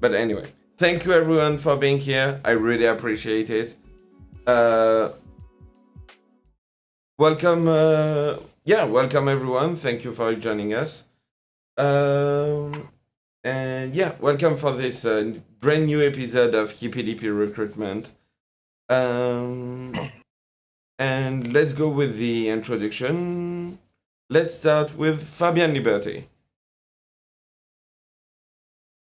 But anyway, thank you everyone for being here. I really appreciate it. Welcome, welcome everyone. Thank you for joining us. And yeah, welcome for this brand new episode of Hippy Dippy Recruitment. And let's go with the introduction. Let's start with Fabian Liberty.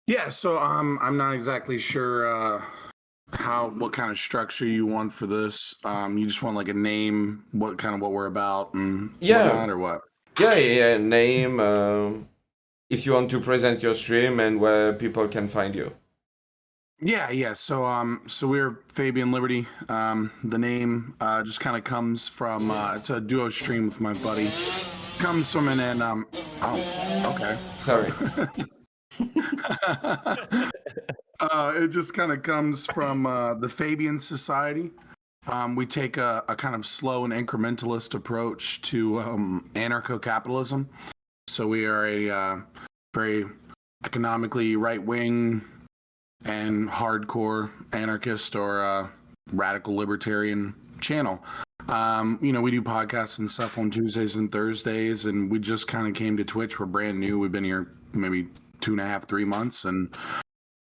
Yeah, so I'm not exactly sure what kind of structure you want for this. You just want like a name, what we're about, and whatnot, or what? Yeah. Name. If you want to present your stream and where people can find you. Yeah. So we're Fabian Liberty. The name just kind of comes from it's a duo stream with my buddy. Comes from okay. Sorry. It just kind of comes from the Fabian Society. We take a kind of slow and incrementalist approach to anarcho-capitalism. So we are a very economically right-wing and hardcore anarchist or radical libertarian channel. We do podcasts and stuff on Tuesdays and Thursdays, and we just kind of came to Twitch. We're brand new. We've been here maybe 2.5, 3 months, and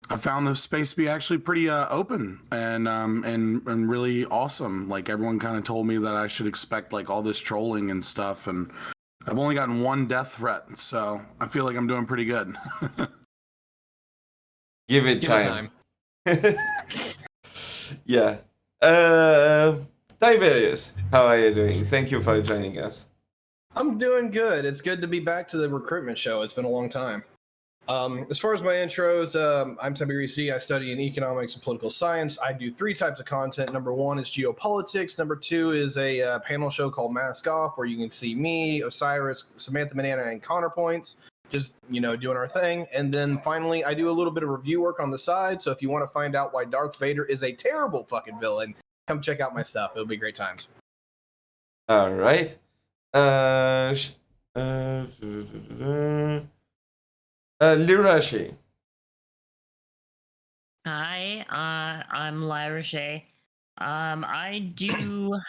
I found the space to be actually pretty open and really awesome. Like, everyone kind of told me that I should expect like all this trolling and stuff, and I've only gotten one death threat, so I feel like I'm doing pretty good. Give it time. Yeah. Tiberius, how are you doing? Thank you for joining us. I'm doing good. It's good to be back to the recruitment show. It's been a long time. As far as my intros, I'm Tiberius. I study in economics and political science. I do 3 types of content. Number 1 is geopolitics. Number 2 is a panel show called Mask Off, where you can see me, Osiris, Samantha Banana, and Counterpoints, just, doing our thing. And then finally, I do a little bit of review work on the side. So if you want to find out why Darth Vader is a terrible fucking villain, come check out my stuff. It'll be great times. All right. Lirashi. Hi, I'm Lirashi. I do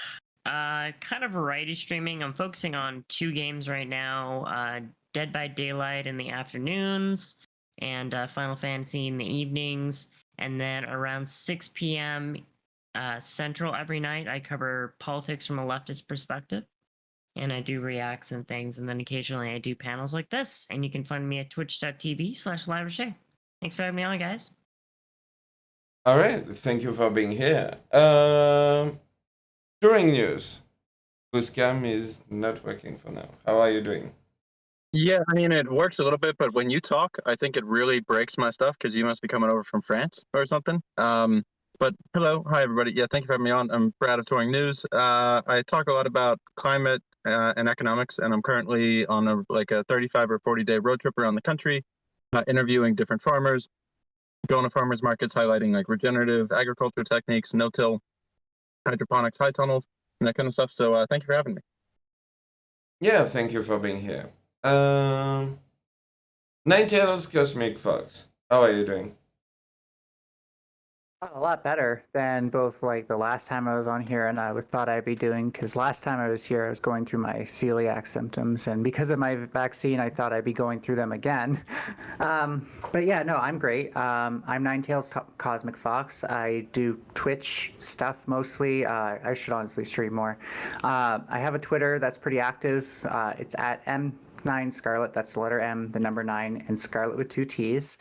kind of variety streaming. I'm focusing on 2 games right now, Dead by Daylight in the afternoons and Final Fantasy in the evenings. And then around 6 p.m. Central every night, I cover politics from a leftist perspective. And I do reacts and things, and then occasionally I do panels like this, and you can find me at twitch.tv/livershay. Thanks for having me on, guys. All right, thank you for being here. TouringNews, whose cam is not working for now. How are you doing? Yeah, I mean, it works a little bit, but when you talk, I think it really breaks my stuff because you must be coming over from France or something. But hello, hi everybody. Yeah, thank you for having me on. I'm Brad of TouringNews. I talk a lot about climate and economics, and I'm currently on a 35 or 40-day road trip around the country, interviewing different farmers, going to farmers markets, highlighting like regenerative agriculture techniques, no-till, hydroponics, high tunnels, and that kind of stuff. So thank you for having me. Yeah, thank you for being here. Ninetales Cosmic Fox, how are you doing? A lot better than both like the last time I was on here and I thought I'd be doing, because last time I was here I was going through my celiac symptoms, and because of my vaccine I thought I'd be going through them again. But yeah, no, I'm great. I'm Ninetales Cosmic Fox. I do Twitch stuff mostly. I should honestly stream more. I have a Twitter that's pretty active. It's at M9 Scarlet, that's the letter M, the number 9, and Scarlet with 2 T's.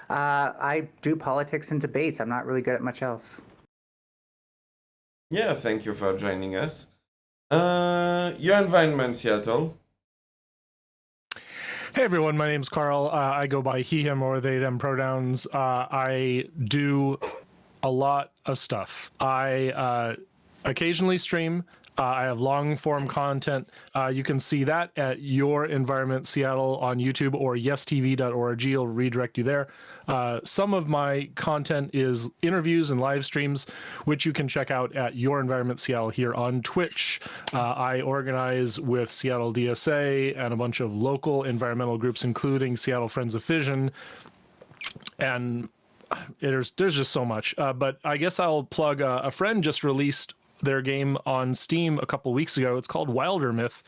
I do politics and debates. I'm not really good at much else. Yeah, thank you for joining us. Your environment, Seattle. Hey everyone, my name's Carl. I go by he, him, or they, them pronouns. I do a lot of stuff. I occasionally stream. I have long form content. You can see that at Your Environment Seattle on YouTube or yestv.org. It'll redirect you there. Some of my content is interviews and live streams, which you can check out at Your Environment Seattle here on Twitch. I organize with Seattle DSA and a bunch of local environmental groups, including Seattle Friends of Fission and there's just so much. But I guess I'll plug a friend just released their game on Steam a couple weeks ago. It's called Wilder Myth,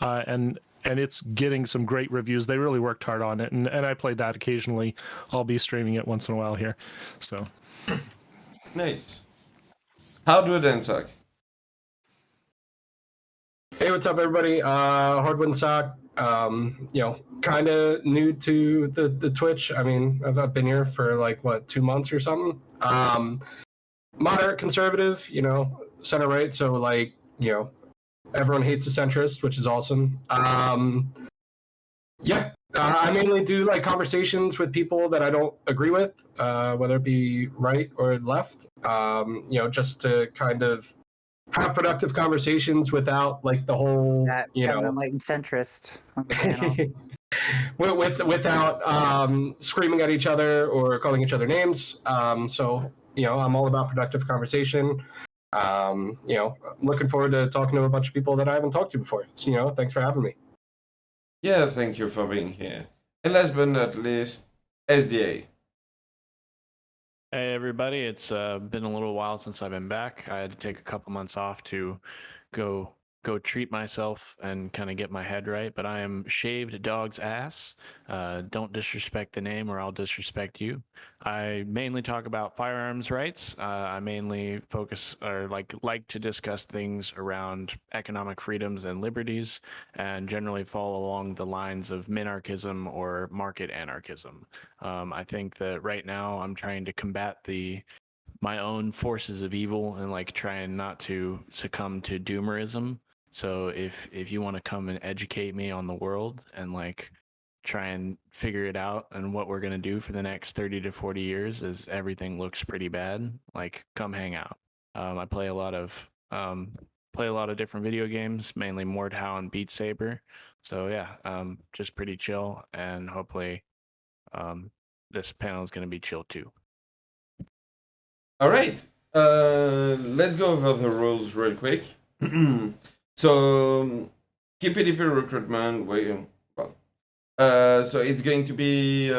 and it's getting some great reviews. They really worked hard on it, and I played that occasionally. I'll be streaming it once in a while here. So Nice. How do then suck? Hey, what's up, everybody? Hardwood Sock. Kind of new to the Twitch. I mean, I've been here for like 2 months or something. Moderate conservative, center right. So everyone hates a centrist, which is awesome. I mainly do like conversations with people that I don't agree with, whether it be right or left. Just to kind of have productive conversations without like the whole, That enlightened centrist on the panel. without screaming at each other or calling each other names. So I'm all about productive conversation. Looking forward to talking to a bunch of people that I haven't talked to before. So, thanks for having me. Yeah, thank you for being here. And last but not least, SDA. Hey everybody, it's been a little while since I've been back. I had to take a couple months off to go treat myself and kind of get my head right, but I am Shaved Dog's Ass. Don't disrespect the name or I'll disrespect you. I mainly talk about firearms rights. I mainly focus or like to discuss things around economic freedoms and liberties and generally fall along the lines of minarchism or market anarchism. I think that right now I'm trying to combat my own forces of evil and trying not to succumb to doomerism. So if you want to come and educate me on the world and try and figure it out and what we're going to do for the next 30 to 40 years as everything looks pretty bad, come hang out. I play a lot of different video games, mainly Mordhau and Beat Saber. So yeah, just pretty chill, and hopefully this panel is going to be chill too. All right. Let's go over the rules real quick. So, Hippy Dippy Recruitment. So it's going to be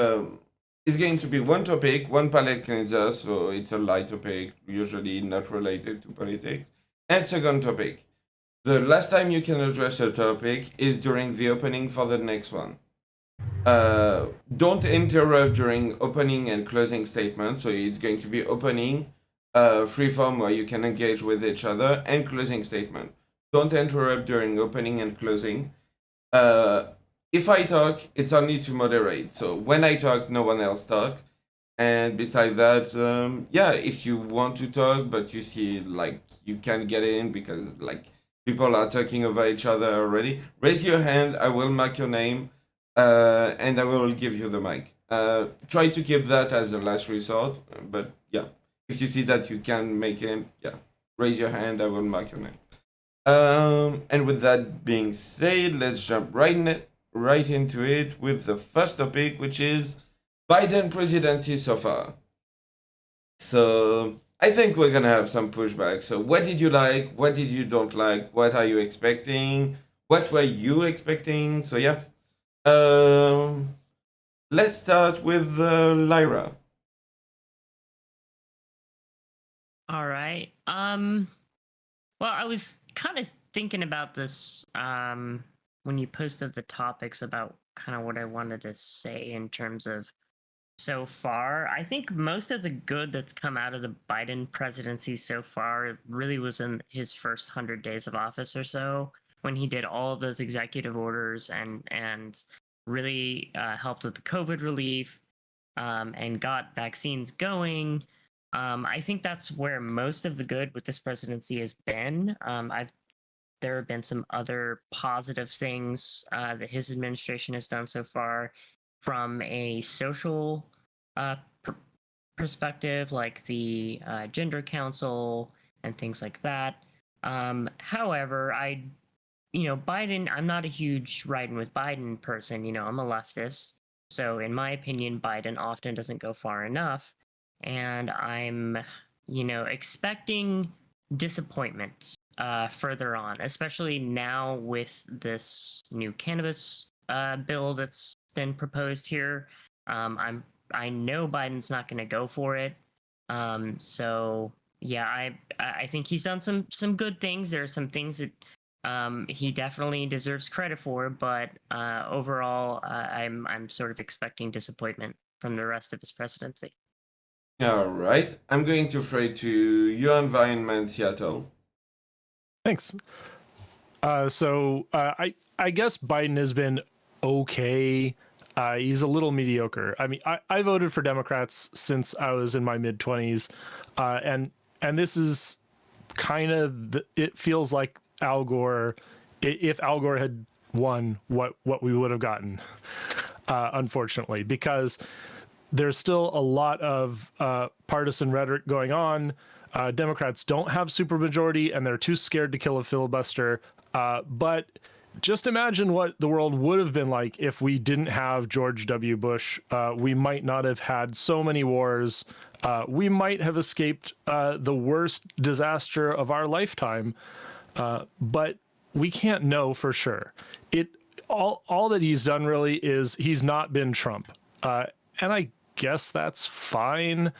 one topic, one palette cleanser. So it's a light topic, usually not related to politics. And second topic, the last time you can address a topic is during the opening for the next one. Don't interrupt during opening and closing statements. So it's going to be opening, free form where you can engage with each other, and closing statement. Don't interrupt during opening and closing. If I talk, it's only to moderate. So when I talk, no one else talk. And beside that, if you want to talk, but you see you can't get in because people are talking over each other already, raise your hand. I will mark your name, and I will give you the mic. Try to keep that as a last resort. But yeah, if you see that you can make it, raise your hand. I will mark your name. And with that being said, let's jump right into it with the first topic, which is Biden presidency so far. So I think we're gonna have some pushback. So what did you like? What did you don't like? What are you expecting? What were you expecting? So yeah, let's start with Lyra. All right. Well, I was kind of thinking about this when you posted the topics about kind of what I wanted to say in terms of so far. I think most of the good that's come out of the Biden presidency so far really was in his first 100 days of office or so, when he did all of those executive orders and really helped with the COVID relief and got vaccines going. I think that's where most of the good with this presidency has been. There have been some other positive things that his administration has done so far from a social perspective, like the gender council and things like that. However, Biden, I'm not a huge riding with Biden person. I'm a leftist. So in my opinion, Biden often doesn't go far enough. And I'm, expecting disappointment further on, especially now with this new cannabis bill that's been proposed here. I know Biden's not going to go for it. So yeah, I think he's done some good things. There are some things that he definitely deserves credit for, but overall, I'm sort of expecting disappointment from the rest of his presidency. All right. I'm going to throw it to your environment, Seattle. Thanks. I guess Biden has been okay. He's a little mediocre. I mean, I voted for Democrats since I was in my mid-20s, and this is kind of it feels like Al Gore. If Al Gore had won, what we would have gotten, unfortunately, because there's still a lot of partisan rhetoric going on. Democrats don't have supermajority, and they're too scared to kill a filibuster. But just imagine what the world would have been like if we didn't have George W. Bush. We might not have had so many wars. We might have escaped the worst disaster of our lifetime. But we can't know for sure. All that he's done really is he's not been Trump. And I guess that's fine.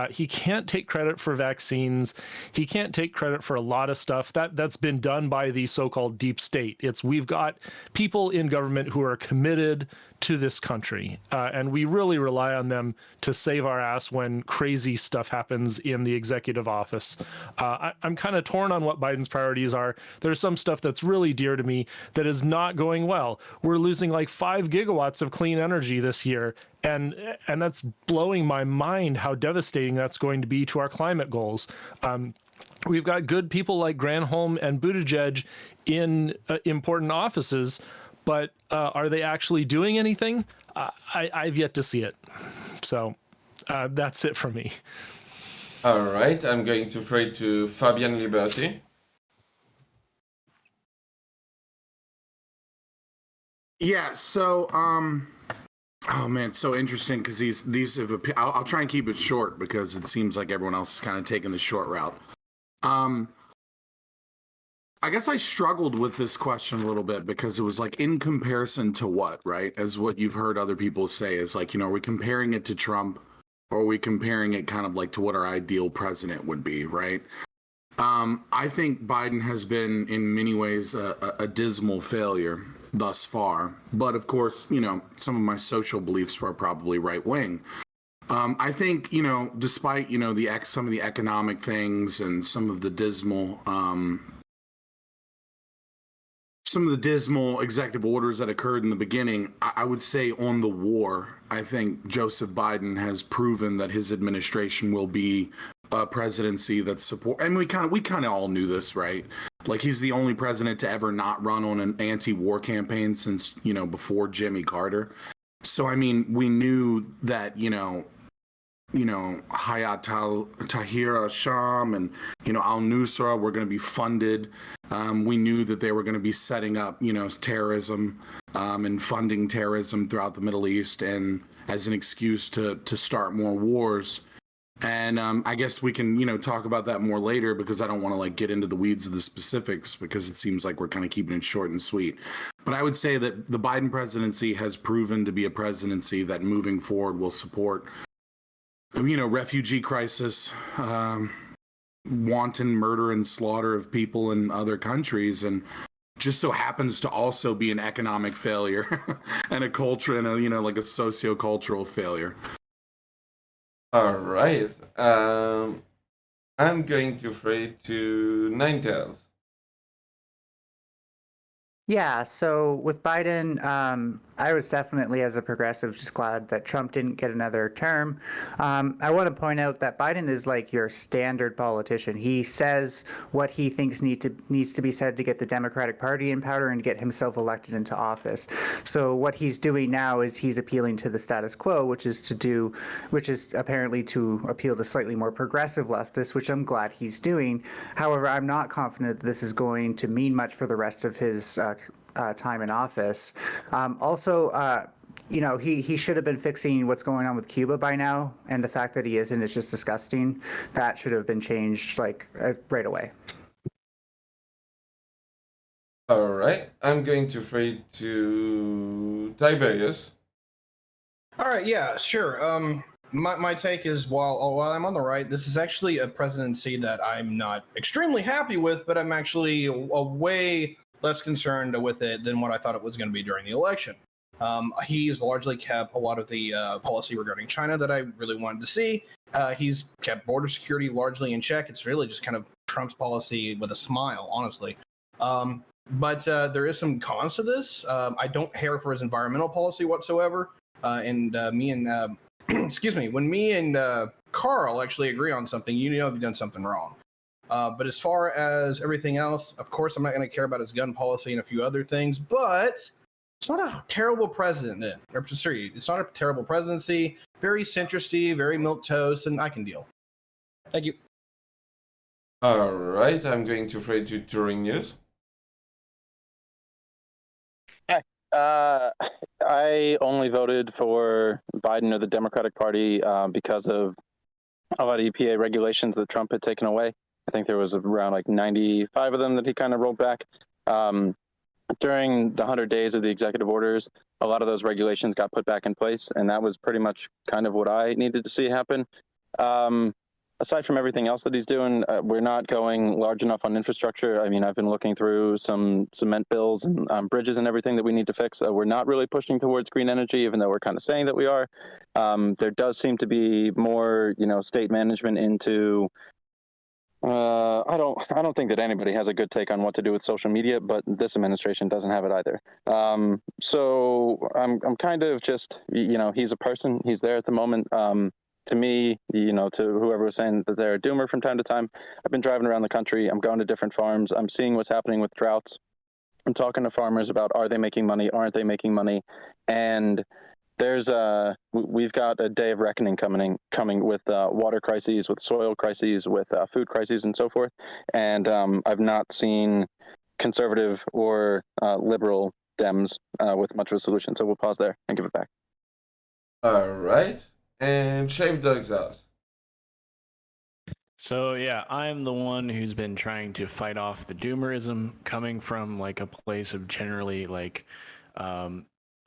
He can't take credit for vaccines. He can't take credit for a lot of stuff that's been done by the so-called deep state. We've got people in government who are committed to this country, and we really rely on them to save our ass when crazy stuff happens in the executive office. I'm kind of torn on what Biden's priorities are. There's some stuff that's really dear to me that is not going well. We're losing like 5 gigawatts of clean energy this year, and that's blowing my mind how devastating that's going to be to our climate goals. We've got good people like Granholm and Buttigieg in important offices, but are they actually doing anything? I've yet to see it. So that's it for me. All right, I'm going to throw it to Fabian Liberty. Yeah, so oh man, it's so interesting because these have I'll try and keep it short because it seems like everyone else is kind of taking the short route. I guess I struggled with this question a little bit because it was like in comparison to what, right? As what you've heard other people say is like, are we comparing it to Trump or are we comparing it kind of like to what our ideal president would be, right? I think Biden has been in many ways a dismal failure thus far. But of course, some of my social beliefs are probably right wing. I think, despite, some of the economic things and some of the dismal executive orders that occurred in the beginning, I would say on the war, I think Joseph Biden has proven that his administration will be a presidency that support. And we kind of all knew this, right? Like he's the only president to ever not run on an anti-war campaign since, before Jimmy Carter. So, I mean, we knew that, Hayat Tahrir al-Sham and, al-Nusra were going to be funded. We knew that they were going to be setting up, terrorism and funding terrorism throughout the Middle East and as an excuse to start more wars. And I guess we can, talk about that more later because I don't want to get into the weeds of the specifics because it seems like we're kind of keeping it short and sweet. But I would say that the Biden presidency has proven to be a presidency that moving forward will support refugee crisis, wanton murder and slaughter of people in other countries, and just so happens to also be an economic failure and a culture and a socio-cultural failure. All right. I'm going to throw it to Ninetales. Yeah, so with Biden, I was definitely, as a progressive, just glad that Trump didn't get another term. I want to point out that Biden is like your standard politician. He says what he thinks needs to be said to get the Democratic Party in power and get himself elected into office. So what he's doing now is he's appealing to the status quo, which is apparently to appeal to slightly more progressive leftists, which I'm glad he's doing. However, I'm not confident that this is going to mean much for the rest of his time in office. He should have been fixing what's going on with Cuba by now, and the fact that he isn't is just disgusting. That should have been changed right away. All right, I'm going to throw it to Tiberius. All right, yeah, sure. My take is while I'm on the right, this is actually a presidency that I'm not extremely happy with, but I'm actually a way less concerned with it than what I thought it was going to be during the election. He's largely kept a lot of the policy regarding China that I really wanted to see. He's kept border security largely in check. It's really just kind of Trump's policy with a smile, honestly. But there is some cons to this. I don't care for his environmental policy whatsoever. Me and excuse me, when me and Carl actually agree on something, you know you've done something wrong. But as far as everything else, of course, I'm not going to care about his gun policy and a few other things. But it's not a terrible president. Sorry, it's not a terrible presidency. Very centristy, very milquetoast, and I can deal. Thank you. All right, I'm going to throw it to Touring News. I only voted for Biden or the Democratic Party because of a lot of EPA regulations that Trump had taken away. I think there was around like 95 of them that he kind of rolled back. During the 100 days of the executive orders, a lot of those regulations got put back in place, and that was pretty much kind of what I needed to see happen. Aside from everything else that he's doing, we're not going large enough on infrastructure. I mean, I've been looking through some cement bills and bridges and everything that we need to fix. We're not really pushing towards green energy, even though we're kind of saying that we are. There does seem to be more, state management into. I don't think that anybody has a good take on what to do with social media, but this administration doesn't have it either. So I'm kind of just, he's a person. He's there at the moment. To me, to whoever was saying that they're a doomer from time to time, I've been driving around the country. I'm going to different farms. I'm seeing what's happening with droughts. I'm talking to farmers about, are they making money? Aren't they making money? And we've got a day of reckoning coming with water crises, with soil crises, with food crises, and so forth. And I've not seen conservative or liberal Dems with much of a solution. So we'll pause there and give it back. All right. And Shave Dog's House. So yeah, I'm the one who's been trying to fight off the doomerism, coming from like a place of generally like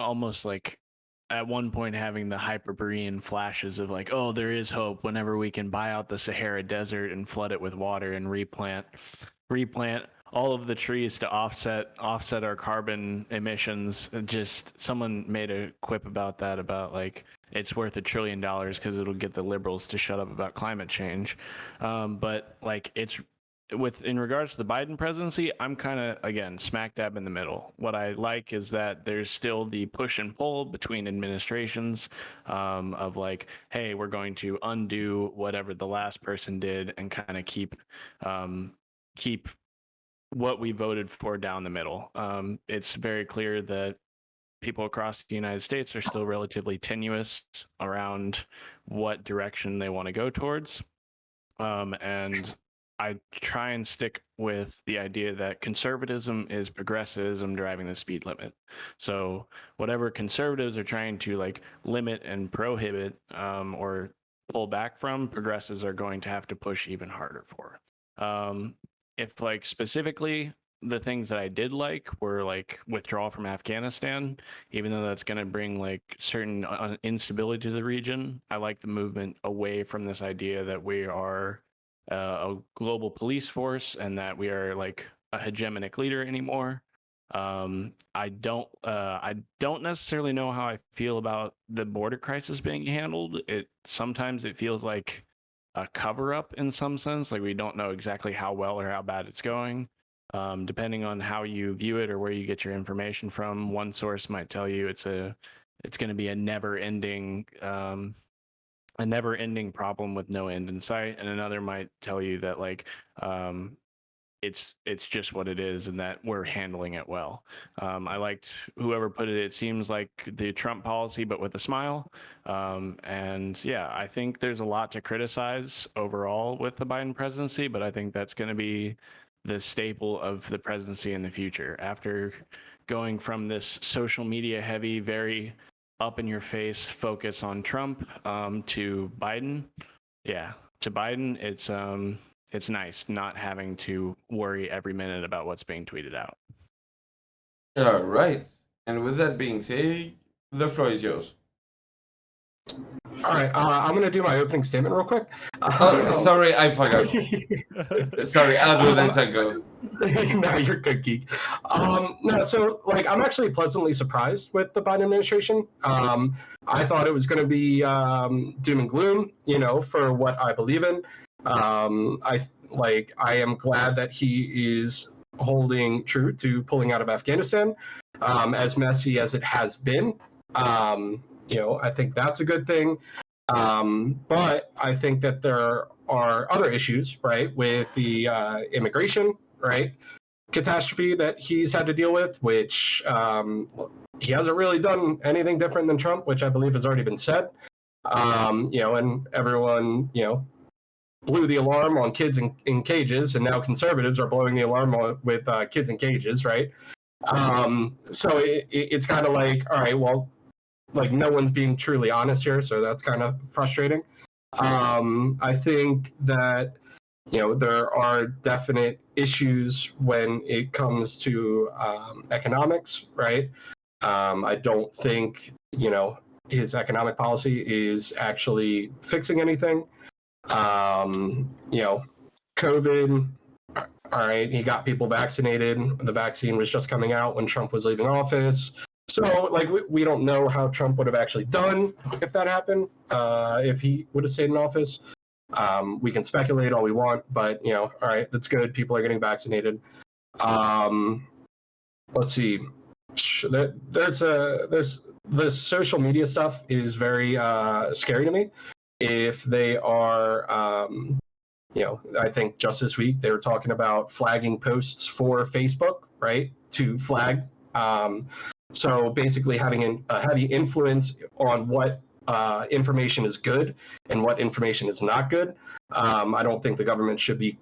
almost like at one point having the Hyperborean flashes of like, oh, there is hope whenever we can buy out the Sahara Desert and flood it with water and replant all of the trees to offset our carbon emissions. Just someone made a quip about that, about like it's worth $1 trillion because it'll get the liberals to shut up about climate change. But like in regards to the Biden presidency, I'm kind of, again, smack dab in the middle. What I like is that there's still the push and pull between administrations of like, hey, we're going to undo whatever the last person did and kind of keep what we voted for down the middle. It's very clear that people across the United States are still relatively tenuous around what direction they want to go towards. And I try and stick with the idea that conservatism is progressivism driving the speed limit. So whatever conservatives are trying to like limit and prohibit or pull back from, progressives are going to have to push even harder for. If like specifically the things that I did like were like withdrawal from Afghanistan, even though that's going to bring like certain instability to the region, I like the movement away from this idea that we are a global police force and that we are like a hegemonic leader anymore. I don't necessarily know how I feel about the border crisis being handled. Sometimes it feels like a cover up in some sense, like we don't know exactly how well or how bad it's going. Depending on how you view it or where you get your information from, one source might tell you it's going to be a never ending problem with no end in sight, and another might tell you that like it's just what it is and that we're handling it well. I liked whoever put it. It seems like the Trump policy, but with a smile. And yeah, I think there's a lot to criticize overall with the Biden presidency, but I think that's going to be the staple of the presidency in the future. After going from this social media heavy, very up in your face focus on Trump to Biden. Yeah, to Biden, it's nice not having to worry every minute about what's being tweeted out. All right. And with that being said, the floor is yours. All right, I'm going to do my opening statement real quick. Oh, sorry, I forgot. Sorry, I'll do that. Go. No, you're good, Geek. No, so like I'm actually pleasantly surprised with the Biden administration. I thought it was going to be doom and gloom, you know, for what I believe in. I am glad that he is holding true to pulling out of Afghanistan, as messy as it has been. You know, I think that's a good thing. But I think that there are other issues, right, with the immigration, right, catastrophe that he's had to deal with, which he hasn't really done anything different than Trump, which I believe has already been said. You know, and everyone, you know, blew the alarm on kids in cages, and now conservatives are blowing the alarm with kids in cages, right? So it's kind of like, all right, well, like no one's being truly honest here, so that's kind of frustrating. I think that, you know, there are definite issues when it comes to economics, right? I don't think, you know, his economic policy is actually fixing anything. You know, COVID, all right, he got people vaccinated. The vaccine was just coming out when Trump was leaving office. So, like, we don't know how Trump would have actually done if that happened, if he would have stayed in office. We can speculate all we want, but, you know, all right, that's good. People are getting vaccinated. Let's see. There's the social media stuff is very scary to me. If they are, you know, I think just this week they were talking about flagging posts for Facebook, right, to flag. So basically having a heavy influence on what information is good and what information is not good. I don't think the government should be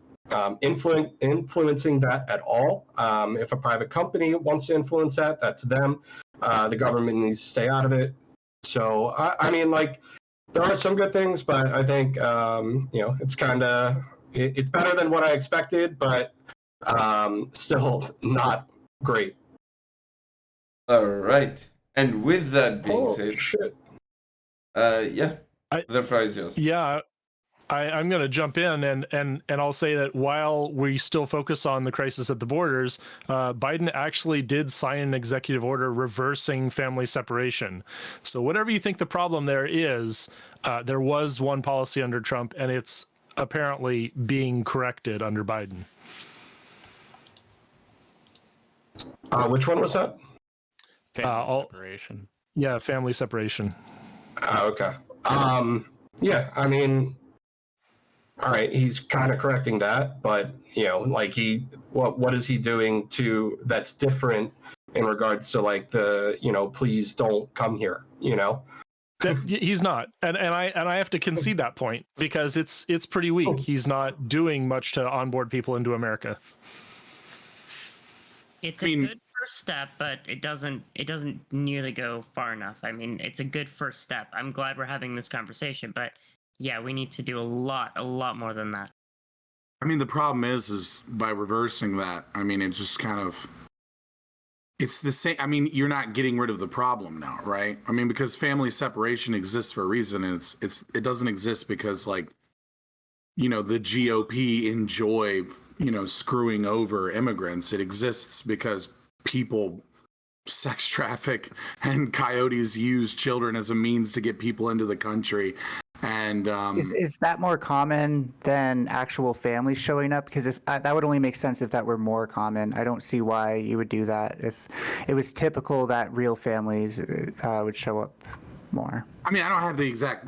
influencing that at all. If a private company wants to influence that, that's them. The government needs to stay out of it. So, I mean, like, there are some good things, but I think, you know, it's kind of, it's better than what I expected, but still not great. All right. And with that being said, shit. Yeah, the floor is yours. Yeah, I'm going to jump in and I'll say that while we still focus on the crisis at the borders, Biden actually did sign an executive order reversing family separation. So whatever you think the problem there is, there was one policy under Trump, and it's apparently being corrected under Biden. Which one was that? Family separation. Yeah, family separation. Okay. Yeah, I mean, all right, he's kind of correcting that, but, you know, like what is he doing that's different in regards to, like, the, you know, please don't come here, you know? He's not, and I have to concede that point, because it's pretty weak. He's not doing much to onboard people into America. It's a good first step, but it doesn't nearly go far enough. I mean, it's a good first step. I'm glad we're having this conversation, but yeah, we need to do a lot more than that. I mean, the problem is by reversing that, I mean, it just kind of, it's the same. I mean, you're not getting rid of the problem now, right? I mean, because family separation exists for a reason, and it doesn't exist because, like, you know, the GOP enjoy, you know, screwing over immigrants. It exists because people sex traffic and coyotes use children as a means to get people into the country. And is that more common than actual families showing up? Because if that would only make sense if that were more common. I don't see why you would do that if it was typical that real families would show up more. I mean, I don't have the exact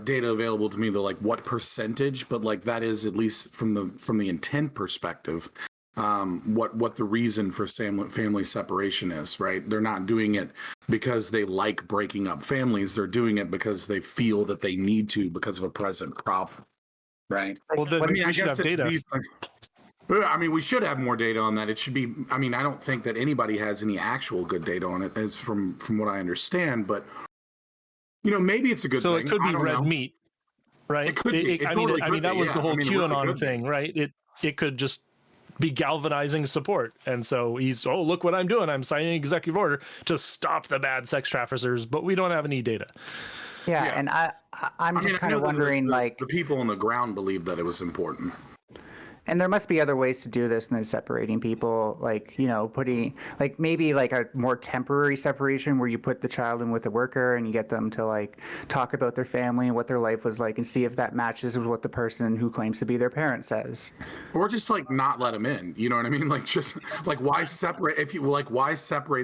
data available to me, though, like what percentage, but like that is, at least from the intent perspective, what the reason for family separation is, right? They're not doing it because they like breaking up families. They're doing it because they feel that they need to because of a present problem, right? Well, then I mean, I should guess have data. I mean, we should have more data on that. It should be. I mean, I don't think that anybody has any actual good data on it, as from what I understand. But you know, maybe it's a good thing. So it could be red meat, right? It could be. I mean, that was the whole QAnon thing, right? It could just be galvanizing support, and so he's, oh, look what I'm doing, I'm signing an executive order to stop the bad sex traffickers, but we don't have any data. Yeah, Yeah. and I'm just kind of wondering, like, the people on the ground believe that it was important. and there must be other ways to do this than separating people, like, you know, putting, like, maybe like a more temporary separation where you put the child in with a worker and you get them to like talk about their family and what their life was like and see if that matches with what the person who claims to be their parent says. Or just like not let them in, you know what I mean? Like just like why separate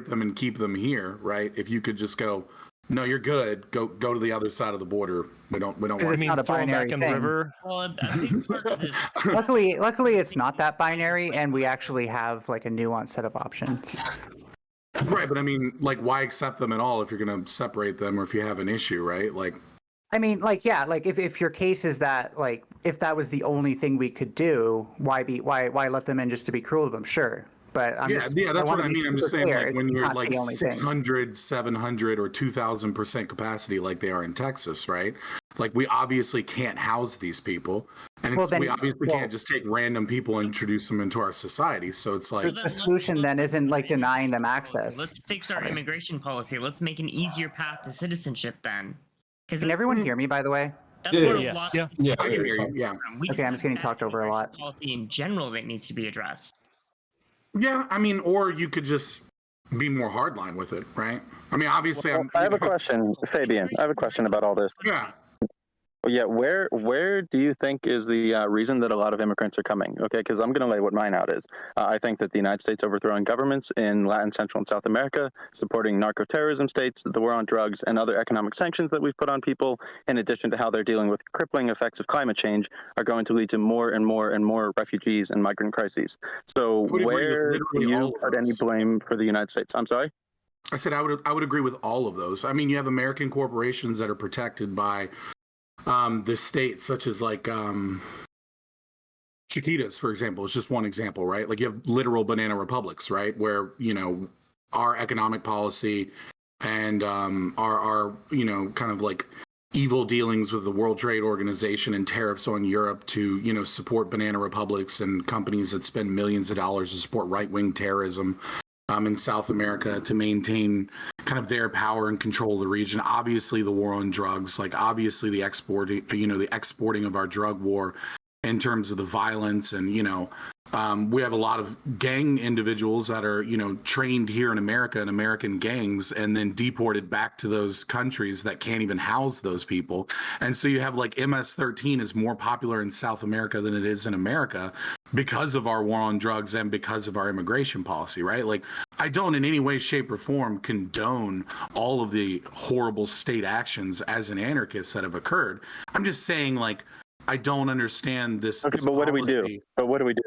them and keep them here, right? If you could just go, no, you're good. Go to the other side of the border. We don't Because want. it's not a throw 'em binary back in the thing. river. Well, a big part of this. Luckily, it's not that binary, and we actually have like a nuanced set of options. Right, but I mean, like, why accept them at all if you're going to separate them or if you have an issue, right? Like, I mean, like, yeah, like if your case is that, like, if that was the only thing we could do, why let them in just to be cruel to them? Sure. But yeah, that's what I mean. I'm just saying, like, when you're like 600, 700, or 2,000% capacity, like they are in Texas, right? Like, we obviously can't house these people, and we obviously can't just take random people and introduce them into our society. So it's like the solution then isn't like denying them access. Let's fix our immigration policy. Let's make an easier path to citizenship then. Can everyone hear me, by the way? That's what a lot. Yeah. I can hear you. Yeah. Okay, I'm just getting talked over a lot. Policy in general that needs to be addressed. Yeah, I mean, or you could just be more hardline with it, right? I mean, obviously, I have a question, Fabian. I have a question about all this. Yeah. Yeah, where do you think is the reason that a lot of immigrants are coming? Okay, because I'm going to lay what mine out is. I think that the United States overthrowing governments in Latin, Central, and South America, supporting narco-terrorism states, the war on drugs, and other economic sanctions that we've put on people, in addition to how they're dealing with crippling effects of climate change, are going to lead to more and more and more refugees and migrant crises. So where do you put any blame for the United States? I'm sorry? I said I would agree with all of those. I mean, you have American corporations that are protected by the states, such as like Chiquitas, for example, is just one example, right? Like you have literal banana republics, right? Where, you know, our economic policy and our, you know, kind of like evil dealings with the World Trade Organization and tariffs on Europe to, you know, support banana republics and companies that spend millions of dollars to support right-wing terrorism in South America to maintain kind of their power and control of the region. Obviously, the war on drugs, like obviously the exporting of our drug war in terms of the violence. And, you know, we have a lot of gang individuals that are, you know, trained here in America in American gangs and then deported back to those countries that can't even house those people. And so you have like MS-13 is more popular in South America than it is in America because of our war on drugs and because of our immigration policy, right? Like, I don't in any way, shape, or form condone all of the horrible state actions as an anarchist that have occurred. I'm just saying, like, I don't understand this. Okay, this but what do we do? policy. But what do we do?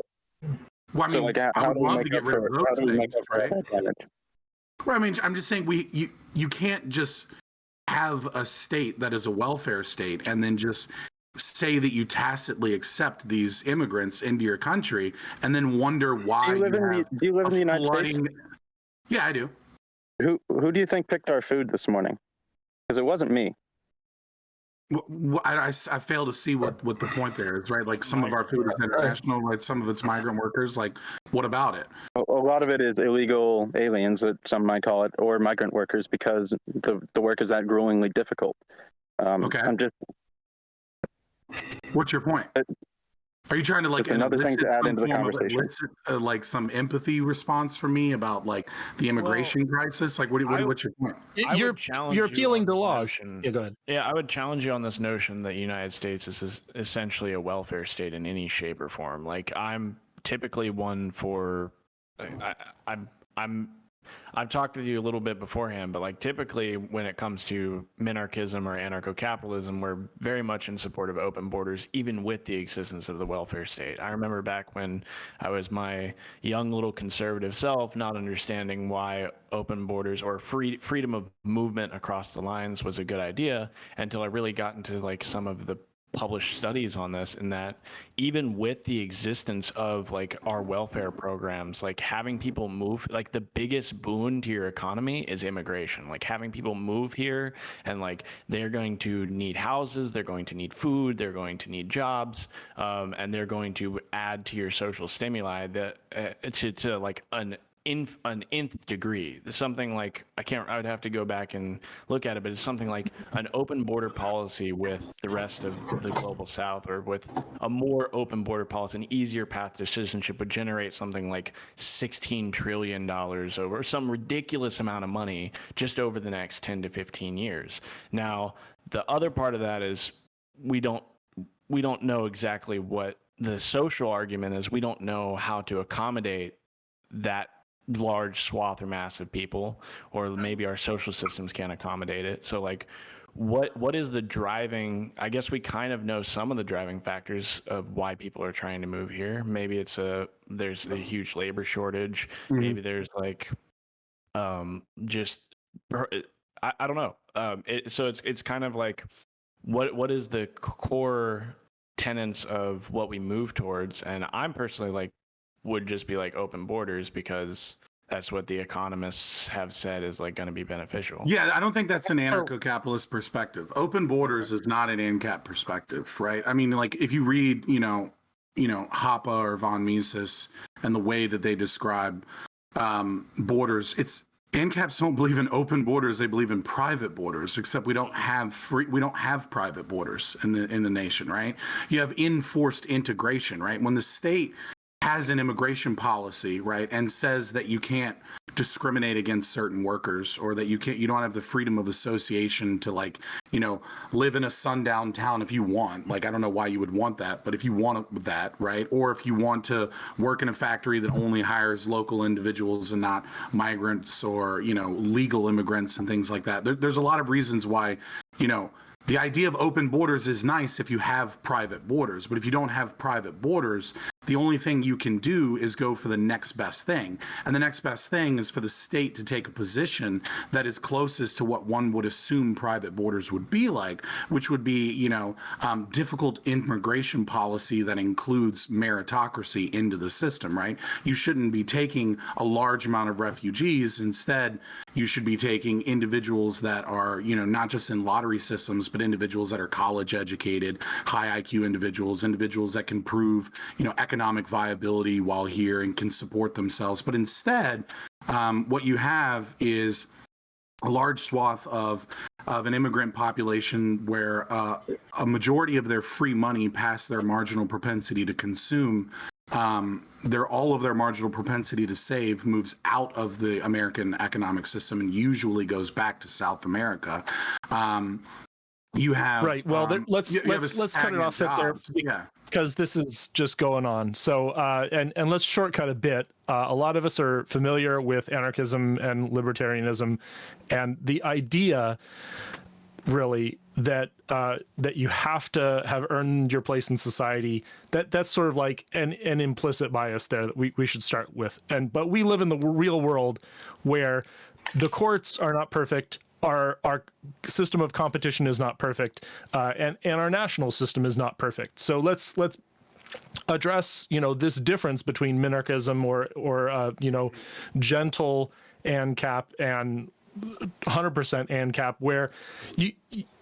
Well, I mean, So, like, I how would do we love to make get up rid of for those things, right? that damage? Well, I mean, I'm just saying you can't just have a state that is a welfare state and then just say that you tacitly accept these immigrants into your country and then wonder why Do you live in the United States? Yeah, I do. Who do you think picked our food this morning? Because it wasn't me. I fail to see what the point there is, right? Like some of our food is international, right? Some of it's migrant workers. Like, what about it? A lot of it is illegal aliens, that some might call it, or migrant workers, because the work is that gruelingly difficult. Okay. What's your point? Are you trying to like another thing to add into the conversation? Like some empathy response from me about like the immigration crisis? Like, what's your point? You're appealing to laws. Yeah, go ahead. Yeah, I would challenge you on this notion that the United States is essentially a welfare state in any shape or form. Like, I'm typically one for, I've talked with you a little bit beforehand, but like typically when it comes to minarchism or anarcho-capitalism, we're very much in support of open borders, even with the existence of the welfare state. I remember back when I was my young little conservative self, not understanding why open borders or freedom of movement across the lines was a good idea until I really got into like some of the published studies on this, and that even with the existence of like our welfare programs, like having people move, like the biggest boon to your economy is immigration. Like having people move here, and like they're going to need houses, they're going to need food, they're going to need jobs, and they're going to add to your social stimuli that to like nth degree. Something like I would have to go back and look at it, but it's something like an open border policy with the rest of the global South, or with a more open border policy, an easier path to citizenship would generate something like $16 trillion over some ridiculous amount of money just over the next 10 to 15 years. Now, the other part of that is we don't know exactly what the social argument is. We don't know how to accommodate that large swath or mass of people, or maybe our social systems can't accommodate it. So like, what is the driving? I guess we kind of know some of the driving factors of why people are trying to move here. Maybe it's there's a huge labor shortage. Mhm. Maybe there's like just I don't know. So it's kind of like, what is the core tenets of what we move towards? And I'm personally like, would just be like open borders, because that's what the economists have said is like going to be beneficial. Yeah, I don't think that's an anarcho-capitalist perspective. Open borders is not an ANCAP perspective, right? I mean, like if you read, Hoppe or von Mises and the way that they describe borders, it's ANCAPs don't believe in open borders; they believe in private borders. Except we don't have private borders in the nation, right? You have enforced integration, right? When the state has an immigration policy, right, and says that you can't discriminate against certain workers, or that you don't have the freedom of association to, like, live in a sundown town if you want. Like, I don't know why you would want that, but if you want that, right, or if you want to work in a factory that only hires local individuals and not migrants or legal immigrants and things like that. There's a lot of reasons why the idea of open borders is nice if you have private borders, but if you don't have private borders, the only thing you can do is go for the next best thing. And the next best thing is for the state to take a position that is closest to what one would assume private borders would be like, which would be, difficult immigration policy that includes meritocracy into the system, right? You shouldn't be taking a large amount of refugees. Instead, you should be taking individuals that are, not just in lottery systems, but individuals that are college educated, high IQ individuals that can prove, economic viability while here and can support themselves. But instead, what you have is a large swath of an immigrant population where a majority of their free money past their marginal propensity to consume, all of their marginal propensity to save moves out of the American economic system and usually goes back to South America. You have right. Well, let's cut it off at there. Yeah. Because this is just going on. So, and let's shortcut a bit. A lot of us are familiar with anarchism and libertarianism, and the idea, really, that you have to have earned your place in society. That's sort of like an implicit bias there that we should start with. But we live in the real world where the courts are not perfect. Our system of competition is not perfect, and our national system is not perfect. So let's address this difference between minarchism or gentle ANCAP and 100% ANCAP, where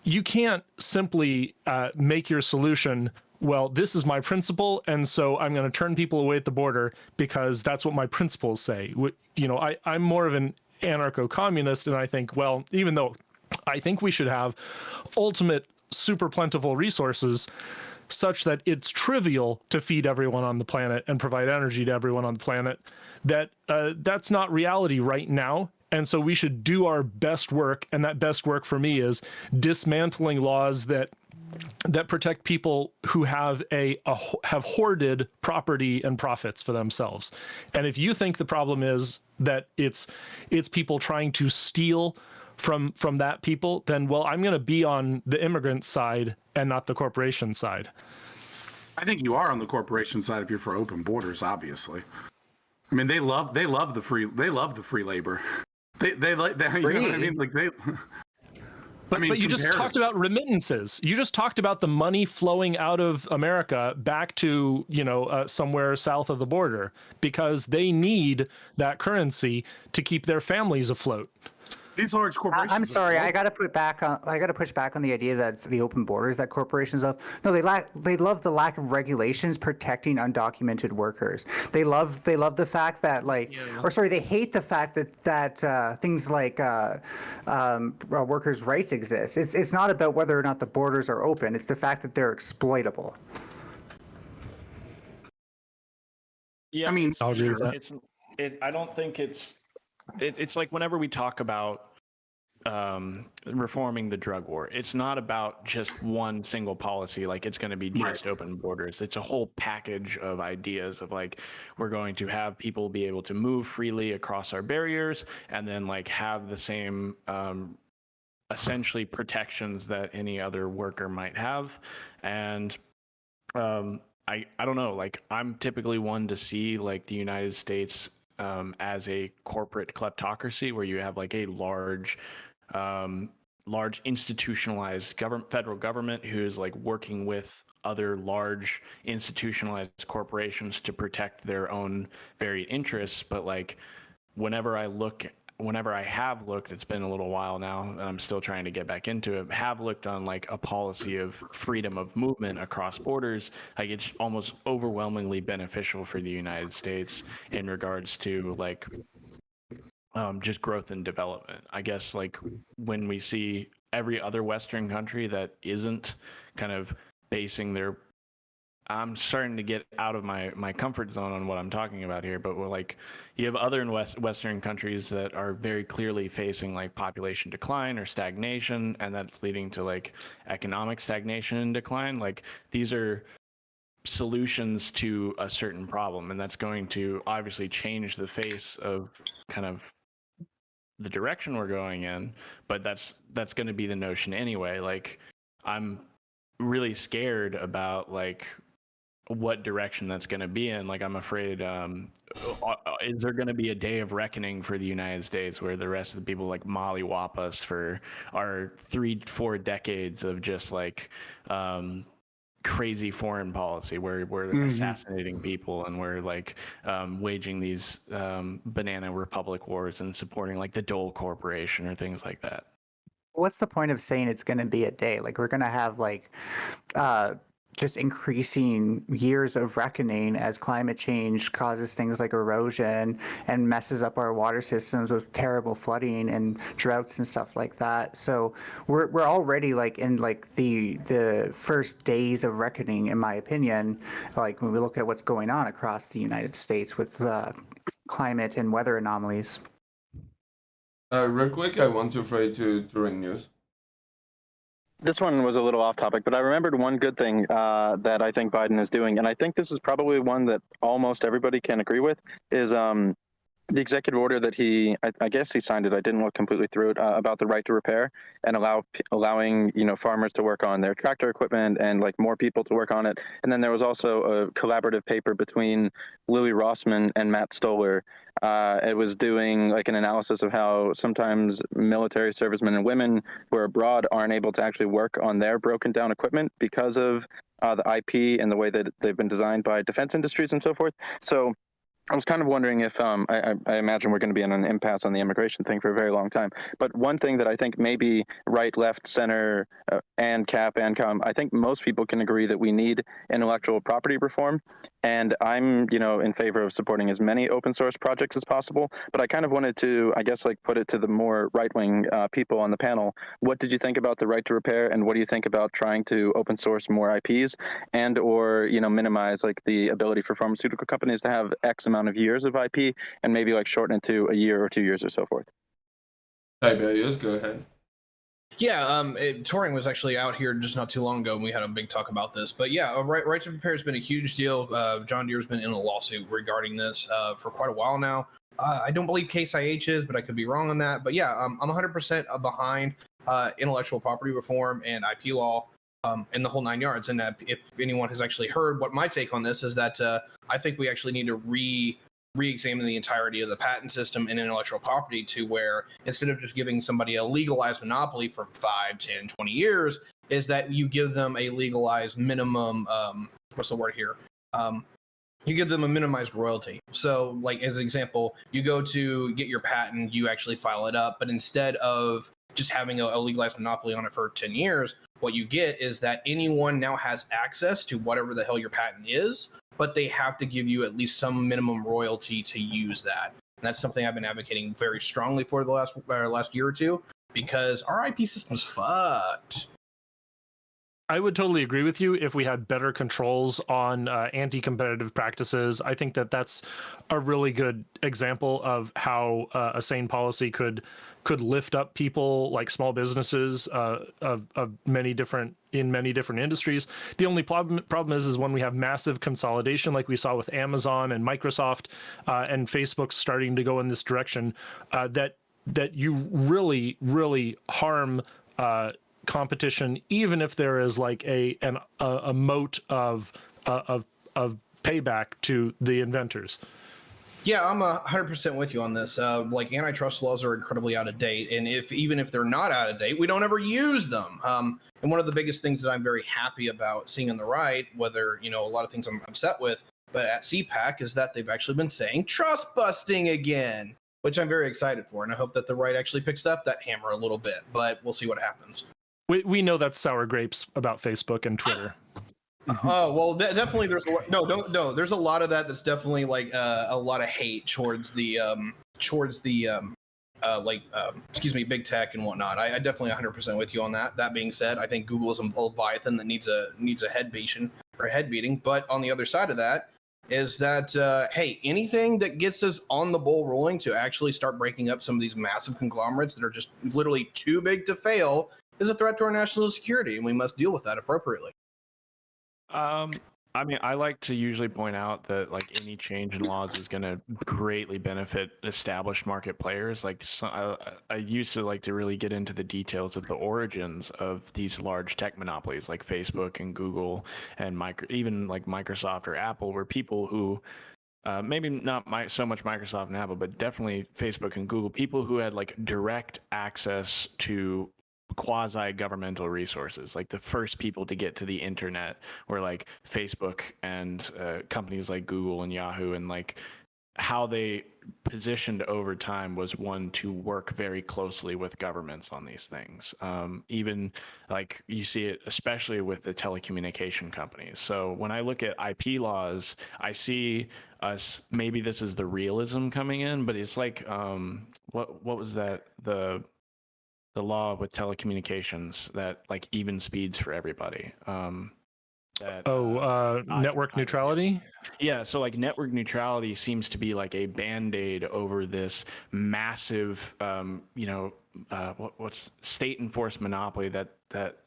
you can't simply make your solution, well, this is my principle, and so I'm going to turn people away at the border because that's what my principles say. I'm more of an anarcho-communist, and I think, well, even though I think we should have ultimate super plentiful resources such that it's trivial to feed everyone on the planet and provide energy to everyone on the planet, that's not reality right now. And so we should do our best work, and that best work for me is dismantling laws that protect people who have hoarded property and profits for themselves. And if you think the problem is that it's people trying to steal from that people, then, well, I'm going to be on the immigrant side and not the corporation side. I think you are on the corporation side if you're for open borders, obviously. I mean, they love the free labor. They you know what I mean? Like they. But you just talked about remittances. You just talked about the money flowing out of America back to, somewhere south of the border, because they need that currency to keep their families afloat. These large corporations. I'm sorry, I gotta push back on the idea that it's the open borders that corporations love. No, they love the lack of regulations protecting undocumented workers. They love the fact that they hate the fact that things like workers' rights exist. It's not about whether or not the borders are open. It's the fact that they're exploitable. Yeah, I mean, I'll agree with that. I don't think it's like whenever we talk about reforming the drug war, it's not about just one single policy, like it's going to be just open borders. It's a whole package of ideas of like, we're going to have people be able to move freely across our barriers, and then like have the same essentially protections that any other worker might have. And I don't know, like I'm typically one to see like the United States as a corporate kleptocracy, where you have like a large institutionalized federal government who's like working with other large institutionalized corporations to protect their own very interests. But like whenever I have looked, it's been a little while now, and I'm still trying to get back into it, have looked on like a policy of freedom of movement across borders, like it's almost overwhelmingly beneficial for the United States in regards to like just growth and development. I guess like when we see every other Western country that isn't kind of basing their, I'm starting to get out of my comfort zone on what I'm talking about here, but we're like, you have other Western countries that are very clearly facing like population decline or stagnation, and that's leading to like economic stagnation and decline. Like these are solutions to a certain problem, and that's going to obviously change the face of kind of the direction we're going in, but that's going to be the notion anyway. Like I'm really scared about like what direction that's going to be in. Like I'm afraid is there going to be a day of reckoning for the United States where the rest of the people like mollywop us for our 3-4 decades of just like crazy foreign policy where we're assassinating people, and we're like waging these banana republic wars and supporting like the Dole Corporation or things like that. What's the point of saying it's going to be a day? Like we're going to have like just increasing years of reckoning as climate change causes things like erosion and messes up our water systems with terrible flooding and droughts and stuff like that. So we're already like in like the first days of reckoning, in my opinion, like when we look at what's going on across the United States with climate and weather anomalies. Real quick, I want to throw it to TouringNews. This one was a little off topic, but I remembered one good thing that I think Biden is doing, and I think this is probably one that almost everybody can agree with, is the executive order that I guess he signed it. I didn't look completely through it, about the right to repair and allowing farmers to work on their tractor equipment and like more people to work on it. And then there was also a collaborative paper between Louis Rossman and Matt Stoller. It was doing like an analysis of how sometimes military servicemen and women who are abroad aren't able to actually work on their broken down equipment because of the IP and the way that they've been designed by defense industries and so forth. So I was kind of wondering if I imagine we're going to be in an impasse on the immigration thing for a very long time. But one thing that I think maybe right, left, center, and cap and com, I think most people can agree that we need intellectual property reform. And I'm, in favor of supporting as many open source projects as possible. But I kind of wanted to, I guess, like put it to the more right-wing people on the panel. What did you think about the right to repair, and what do you think about trying to open source more IPs and or minimize like the ability for pharmaceutical companies to have X amount of years of IP and maybe like shorten it to a year or 2 years or so forth? Tiberius, go ahead. Yeah, Touring was actually out here just not too long ago, and we had a big talk about this. But yeah, right to repair has been a huge deal. John Deere's been in a lawsuit regarding this for quite a while now. I don't believe Case IH is, but I could be wrong on that. But yeah, I'm 100% behind intellectual property reform and IP law in the whole 9 yards. And if anyone has actually heard what my take on this is, that I think we actually need to re-examine the entirety of the patent system and intellectual property, to where instead of just giving somebody a legalized monopoly for 5, 10, 20 years, is that you give them a legalized minimum, what's the word here? you give them a minimized royalty. So, like as an example, you go to get your patent, you actually file it up, but instead of just having a legalized monopoly on it for 10 years, what you get is that anyone now has access to whatever the hell your patent is, but they have to give you at least some minimum royalty to use that. And that's something I've been advocating very strongly for the last year or two, because our IP system's fucked. I would totally agree with you if we had better controls on anti-competitive practices. I think that that's a really good example of how a sane policy could lift up people like small businesses of many different industries. The only problem is when we have massive consolidation, like we saw with Amazon and Microsoft and Facebook starting to go in this direction, that you really harm competition, even if there is like a moat of payback to the inventors. Yeah, I'm 100% with you on this. Like antitrust laws are incredibly out of date, and even if they're not out of date, we don't ever use them. And one of the biggest things that I'm very happy about seeing on the right, whether a lot of things I'm upset with, but at CPAC, is that they've actually been saying trust busting again, which I'm very excited for, and I hope that the right actually picks up that hammer a little bit. But we'll see what happens. We know that's sour grapes about Facebook and Twitter. Oh well, definitely. There's no. There's a lot of that. That's definitely like a lot of hate towards the big tech and whatnot. I definitely 100% with you on that. That being said, I think Google is a leviathan that needs a head beating. But on the other side of that is that hey, anything that gets us on the ball rolling to actually start breaking up some of these massive conglomerates that are just literally too big to fail is a threat to our national security, and we must deal with that appropriately. I mean, I like to usually point out that like any change in laws is going to greatly benefit established market players. Like I used to like to really get into the details of the origins of these large tech monopolies like Facebook and Google and even like Microsoft or Apple, were people who maybe not so much Microsoft and Apple, but definitely Facebook and Google, people who had like direct access to quasi-governmental resources. Like the first people to get to the internet were like Facebook and companies like Google and Yahoo, and like how they positioned over time was one to work very closely with governments on these things. Even like you see it especially with the telecommunication companies. So when I look at IP laws, I see us, maybe this is the realism coming in, but it's like what was that, the law with telecommunications that like even speeds for everybody. Network neutrality. Yeah, so like network neutrality seems to be like a band-aid over this massive, what's state enforced monopoly that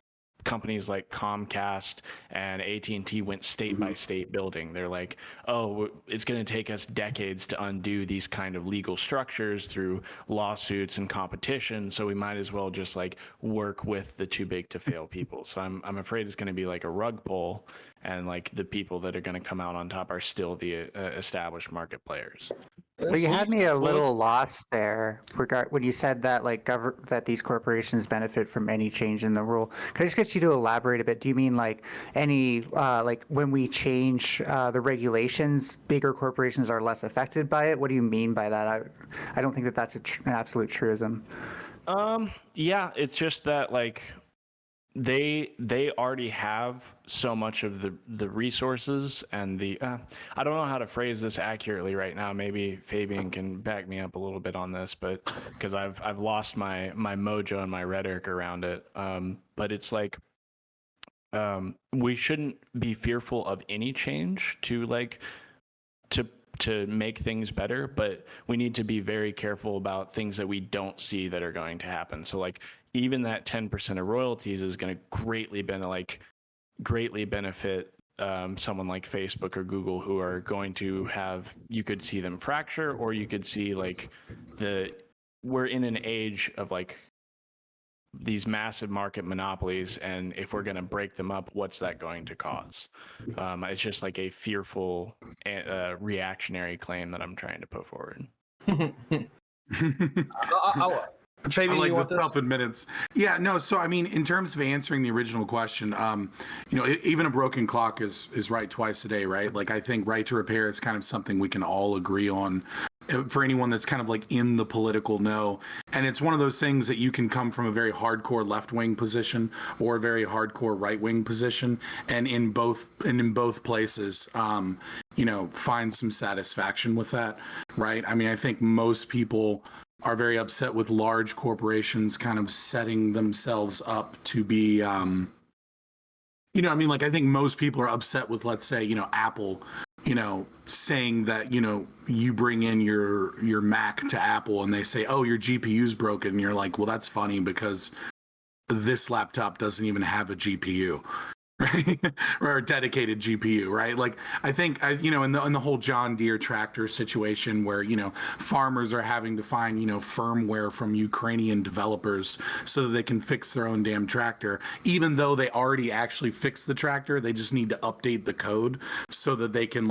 companies like Comcast and AT&T went state by state building. They're like, oh, it's going to take us decades to undo these kind of legal structures through lawsuits and competition, so we might as well just like work with the too big to fail people. So I'm afraid it's going to be like a rug pull, and like the people that are going to come out on top are still the established market players. Well, you had me a little lost there when you said that that these corporations benefit from any change in the rule. Can I just get you to elaborate a bit? Do you mean like any like when we change the regulations, bigger corporations are less affected by it? What do you mean by that? I don't think that that's an absolute truism. Yeah, it's just that like they already have so much of the resources and the I don't know how to phrase this accurately right now. Maybe Fabian can back me up a little bit on this, but because I've lost my mojo and my rhetoric around it. But it's like we shouldn't be fearful of any change to make things better, but we need to be very careful about things that we don't see that are going to happen. So like even that 10% of royalties is going to greatly benefit someone like Facebook or Google, who are going to have, you could see them fracture, or you could see like we're in an age of like these massive market monopolies, and if we're going to break them up, what's that going to cause? It's just like a fearful reactionary claim that I'm trying to put forward. Fabian, like you want the this? self-admittance. Yeah, no. So I mean, in terms of answering the original question, even a broken clock is right twice a day, right? Like I think right to repair is kind of something we can all agree on. For anyone that's kind of like in the political know, and it's one of those things that you can come from a very hardcore left-wing position or a very hardcore right-wing position, and in both places, find some satisfaction with that, right? I mean, I think most people are very upset with large corporations kind of setting themselves up to be, I think most people are upset with, let's say, Apple, saying that, you bring in your Mac to Apple and they say, oh, your GPU's broken. And you're like, well, that's funny because this laptop doesn't even have a GPU. Right? Or a dedicated GPU, right? Like I think in the whole John Deere tractor situation where farmers are having to find firmware from Ukrainian developers so that they can fix their own damn tractor, even though they already actually fixed the tractor. They just need to update the code so that they can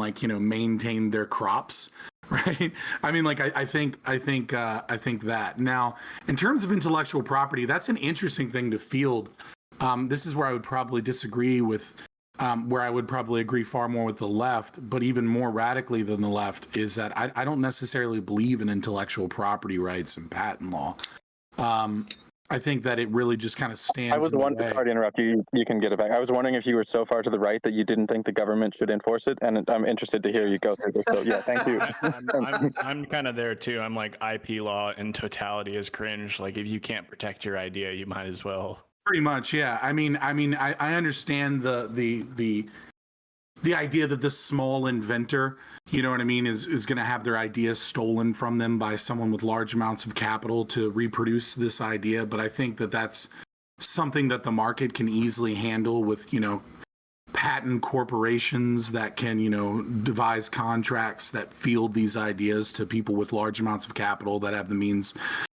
maintain their crops. Right. I mean, I think that. Now, in terms of intellectual property, that's an interesting thing to field. This is where I would probably disagree with, where I would probably agree far more with the left, but even more radically than the left is that I don't necessarily believe in intellectual property rights and patent law. I think that it really just kind of stands. I was wondering, sorry to interrupt you. You can get it back. I was wondering if you were so far to the right that you didn't think the government should enforce it, and I'm interested to hear you go through this. So yeah, thank you. I'm kind of there too. I'm like, IP law in totality is cringe. Like if you can't protect your idea, you might as well. Pretty much, yeah. I mean, I understand the idea that this small inventor, you know what I mean, is going to have their ideas stolen from them by someone with large amounts of capital to reproduce this idea. But I think that that's something that the market can easily handle with, patent corporations that can, devise contracts that field these ideas to people with large amounts of capital that have the means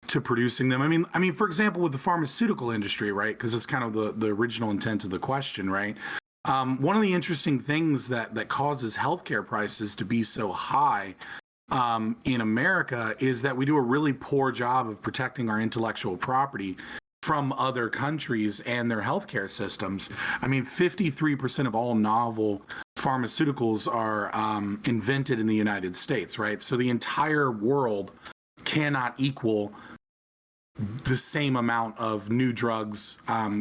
to producing them. I mean, for example, with the pharmaceutical industry, right? Because it's kind of the original intent of the question, right? One of the interesting things that causes healthcare prices to be so high in America is that we do a really poor job of protecting our intellectual property from other countries and their healthcare systems. I mean, 53% of all novel pharmaceuticals are invented in the United States, right? So the entire world cannot equal the same amount of new drugs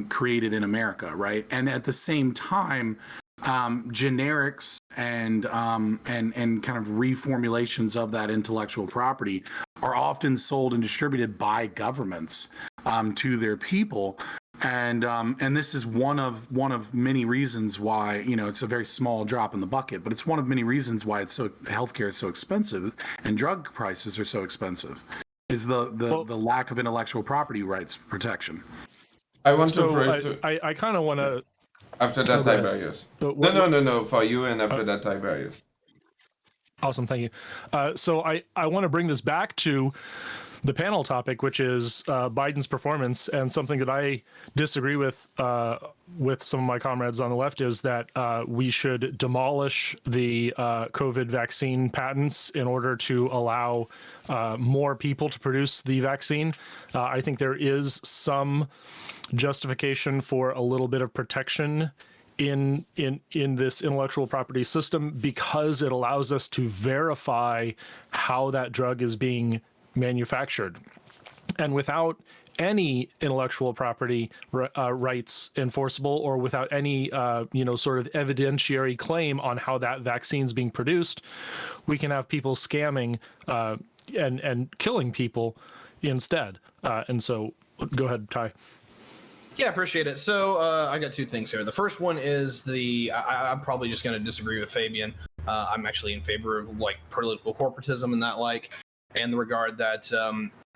created in America, right? And at the same time, generics and kind of reformulations of that intellectual property are often sold and distributed by governments to their people. And this is one of many reasons why, it's a very small drop in the bucket, but it's one of many reasons why healthcare is so expensive and drug prices are so expensive. Is the lack of intellectual property rights protection. I want to I kind of want to. After that, Tiberius. No, for you, and after that, Tiberius. Awesome, thank you. So I want to bring this back to the panel topic, which is Biden's performance, and something that I disagree with some of my comrades on the left is that we should demolish the COVID vaccine patents in order to allow more people to produce the vaccine. I think there is some justification for a little bit of protection in this intellectual property system because it allows us to verify how that drug is being manufactured. And without any intellectual property rights enforceable, or without any sort of evidentiary claim on how that vaccine is being produced, we can have people scamming and killing people instead. And so go ahead, Ty. Yeah, appreciate it. So I got two things here. The first one is I'm probably just going to disagree with Fabian. I'm actually in favor of political corporatism and that and the regard that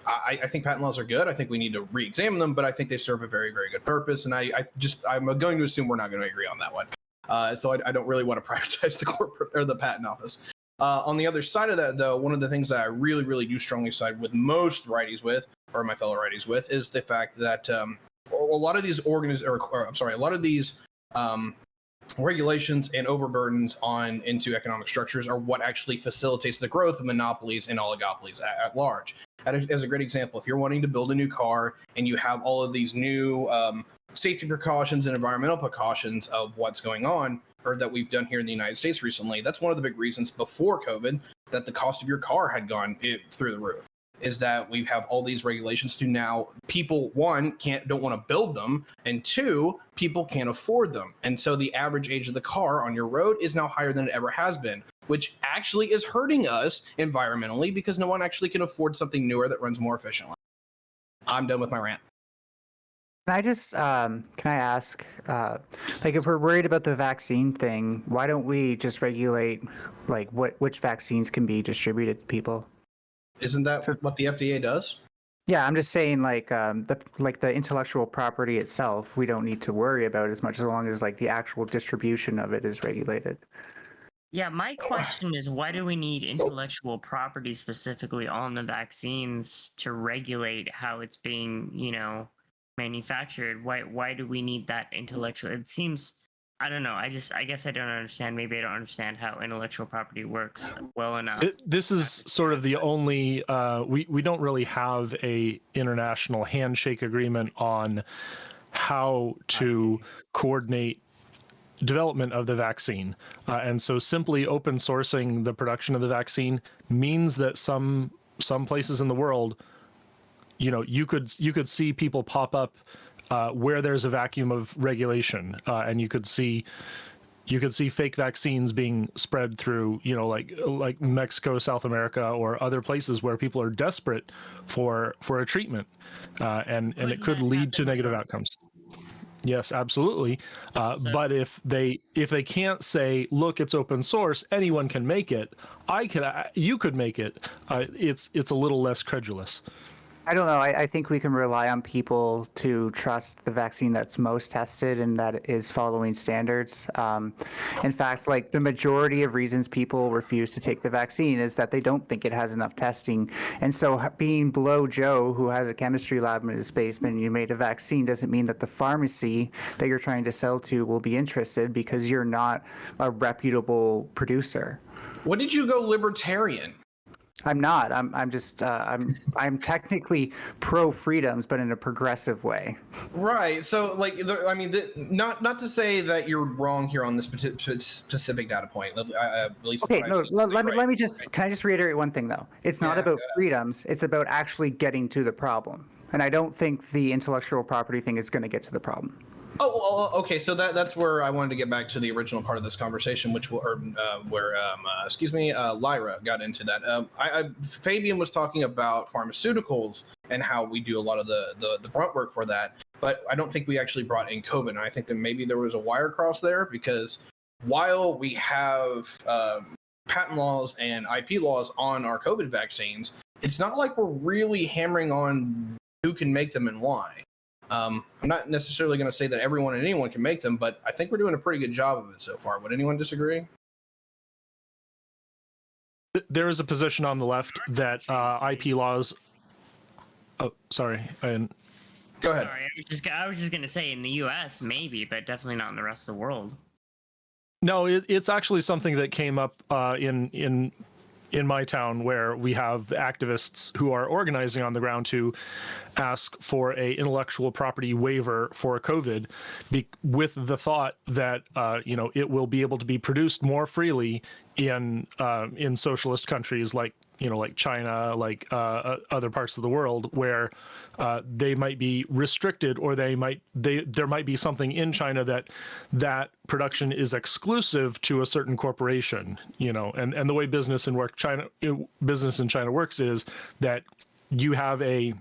I think patent laws are good. I think we need to re-examine them, but I think they serve a very, very good purpose. And I'm going to assume we're not going to agree on that one. So I don't really want to privatize the corporate or the patent office. On the other side of that, though, one of the things that I really, really do strongly side with most righties with, or my fellow righties with, is the fact that a lot of these regulations and overburdens into economic structures are what actually facilitates the growth of monopolies and oligopolies at large. as a great example. If you're wanting to build a new car and you have all of these new safety precautions and environmental precautions of what's going on, or that we've done here in the United States recently, that's one of the big reasons before COVID that the cost of your car had gone through the roof. Is that we have all these regulations to now people, one, don't want to build them, and two, people can't afford them. And so the average age of the car on your road is now higher than it ever has been, which actually is hurting us environmentally because no one actually can afford something newer that runs more efficiently. I'm done with my rant. Can I just, can I ask, like if we're worried about the vaccine thing, why don't we just regulate like which vaccines can be distributed to people? Isn't that what the FDA does? Yeah, I'm just saying like the intellectual property itself, we don't need to worry about as much as long as like the actual distribution of it is regulated. Yeah, my question is, why do we need intellectual property specifically on the vaccines to regulate how it's being, manufactured? Why do we need that intellectual? It seems, I don't know. I guess I don't understand. Maybe I don't understand how intellectual property works well enough. This is sort of the only we don't really have a international handshake agreement on how to coordinate development of the vaccine, and so simply open sourcing the production of the vaccine means that some places in the world, you could see people pop up where there's a vacuum of regulation, and you could see fake vaccines being spread through, like Mexico, South America, or other places where people are desperate for a treatment, and it could lead to negative outcomes. Yes, absolutely. But if they can't say, look, it's open source, anyone can make it. You could make it. It's a little less credulous. I don't know. I think we can rely on people to trust the vaccine that's most tested and that is following standards. In fact, like the majority of reasons people refuse to take the vaccine is that they don't think it has enough testing. And so being below Joe, who has a chemistry lab in his basement, and you made a vaccine doesn't mean that the pharmacy that you're trying to sell to will be interested because you're not a reputable producer. What did you go libertarian? I'm not. I'm just. I'm technically pro freedoms, but in a progressive way. Right. So, not to say that you're wrong here on this specific data point. At least. Okay. No. Let me just. Can I just reiterate one thing though? It's not about freedoms. It's about actually getting to the problem. And I don't think the intellectual property thing is going to get to the problem. Oh, well, okay. So that's where I wanted to get back to the original part of this conversation, where Lyra got into that. Fabian was talking about pharmaceuticals and how we do a lot of the brunt work for that, but I don't think we actually brought in COVID. And I think that maybe there was a wire cross there, because while we have patent laws and IP laws on our COVID vaccines, it's not like we're really hammering on who can make them and why. I'm not necessarily going to say that everyone and anyone can make them, but I think we're doing a pretty good job of it so far. Would anyone disagree? There is a position on the left that IP laws. Oh, sorry. Go ahead. Sorry, I was just going to say in the U.S. maybe, but definitely not in the rest of the world. No, it's actually something that came up in my town, where we have activists who are organizing on the ground to ask for a intellectual property waiver for COVID, with the thought that it will be able to be produced more freely in socialist countries like China, like other parts of the world, where they might be restricted, or there might be something in China that production is exclusive to a certain corporation, and the way business in China works is that you have a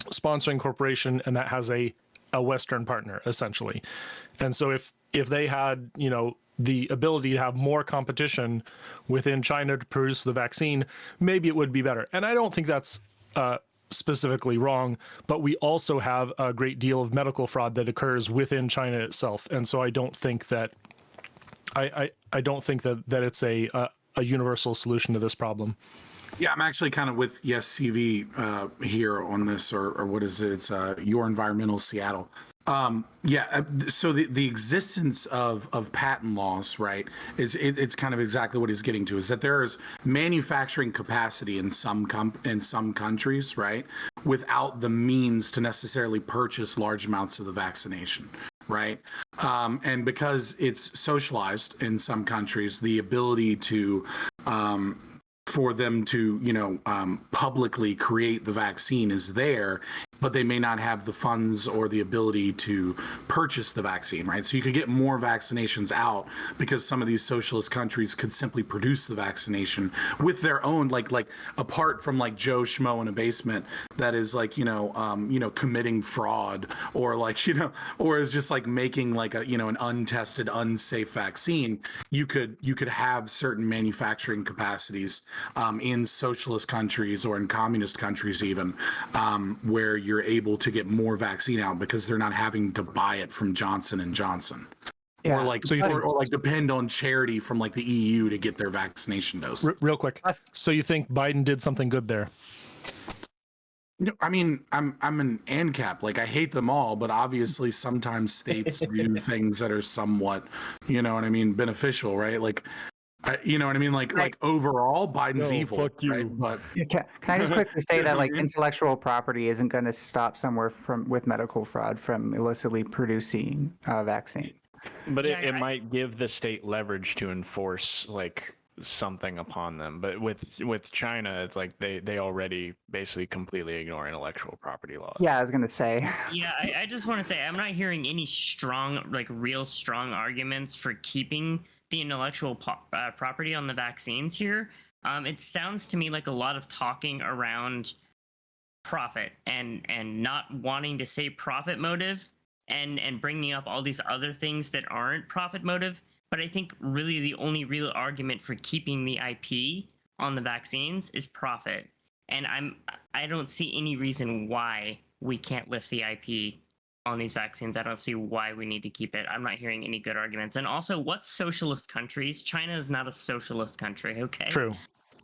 sponsoring corporation, and that has a Western partner essentially. And so if they had the ability to have more competition within China to produce the vaccine, maybe it would be better. And I don't think that's specifically wrong, but we also have a great deal of medical fraud that occurs within China itself. And so I don't think that I don't think that it's a universal solution to this problem. Yeah, I'm actually kind of with Yes CV here on this, or what is it? It's Your Environmental Seattle. So the existence of patent laws, right, it's kind of exactly what he's getting to, is that there is manufacturing capacity in some countries, right, without the means to necessarily purchase large amounts of the vaccination. Right. And because it's socialized in some countries, the ability to for them to, publicly create the vaccine is there, but they may not have the funds or the ability to purchase the vaccine, right? So you could get more vaccinations out because some of these socialist countries could simply produce the vaccination with their own, like apart from like Joe Schmo in a basement that is like, committing fraud or like, or is just like making like a, an untested, unsafe vaccine. You could have certain manufacturing capacities in socialist countries or in communist countries even, where you're able to get more vaccine out because they're not having to buy it from Johnson and Johnson. Yeah. Or like, or like depend on charity from like the EU to get their vaccination dose. Real quick. So you think Biden did something good there? No, I mean, I'm an ANCAP. Like, I hate them all, but obviously sometimes states do things that are somewhat, beneficial, right? Like, you know what I mean? Like overall, Biden's evil. Fuck you. Right? But Can I just quickly say that like intellectual property isn't going to stop somewhere with medical fraud from illicitly producing a vaccine? But it might give the state leverage to enforce like something upon them. But with China, it's like they already basically completely ignore intellectual property laws. Yeah, I was going to say. Yeah, I just want to say I'm not hearing any real strong arguments for keeping the intellectual property on the vaccines here. It sounds to me like a lot of talking around profit and not wanting to say profit motive and bringing up all these other things that aren't profit motive. But I think really the only real argument for keeping the IP on the vaccines is profit. And I don't see any reason why we can't lift the IP on these vaccines. I don't see why we need to keep it. I'm not hearing any good arguments. And also, what socialist countries? China is not a socialist country, okay? True.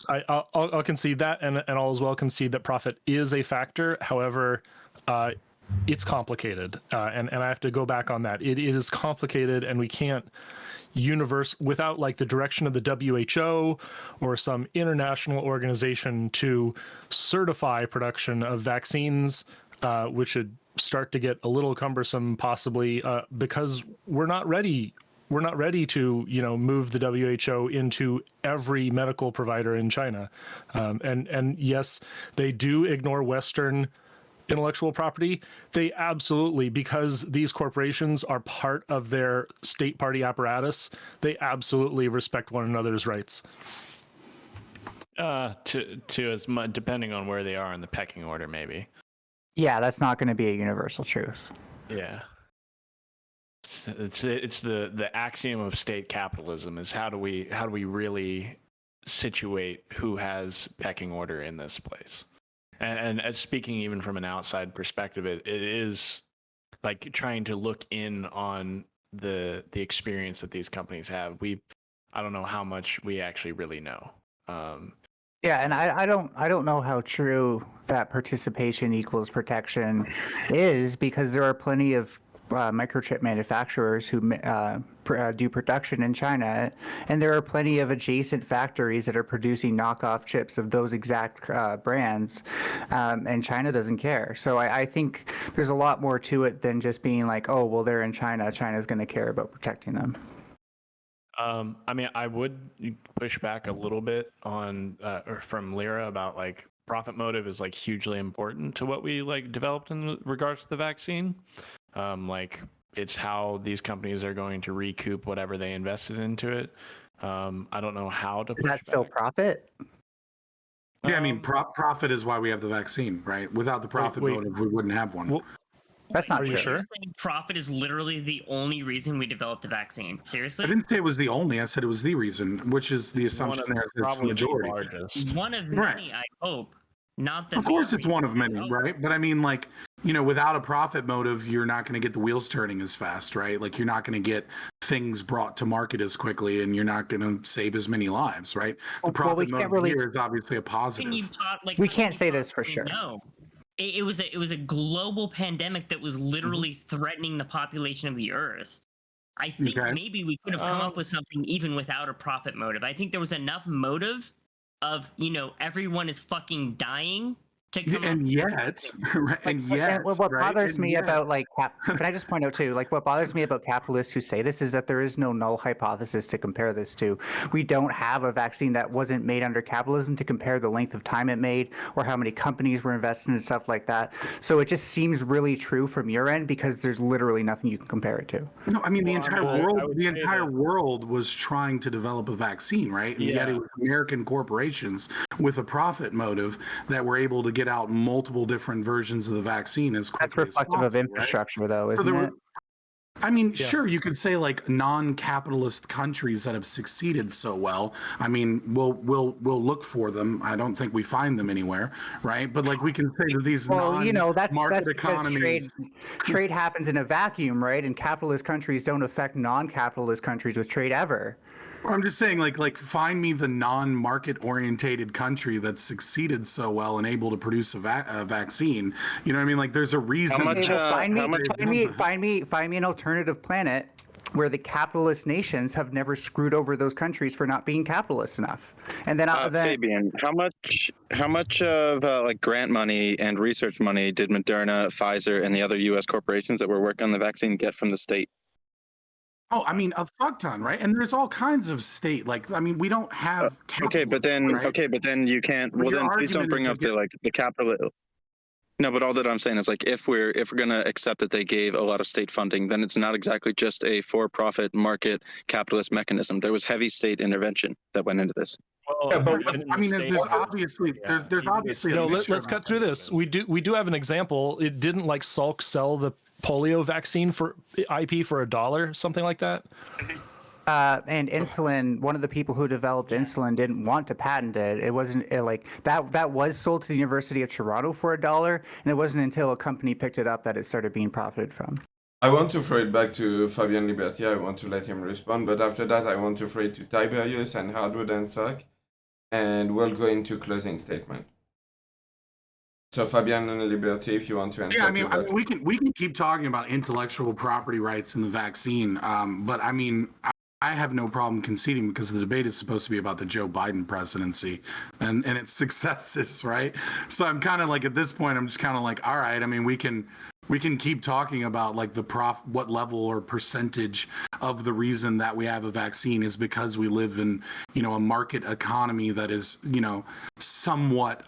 I'll concede that, and I'll as well concede that profit is a factor. However, it's complicated, and I have to go back on that. It is complicated, and we can't without like the direction of the WHO or some international organization to certify production of vaccines, which should start to get a little cumbersome possibly because we're not ready to move the WHO into every medical provider in China, and yes, they do ignore Western intellectual property. They absolutely, because these corporations are part of their state party apparatus, they absolutely respect one another's rights. To as much, depending on where they are in the pecking order, maybe. Yeah, that's not going to be a universal truth. Yeah. It's the axiom of state capitalism is how do we really situate who has pecking order in this place. And as speaking even from an outside perspective, it is like trying to look in on the experience that these companies have. I don't know how much we actually really know. Yeah, and I don't know how true that participation equals protection is, because there are plenty of microchip manufacturers who do production in China, and there are plenty of adjacent factories that are producing knockoff chips of those exact brands, and China doesn't care. So I think there's a lot more to it than just being like, oh, well, they're in China. China's going to care about protecting them. I mean, I would push back a little bit on or from Lyra about like profit motive is like hugely important to what we like developed in regards to the vaccine. Like it's how these companies are going to recoup whatever they invested into it. I don't know how to. Is that still profit? Yeah, I mean, profit is why we have the vaccine, right? Without the profit motive, we wouldn't have one. Well, that's not true. You sure? Profit is literally the only reason we developed a vaccine. Seriously? I didn't say it was the only. I said it was the reason, which is the assumption there is it's the majority. One of many, I hope. Not that. Of course, it's one of many, right? But I mean, like, without a profit motive, you're not going to get the wheels turning as fast, right? Like, you're not going to get things brought to market as quickly, and you're not going to save as many lives, right? The profit motive here is obviously a positive. We can't say this for sure. No. it was a global pandemic that was literally threatening the population of the Earth. I think maybe we could have come up with something even without a profit motive. I think there was enough motive of, everyone is fucking dying to come up and yet, what bothers me about can I just point out too, what bothers me about capitalists who say this is that there is no null hypothesis to compare this to. We don't have a vaccine that wasn't made under capitalism to compare the length of time it made or how many companies were invested in stuff like that. So it just seems really true from your end because there's literally nothing you can compare it to. No, I mean the entire world was trying to develop a vaccine, right? And yet it was American corporations with a profit motive that were able to get out multiple different versions of the vaccine as quickly as possible. That's reflective of infrastructure, right? though, isn't it? I mean, sure, you could say non-capitalist countries that have succeeded so well. I mean, we'll look for them. I don't think we find them anywhere, right? But we can say that these that's economies. Trade happens in a vacuum, right? And capitalist countries don't affect non-capitalist countries with trade ever. I'm just saying, find me the non-market orientated country that's succeeded so well and able to produce a vaccine. You know what I mean? There's a reason. Find me an alternative planet where the capitalist nations have never screwed over those countries for not being capitalist enough. And then, Fabian, how much of grant money and research money did Moderna, Pfizer, and the other U.S. corporations that were working on the vaccine get from the state? Oh, I mean, a fuck ton, right? And there's all kinds of state, we don't have. Okay, but then you can't. Well, then please don't bring up the capital. No, but all that I'm saying is if we're gonna accept that they gave a lot of state funding, then it's not exactly just a for-profit market capitalist mechanism. There was heavy state intervention that went into this. Well, I mean, there's obviously. Let's cut through this. We do have an example. It didn't Salk sell the polio vaccine for IP for $1, something like that. And insulin, one of the people who developed insulin didn't want to patent it. It wasn't that was sold to the University of Toronto for $1, and it wasn't until a company picked it up that it started being profited from. I want to throw it back to Fabian Liberty. I want to let him respond, but after that, I want to throw it to Tiberius and Hardwood and Suck, and we'll go into closing statement. So Fabian and Liberty, if you want to answer. Yeah, I mean we can keep talking about intellectual property rights in the vaccine, but I mean I have no problem conceding because the debate is supposed to be about the Joe Biden presidency and its successes, right? So I'm kind of at this point, I'm just kind of all right. I mean, we can keep talking about what level or percentage of the reason that we have a vaccine is because we live in a market economy that is somewhat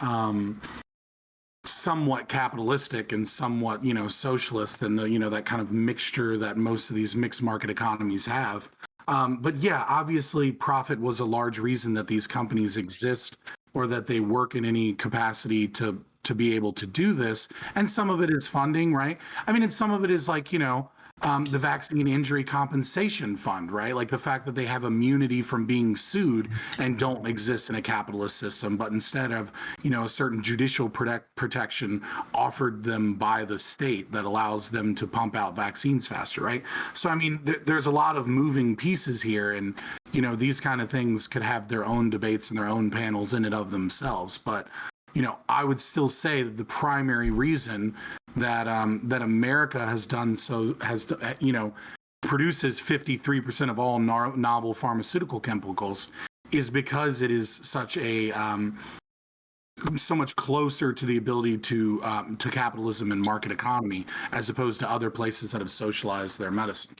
capitalistic and somewhat socialist, and that kind of mixture that most of these mixed market economies have. But yeah, obviously profit was a large reason that these companies exist or that they work in any capacity to be able to do this. And some of it is funding, right? I mean, and some of it is the Vaccine Injury Compensation Fund, right? The fact that they have immunity from being sued and don't exist in a capitalist system, but instead of, a certain judicial protection offered them by the state that allows them to pump out vaccines faster, right? So, I mean, there's a lot of moving pieces here, and, these kind of things could have their own debates and their own panels in and of themselves. But, I would still say that the primary reason that that America produces 53% of all novel pharmaceutical chemicals is because it is such a so much closer to the ability to capitalism and market economy as opposed to other places that have socialized their medicine.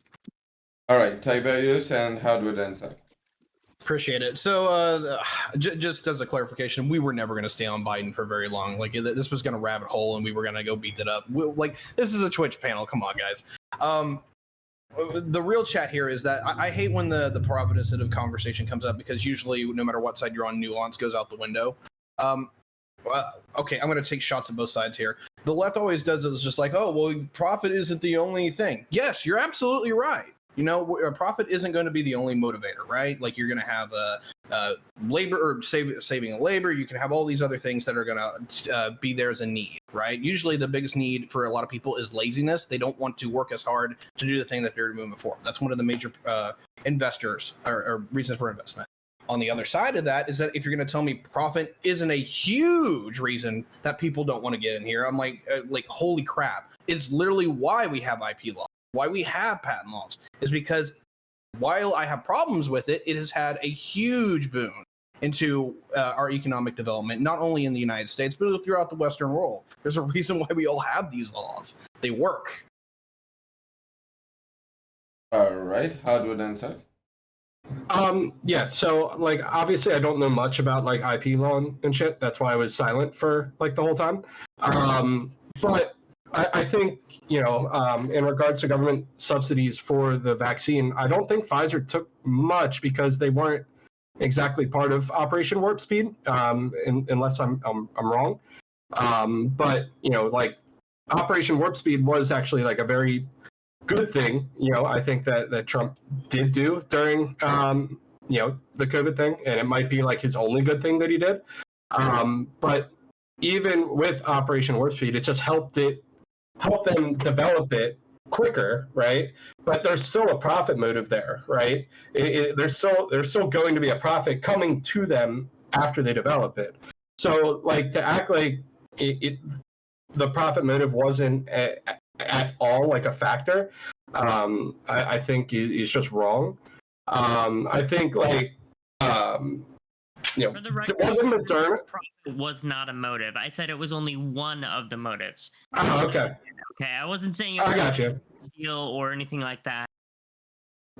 All right, Tiberius and Hardwood and Suck. Appreciate it. So just as a clarification, we were never going to stay on Biden for very long. This was going to rabbit hole and we were going to go beat it up. This is a Twitch panel. Come on, guys. The real chat here is that I hate when the provocative conversation comes up because usually no matter what side you're on, nuance goes out the window. Okay, I'm going to take shots at both sides here. The left always does it. It's just profit isn't the only thing. Yes, you're absolutely right. Profit isn't going to be the only motivator, right? You're going to have labor or saving labor. You can have all these other things that are going to be there as a need, right? Usually the biggest need for a lot of people is laziness. They don't want to work as hard to do the thing that they're doing before. That's one of the major investors or reasons for investment. On the other side of that is that if you're going to tell me profit isn't a huge reason that people don't want to get in here, I'm like holy crap! It's literally why we have IP law, why we have patent laws, is because while I have problems with it, it has had a huge boon into our economic development, not only in the United States but throughout the Western world. There's a reason why we all have these laws. They work. All right, hardwood answer. Yeah, so like obviously I don't know much about like IP law and shit. That's why I was silent for like the whole time. But I think, you know, in regards to government subsidies for the vaccine, I don't think Pfizer took much because they weren't exactly part of Operation Warp Speed, unless I'm wrong. But you know, like Operation Warp Speed was actually like a very good thing, you know, I think that Trump did do during, you know, the COVID thing, and it might be like his only good thing that he did. But even with Operation Warp Speed, it just helped them develop it quicker, right? But there's still a profit motive there, right? There's still going to be a profit coming to them after they develop it. So, like, to act like the profit motive wasn't at all like a factor, I think is just wrong. I think like you know, For the record, wasn't Moderna? profit was not a motive. I said it was only one of the motives. Oh, okay. Okay, I wasn't saying it I was got you. a deal or anything like that.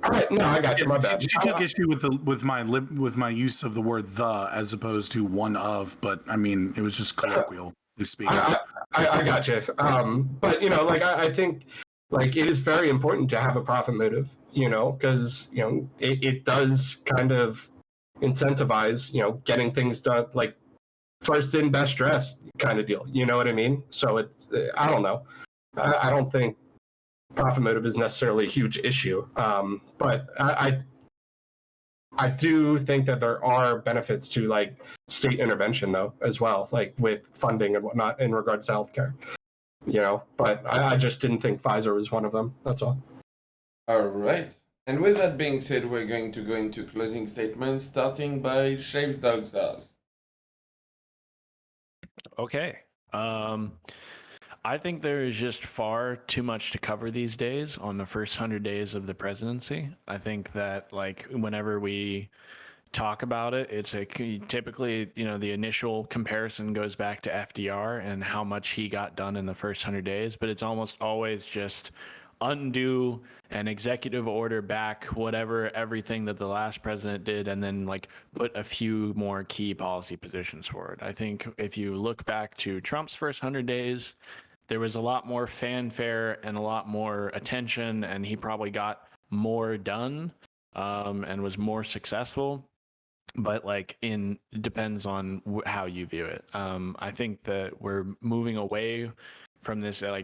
All right, no, I got you. My bad. She took issue with my use of the word "the" as opposed to "one of," but I mean it was just colloquially speaking. I got you. But you know, like I think like it is very important to have a profit motive, you know, because you know it does kind of incentivize, you know, getting things done, like first in best dressed kind of deal. You know what I mean? So it's I don't know. I don't think profit motive is necessarily a huge issue. But I do think that there are benefits to like state intervention though as well, like with funding and whatnot in regards to healthcare. You know, but I just didn't think Pfizer was one of them. That's all. All right. And with that being said, we're going to go into closing statements, starting by Shaved Dog's House. Okay. I think there is just far too much to cover these days on the first 100 days of the presidency. I think that like whenever we talk about it, it's typically, you know, the initial comparison goes back to FDR and how much he got done in the first 100 days, but it's almost always just undo an executive order back everything that the last president did, and then like put a few more key policy positions forward. I think if you look back to Trump's first 100 days, there was a lot more fanfare and a lot more attention, and he probably got more done and was more successful. But like it depends on how you view it. I think that we're moving away from this era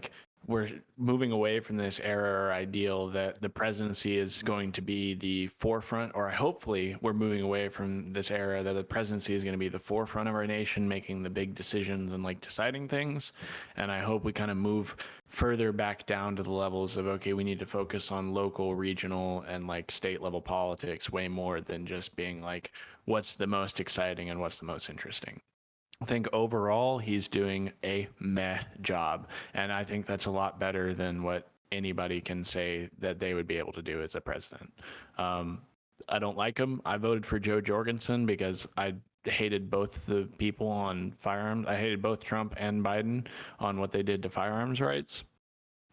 or ideal that the presidency is going to be the forefront, or hopefully we're moving away from this era that the presidency is going to be the forefront of our nation, making the big decisions and like deciding things. And I hope we kind of move further back down to the levels of, okay, we need to focus on local, regional, and like state level politics way more than just being like, what's the most exciting and what's the most interesting. I think overall he's doing a meh job, and I think that's a lot better than what anybody can say that they would be able to do as a president. I don't like him. I voted for Joe Jorgensen because I hated both the people on firearms. I hated both Trump and Biden on what they did to firearms rights.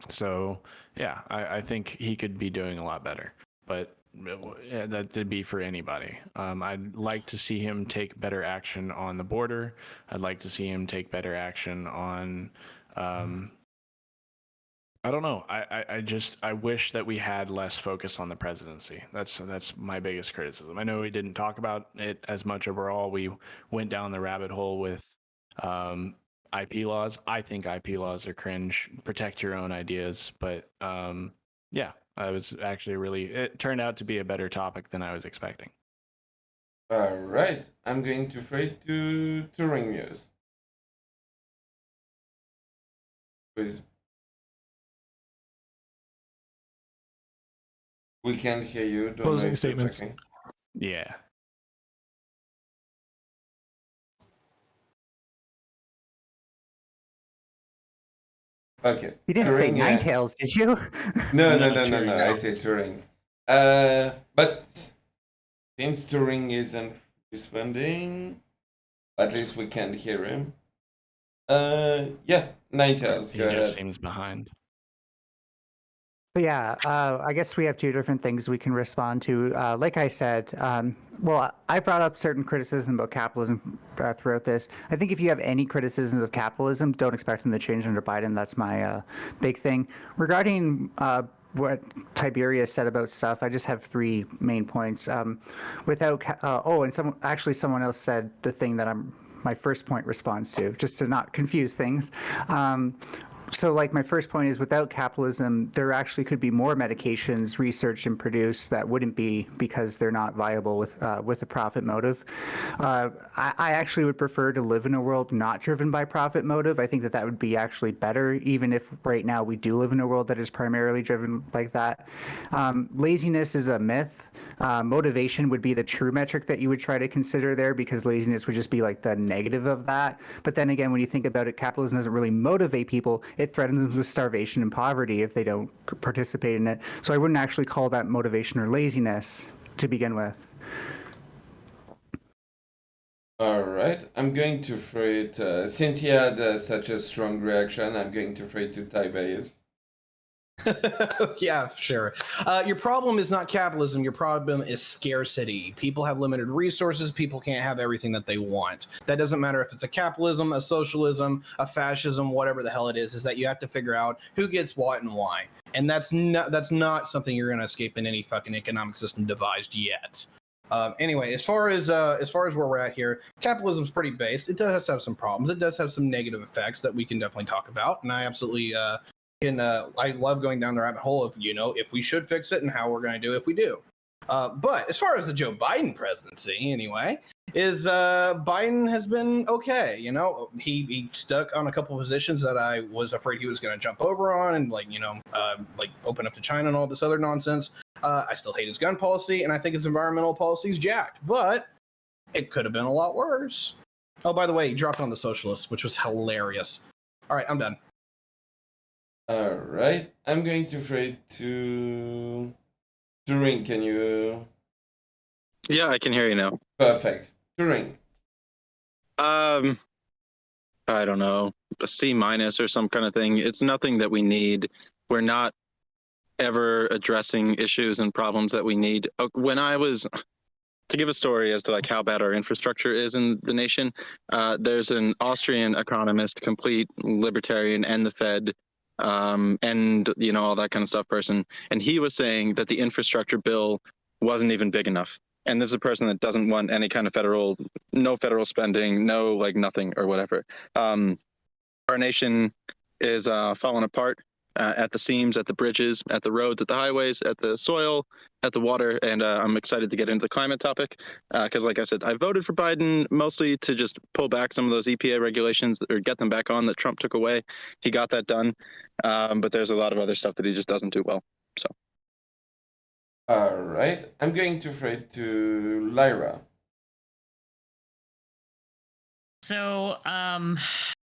So yeah, I think he could be doing a lot better, but that would be for anybody. I'd like to see him take better action on the border. I'd like to see him take better action on I don't know. I wish that we had less focus on the presidency. That's my biggest criticism. I know we didn't talk about it as much overall. We went down the rabbit hole with IP laws. I think IP laws are cringe. Protect your own ideas, but yeah. I was actually it turned out to be a better topic than I was expecting. All right, I'm going to throw it to TouringNews. Please. We can't hear you. Don't know Closing if it's statements. okay. Yeah. Okay. You didn't say Turing, yeah. Ninetales, did you? No, No, no, no, no, Turing, no. no. I say Turing. But since Turing isn't responding, at least we can't hear him. Yeah, Ninetales, He go just ahead. seems behind. So yeah, I guess we have two different things we can respond to. Like I said, well, I brought up certain criticism about capitalism throughout this. I think if you have any criticisms of capitalism, don't expect them to change under Biden. That's my big thing. Regarding what Tiberius said about stuff, I just have three main points. Someone else said the thing that my first point responds to, just to not confuse things. So, like, my first point is, without capitalism, there actually could be more medications researched and produced that wouldn't be, because they're not viable with a profit motive. I actually would prefer to live in a world not driven by profit motive. I think that would be actually better, even if right now we do live in a world that is primarily driven like that. Laziness is a myth. Motivation would be the true metric that you would try to consider there, because laziness would just be like the negative of that. But then again, when you think about it, capitalism doesn't really motivate people. It threatens them with starvation and poverty if they don't participate in it. So I wouldn't actually call that motivation or laziness to begin with. All right, I'm going to throw it, since he had such a strong reaction, I'm going to throw it to Tiberius. Yeah, sure. Your problem is not capitalism. Your problem is scarcity. People have limited resources. People can't have everything that they want. That doesn't matter if it's a capitalism, a socialism, a fascism, whatever the hell it is that you have to figure out who gets what and why. And that's not something you're going to escape in any fucking economic system devised yet. Anyway, as far as where we're at here, capitalism's pretty based. It does have some problems. It does have some negative effects that we can definitely talk about. And I absolutely I love going down the rabbit hole of, if we should fix it and how we're going to do it if we do. But as far as the Joe Biden presidency, anyway, is Biden has been okay. He stuck on a couple of positions that I was afraid he was going to jump over on, and like open up to China and all this other nonsense. I still hate his gun policy, and I think his environmental policy is jacked. But it could have been a lot worse. Oh, by the way, he dropped on the socialists, which was hilarious. All right, I'm done. All right, I'm going to throw it to Turing. Can you? Yeah, I can hear you now. Perfect. Turing. I don't know, a C- or some kind of thing. It's nothing that we need. We're not ever addressing issues and problems that we need. When I was, to give a story as to like how bad our infrastructure is in the nation, there's an Austrian economist, complete libertarian, and the Fed, and all that kind of stuff person, and he was saying that the infrastructure bill wasn't even big enough. And this is a person that doesn't want any kind of no federal spending, no like nothing or whatever. Our nation is falling apart at the seams, at the bridges, at the roads, at the highways, at the soil, at the water. And I'm excited to get into the climate topic because, like I said, I voted for Biden mostly to just pull back some of those EPA regulations or get them back on that Trump took away. He got that done. But there's a lot of other stuff that he just doesn't do well. So. All right, I'm going to throw it to Lyra. So,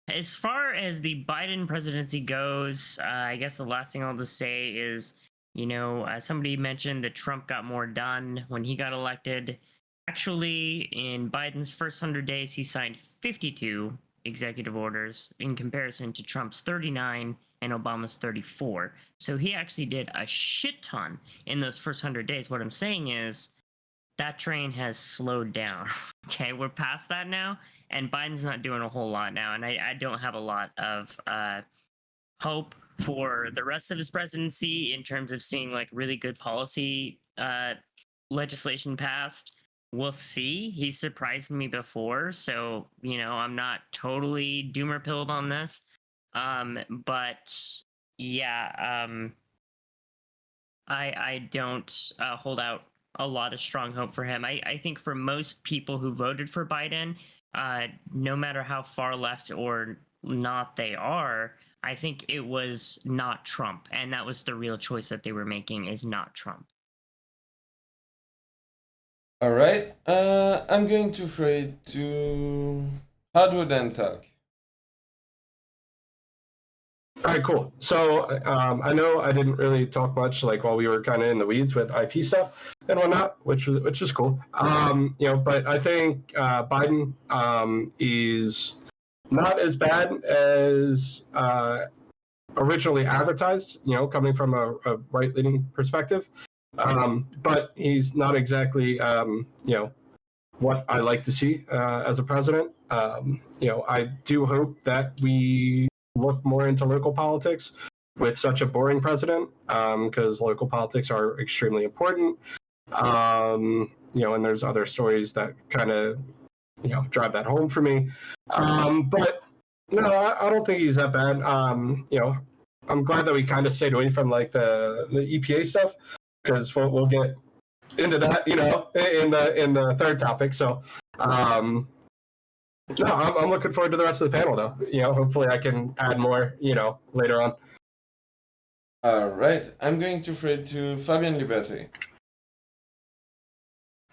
as far as the Biden presidency goes, I guess the last thing I'll just say is, somebody mentioned that Trump got more done when he got elected. Actually, in Biden's first 100 days, he signed 52 executive orders in comparison to Trump's 39 and Obama's 34. So he actually did a shit ton in those first 100 days. What I'm saying is that train has slowed down. Okay, we're past that now. And Biden's not doing a whole lot now, and I don't have a lot of hope for the rest of his presidency in terms of seeing like really good policy legislation passed. We'll see. He surprised me before, so I'm not totally doomer pilled on this. But yeah, I don't hold out a lot of strong hope for him. I think for most people who voted for Biden, no matter how far left or not they are, I think it was not Trump, and that was the real choice that they were making, is not Trump. All right, I'm going to throw it to Hardwood and Talk. All right, cool. So I know I didn't really talk much like while we were kind of in the weeds with IP stuff and whatnot, which is cool. But I think Biden is not as bad as originally advertised. Coming from a right-leaning perspective, but he's not exactly what I like to see as a president. I do hope that we look more into local politics with such a boring president, because local politics are extremely important. And there's other stories that kind of drive that home for me. But no, I don't think he's that bad. I'm glad that we kind of stayed away from like the EPA stuff, because we'll get into that, in the third topic. So, no, I'm looking forward to the rest of the panel, though. Hopefully I can add more, later on. All right, I'm going to throw it to Fabian Liberty.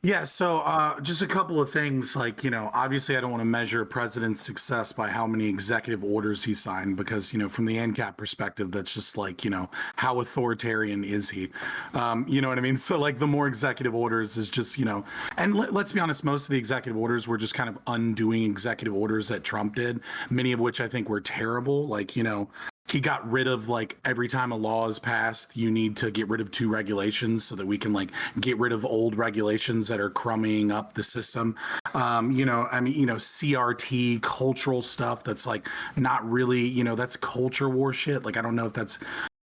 Yeah, so just a couple of things, like, obviously I don't want to measure a president's success by how many executive orders he signed, because, from the ANCAP perspective, that's just like, how authoritarian is he? You know what I mean? So like the more executive orders is just, and let's be honest, most of the executive orders were just kind of undoing executive orders that Trump did, many of which I think were terrible. Like, he got rid of, like, every time a law is passed, you need to get rid of 2 regulations so that we can, like, get rid of old regulations that are crumbing up the system. CRT, cultural stuff that's, like, not really, that's culture war shit. Like, I don't know if that's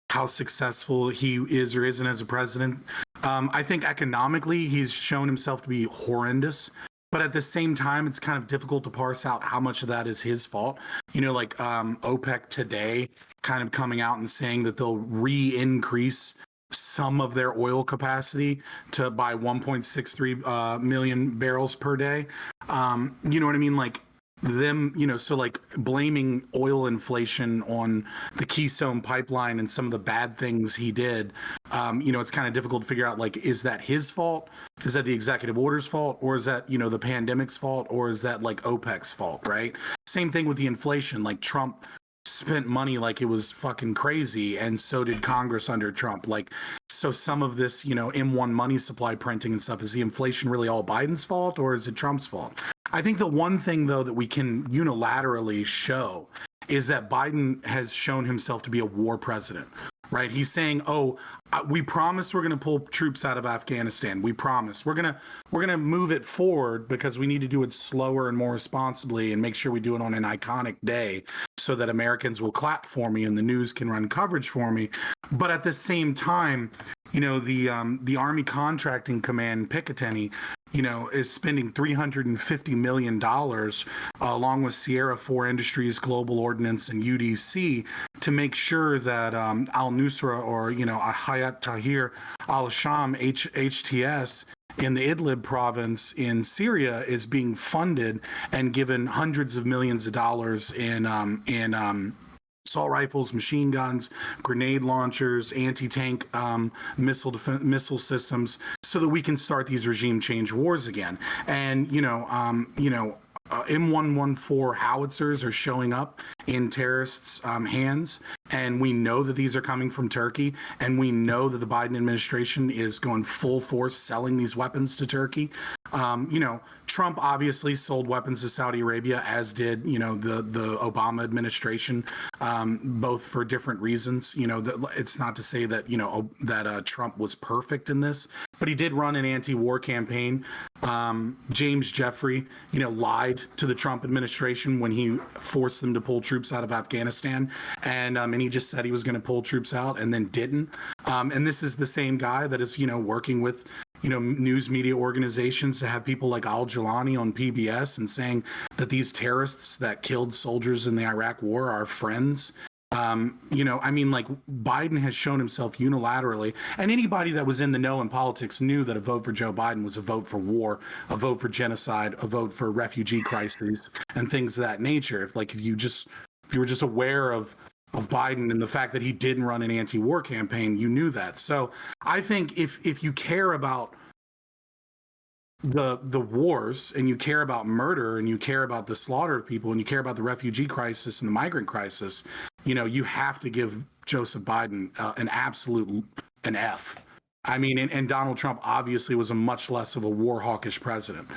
how successful he is or isn't as a president. I think economically, he's shown himself to be horrendous. But at the same time, it's kind of difficult to parse out how much of that is his fault. OPEC today kind of coming out and saying that they'll re-increase some of their oil capacity by 1.63 million barrels per day. You know what I mean? Like them, so like blaming oil inflation on the Keystone pipeline and some of the bad things he did, it's kind of difficult to figure out, like, is that his fault? Is that the executive order's fault? Or is that, the pandemic's fault? Or is that like OPEC's fault, right? Same thing with the inflation. Like Trump spent money like it was fucking crazy, and so did Congress under Trump. Like, so some of this, M1 money supply printing and stuff, is the inflation really all Biden's fault, or is it Trump's fault? I think the one thing, though, that we can unilaterally show is that Biden has shown himself to be a war president, right? He's saying, we promise we're going to pull troops out of Afghanistan. We promise we're going to move it forward because we need to do it slower and more responsibly and make sure we do it on an iconic day so that Americans will clap for me and the news can run coverage for me. But at the same time, the Army Contracting Command, Picatinny, is spending $350 million along with Sierra 4 Industries, Global Ordnance, and UDC to make sure that al-Nusra, or, Hayat Tahrir al-Sham, HTS, in the Idlib province in Syria is being funded and given hundreds of millions of dollars in assault rifles, machine guns, grenade launchers, anti-tank missile systems, so that we can start these regime change wars again. And M114 howitzers are showing up in terrorists' hands, and we know that these are coming from Turkey, and we know that the Biden administration is going full force selling these weapons to Turkey. Trump obviously sold weapons to Saudi Arabia, as did, the Obama administration, both for different reasons. It's not to say that, that Trump was perfect in this, but he did run an anti-war campaign. James Jeffrey, lied to the Trump administration when he forced them to pull troops out of Afghanistan, and he just said he was going to pull troops out and then didn't. And this is the same guy that is, working with news media organizations to have people like Al-Jilani on PBS and saying that these terrorists that killed soldiers in the Iraq war are friends. Biden has shown himself unilaterally, and anybody that was in the know in politics knew that a vote for Joe Biden was a vote for war, a vote for genocide, a vote for refugee crises, and things of that nature. If you were just aware of Biden and the fact that he didn't run an anti-war campaign, you knew that. So I think if you care about the wars, and you care about murder, and you care about the slaughter of people, and you care about the refugee crisis and the migrant crisis, you have to give Joseph Biden an F. I mean, and Donald Trump obviously was a much less of a war hawkish president.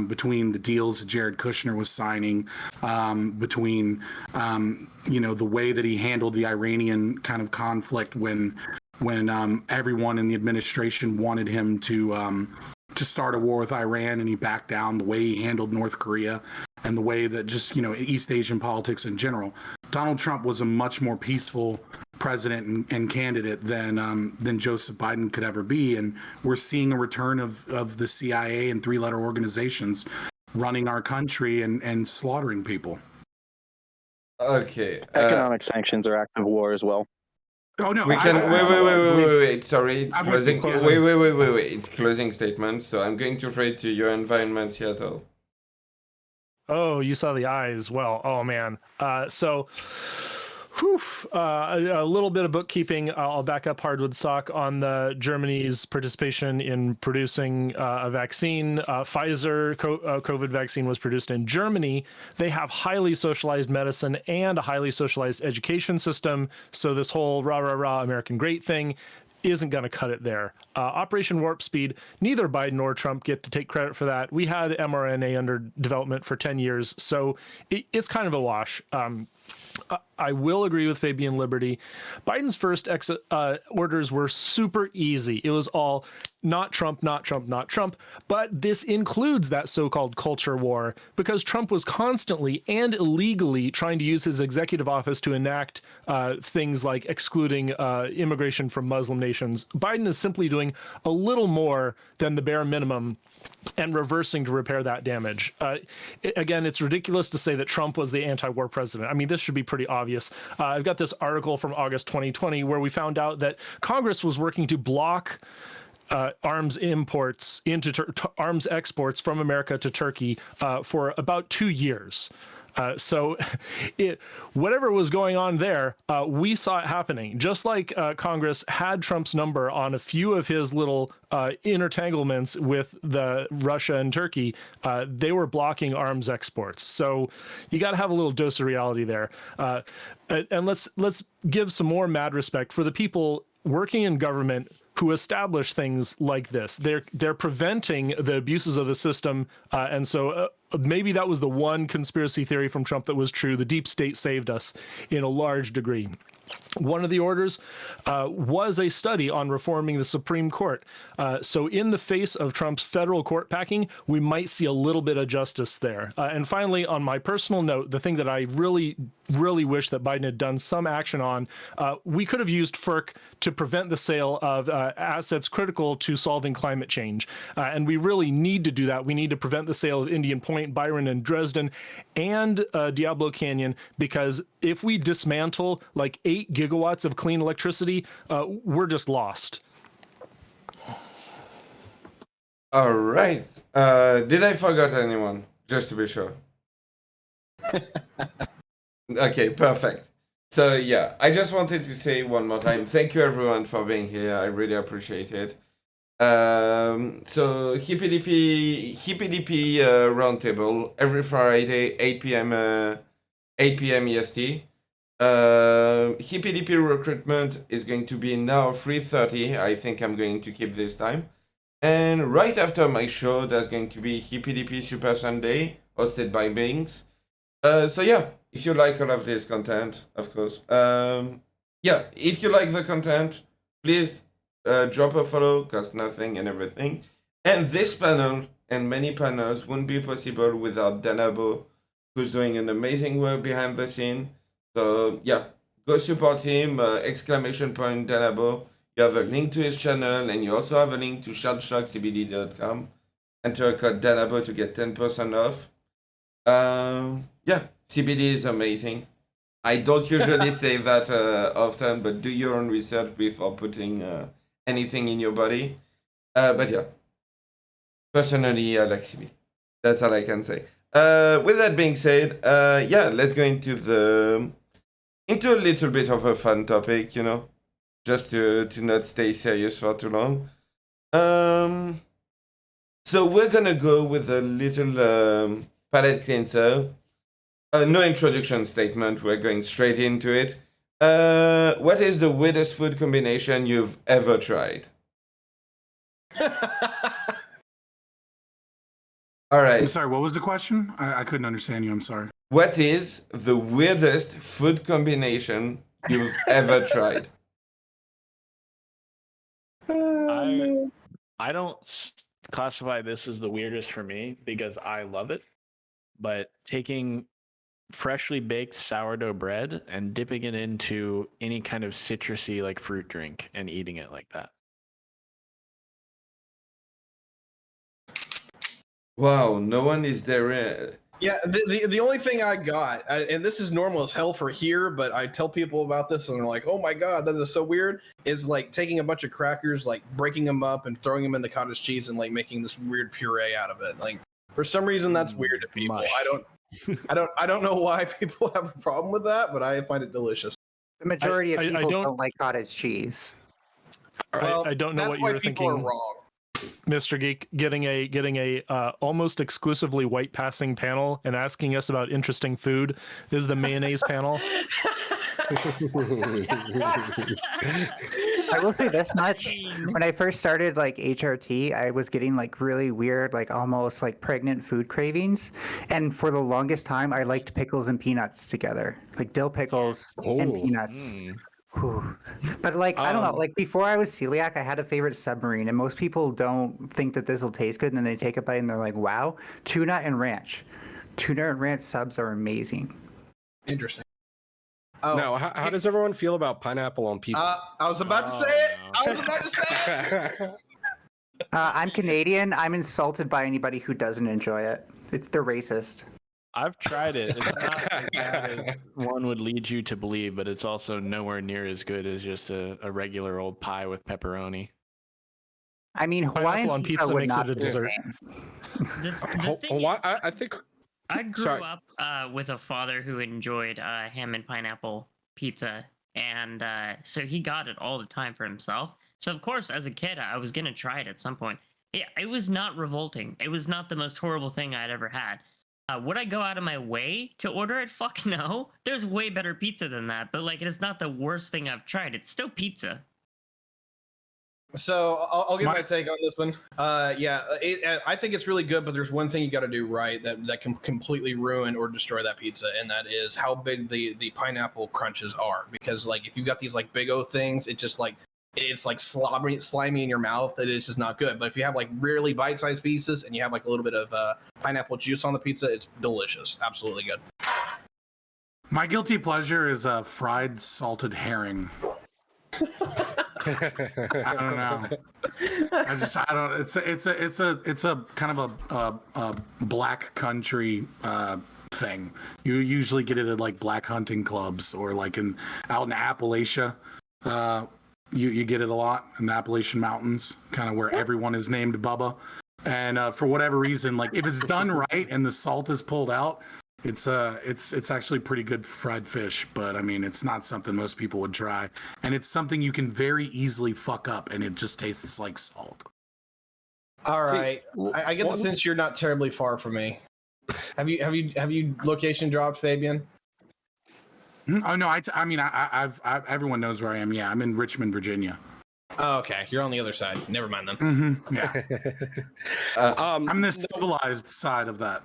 Between the deals that Jared Kushner was signing, between the way that he handled the Iranian kind of conflict when everyone in the administration wanted him to start a war with Iran and he backed down, the way he handled North Korea, and the way that just East Asian politics in general. Donald Trump was a much more peaceful president and candidate than Joseph Biden could ever be, and we're seeing a return of the CIA and three-letter organizations running our country and slaughtering people. Okay. Economic sanctions are acts of war as well. Oh no! We can wait. Sorry, it's closing. Wait. It's closing statement. So I'm going to read to your environment, Seattle. Oh, you saw the eyes. Well, oh man. A little bit of bookkeeping. I'll back up Hardwood Sock on the Germany's participation in producing a vaccine. Pfizer COVID vaccine was produced in Germany. They have highly socialized medicine and a highly socialized education system. So this whole rah, rah, rah, American great thing isn't going to cut it there. Operation Warp Speed, neither Biden nor Trump get to take credit for that. We had mRNA under development for 10 years, so it's kind of a wash. I will agree with Fabian Liberty. Biden's first orders were super easy. It was all not Trump, not Trump, not Trump. But this includes that so-called culture war because Trump was constantly and illegally trying to use his executive office to enact things like excluding immigration from Muslim nations. Biden is simply doing a little more than the bare minimum and reversing to repair that damage. Again, it's ridiculous to say that Trump was the anti-war president. I mean, this should be pretty obvious. I've got this article from August 2020 where we found out that Congress was working to block arms imports into arms exports from America to Turkey for about 2 years. So whatever was going on there, we saw it happening. Just like Congress had Trump's number on a few of his little intertanglements with the Russia and Turkey, they were blocking arms exports. So you got to have a little dose of reality there. And let's give some more mad respect for the people working in government who establish things like this. They're preventing the abuses of the system, and so maybe that was the one conspiracy theory from Trump that was true. The deep state saved us in a large degree. One of the orders was a study on reforming the Supreme Court. So in the face of Trump's federal court packing, we might see a little bit of justice there. And finally, on my personal note, the thing that I really wish that Biden had done some action on, we could have used FERC to prevent the sale of assets critical to solving climate change. And we really need to do that. We need to prevent the sale of Indian Point, Byron, and Dresden, and Diablo Canyon, because if we dismantle like 8 gigawatts of clean electricity, we're just lost. All right. Did I forget anyone? Just to be sure. Okay, perfect. So yeah, I just wanted to say one more time, thank you everyone for being here. I really appreciate it. So Hippy Dippy Roundtable every Friday, 8 p.m. EST. Hippy Dippy Recruitment is going to be now 3:30. I think I'm going to keep this time. And right after my show, there's going to be Hippy Dippy Super Sunday, hosted by Bings. So yeah, if you like all of this content, of course. Yeah, if you like the content, please drop a follow, cost nothing and everything. And this panel and many panels wouldn't be possible without Danabo, who's doing an amazing work behind the scene. So yeah, go support him, exclamation point Danabo. You have a link to his channel, and you also have a link to shardshockcbd.com. Enter code Danabo to get 10% off. Yeah, CBD is amazing. I don't usually say that often, but do your own research before putting anything in your body. But yeah, personally, I like CBD. That's all I can say. With that being said, yeah, let's go into a little bit of a fun topic, just to not stay serious for too long. So we're gonna go with a little palette cleanser. No introduction statement, we're going straight into it. What is the weirdest food combination you've ever tried? All I'm right. sorry, what was the question? I couldn't understand you. I'm sorry. What is the weirdest food combination you've ever tried? I don't classify this as the weirdest for me because I love it. But taking freshly baked sourdough bread and dipping it into any kind of citrusy like fruit drink and eating it like that. Wow, no one is there. Yeah, the only thing I got, and this is normal as hell for here, but I tell people about this and they're like, "Oh my god, that is so weird." Is like taking a bunch of crackers, like breaking them up and throwing them in the cottage cheese and like making this weird puree out of it. Like for some reason, that's weird to people. Mush. I don't know why people have a problem with that, but I find it delicious. The majority of I people don't- don't like cottage cheese. Well, I don't know that's what you why were people thinking, are wrong. Mr. Geek, getting a almost exclusively white passing panel and asking us about interesting food is the mayonnaise panel. I will say this much: when I first started like HRT, I was getting like really weird, like almost like pregnant food cravings, and for the longest time, I liked pickles and peanuts together, like dill pickles and peanuts. Whew. But like I don't know, like before I was celiac, I had a favorite submarine, and most people don't think that this will taste good, and then they take a bite and they're like, "Wow, tuna and ranch." Tuna and ranch subs are amazing. Interesting. Oh, Now, how does everyone feel about pineapple on pizza? I was about to say it. I was about to say it. I'm Canadian. I'm insulted by anybody who doesn't enjoy it. They're racist. I've tried it. It's not as bad as one would lead you to believe, but it's also nowhere near as good as just a regular old pie with pepperoni. I mean, Hawaiian Pineapple on pizza would makes not it a be the dessert. same. The thing is, I think. I grew Sorry. up with a father who enjoyed ham and pineapple pizza, and so he got it all the time for himself. So of course, as a kid, I was gonna try it at some point. Yeah, it was not revolting. It was not the most horrible thing I'd ever had. Would I go out of my way to order it? Fuck no. There's way better pizza than that, but like, it is not the worst thing I've tried. It's still pizza. So I'll give my take on this one. I think it's really good, but there's one thing you got to do right that can completely ruin or destroy that pizza, and that is how big the pineapple crunches are. Because like if you got these like big O things, it's like slimy in your mouth. It is just not good. But if you have like really bite-sized pieces and you have like a little bit of pineapple juice on the pizza, it's delicious. Absolutely good. My guilty pleasure is a fried salted herring. I don't know. I don't. It's a kind of a black country thing. You usually get it at like black hunting clubs or like out in Appalachia. You get it a lot in the Appalachian Mountains, kind of where everyone is named Bubba. And for whatever reason, like if it's done right and the salt is pulled out, it's actually pretty good fried fish. But I mean, it's not something most people would try, and it's something you can very easily fuck up, and it just tastes like salt. All right, I get the sense you're not terribly far from me. Have you location dropped, Fabian? Oh no, I mean, I've everyone knows where I am. Yeah, I'm in Richmond, Virginia. Oh, okay, you're on the other side. Never mind then. Mm-hmm. Yeah, I'm the civilized side of that.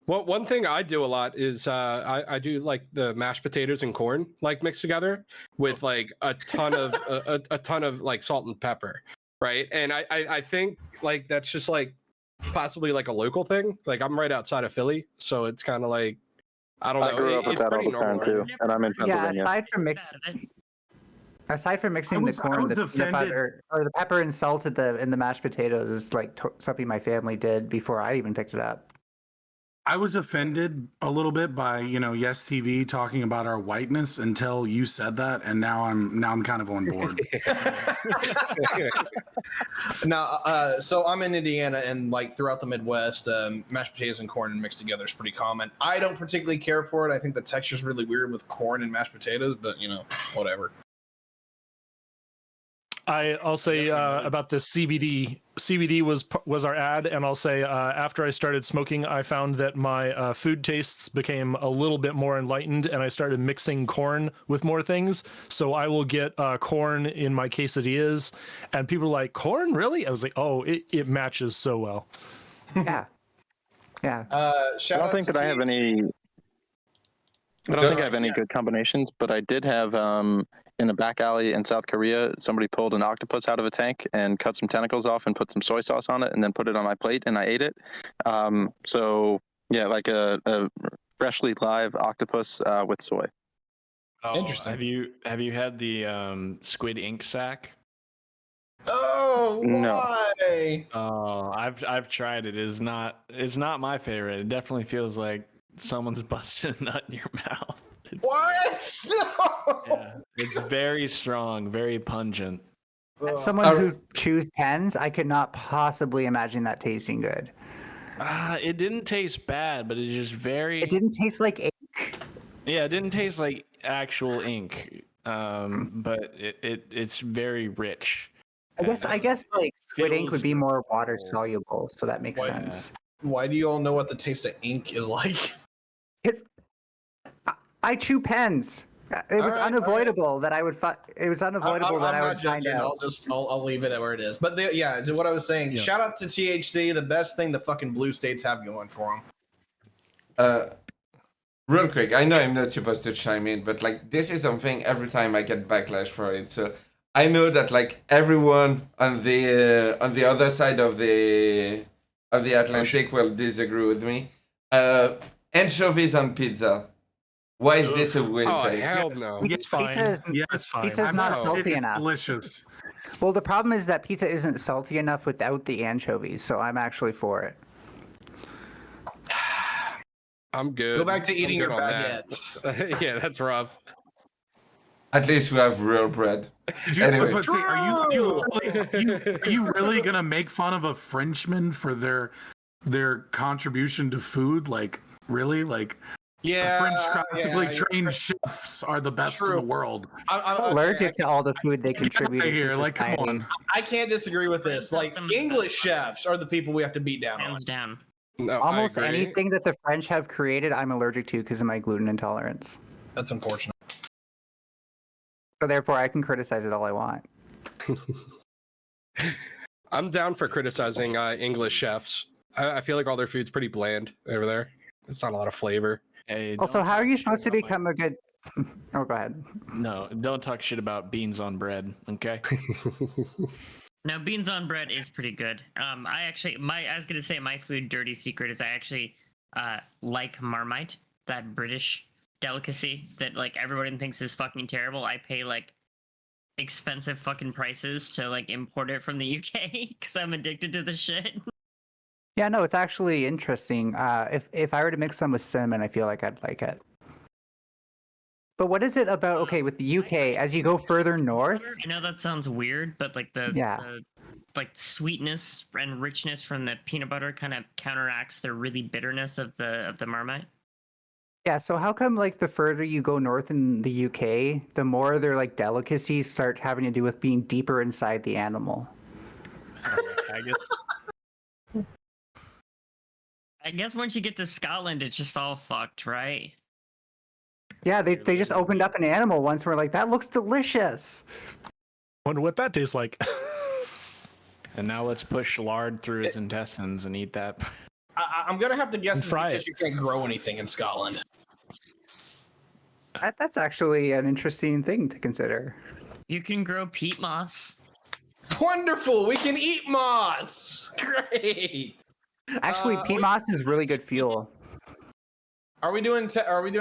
Well, one thing I do a lot is I do like the mashed potatoes and corn like mixed together with like a ton of a ton of like salt and pepper, right? And I think like that's just like possibly like a local thing. Like I'm right outside of Philly, so it's kind of like I don't know. I grew up with it's that all pretty the time normal. too, and I'm in Yeah, Pennsylvania. aside from mixing the corn, the peanut butter or the pepper and salt in the mashed potatoes is like something my family did before I even picked it up. I was offended a little bit by Yes TV talking about our whiteness until you said that, and now I'm kind of on board. Now, so I'm in Indiana, and like throughout the Midwest, mashed potatoes and corn mixed together is pretty common. I don't particularly care for it. I think the texture is really weird with corn and mashed potatoes, but whatever. I'll say about the CBD. CBD was our ad, and I'll say after I started smoking, I found that my food tastes became a little bit more enlightened, and I started mixing corn with more things. So I will get corn in my quesadillas, and people are like, "Corn, really?" I was like, "Oh, it matches so well." Yeah. Yeah. I don't think that I have any. I don't think I have any good combinations, but I did have in a back alley in South Korea, somebody pulled an octopus out of a tank and cut some tentacles off and put some soy sauce on it and then put it on my plate and I ate it. So yeah, like a freshly live octopus with soy. Oh, Interesting. Have you had the squid ink sack? Oh, No. why? Oh, I've tried it. It's not my favorite. It definitely feels like someone's busted a nut in your mouth. What? No. Yeah, it's very strong, very pungent. As someone who chews pens, I could not possibly imagine that tasting good. It didn't taste bad, but it's just very. It didn't taste like ink. Yeah, it didn't taste like actual ink. But it's very rich. I guess like squid ink would be feels more water soluble, so that makes sense. Why do you all know what the taste of ink is like? I chew pens. It was unavoidable that I would. It was unavoidable that I would find out. I'll leave it at where it is. But what I was saying. Shout out to THC, the best thing the fucking blue states have going for them. Real quick, I know I'm not supposed to chime in, but like this is something every time I get backlash for it. So I know that like everyone on the other side of the Atlantic will disagree with me. Anchovies on pizza. Why is this a weird take? Hell no. It's fine. Pizza's not salty enough. It's delicious. Well, the problem is that pizza isn't salty enough without the anchovies, so I'm actually for it. I'm good. Go back to eating your on baguettes. that. Yeah, that's rough. At least we have real bread. I was about to say, are you really gonna make fun of a Frenchman for their contribution to food? Like, really? Like, Yeah, French classically trained chefs are the best in the world. I'm allergic to all the food they contribute here, to like, come society. on. I can't disagree with this. Like, English chefs are the people we have to beat down on. Hands down. No, Almost I agree. anything that the French have created, I'm allergic to because of my gluten intolerance. That's unfortunate. So therefore, I can criticize it all I want. I'm down for criticizing English chefs. I feel like all their food's pretty bland over there. It's not a lot of flavor. Hey, Also, don't how are talk you shit supposed to about become a good? Oh, go ahead. No, don't talk shit about beans on bread, okay? Now, beans on bread is pretty good. I was gonna say my food dirty secret is I actually like Marmite, that British delicacy that like everybody thinks is fucking terrible. I pay like expensive fucking prices to like import it from the UK because I'm addicted to the shit. Yeah, no, it's actually interesting. If I were to mix them with cinnamon, I feel like I'd like it. But what is it about? Okay, with the UK, as you go further north. I know that sounds weird, but like the like sweetness and richness from the peanut butter kind of counteracts the really bitterness of the Marmite. Yeah, so how come like the further you go north in the UK, the more their like delicacies start having to do with being deeper inside the animal? I guess once you get to Scotland, it's just all fucked, right? Yeah, they just opened up an animal once and we're like, that looks delicious. Wonder what that tastes like. And now let's push lard through his intestines and eat that. I'm gonna have to guess it's Fry because it. you can't grow anything in Scotland. That's actually an interesting thing to consider. You can grow peat moss. Wonderful, we can eat moss. Great. Actually, peat moss is really good fuel. Are we doing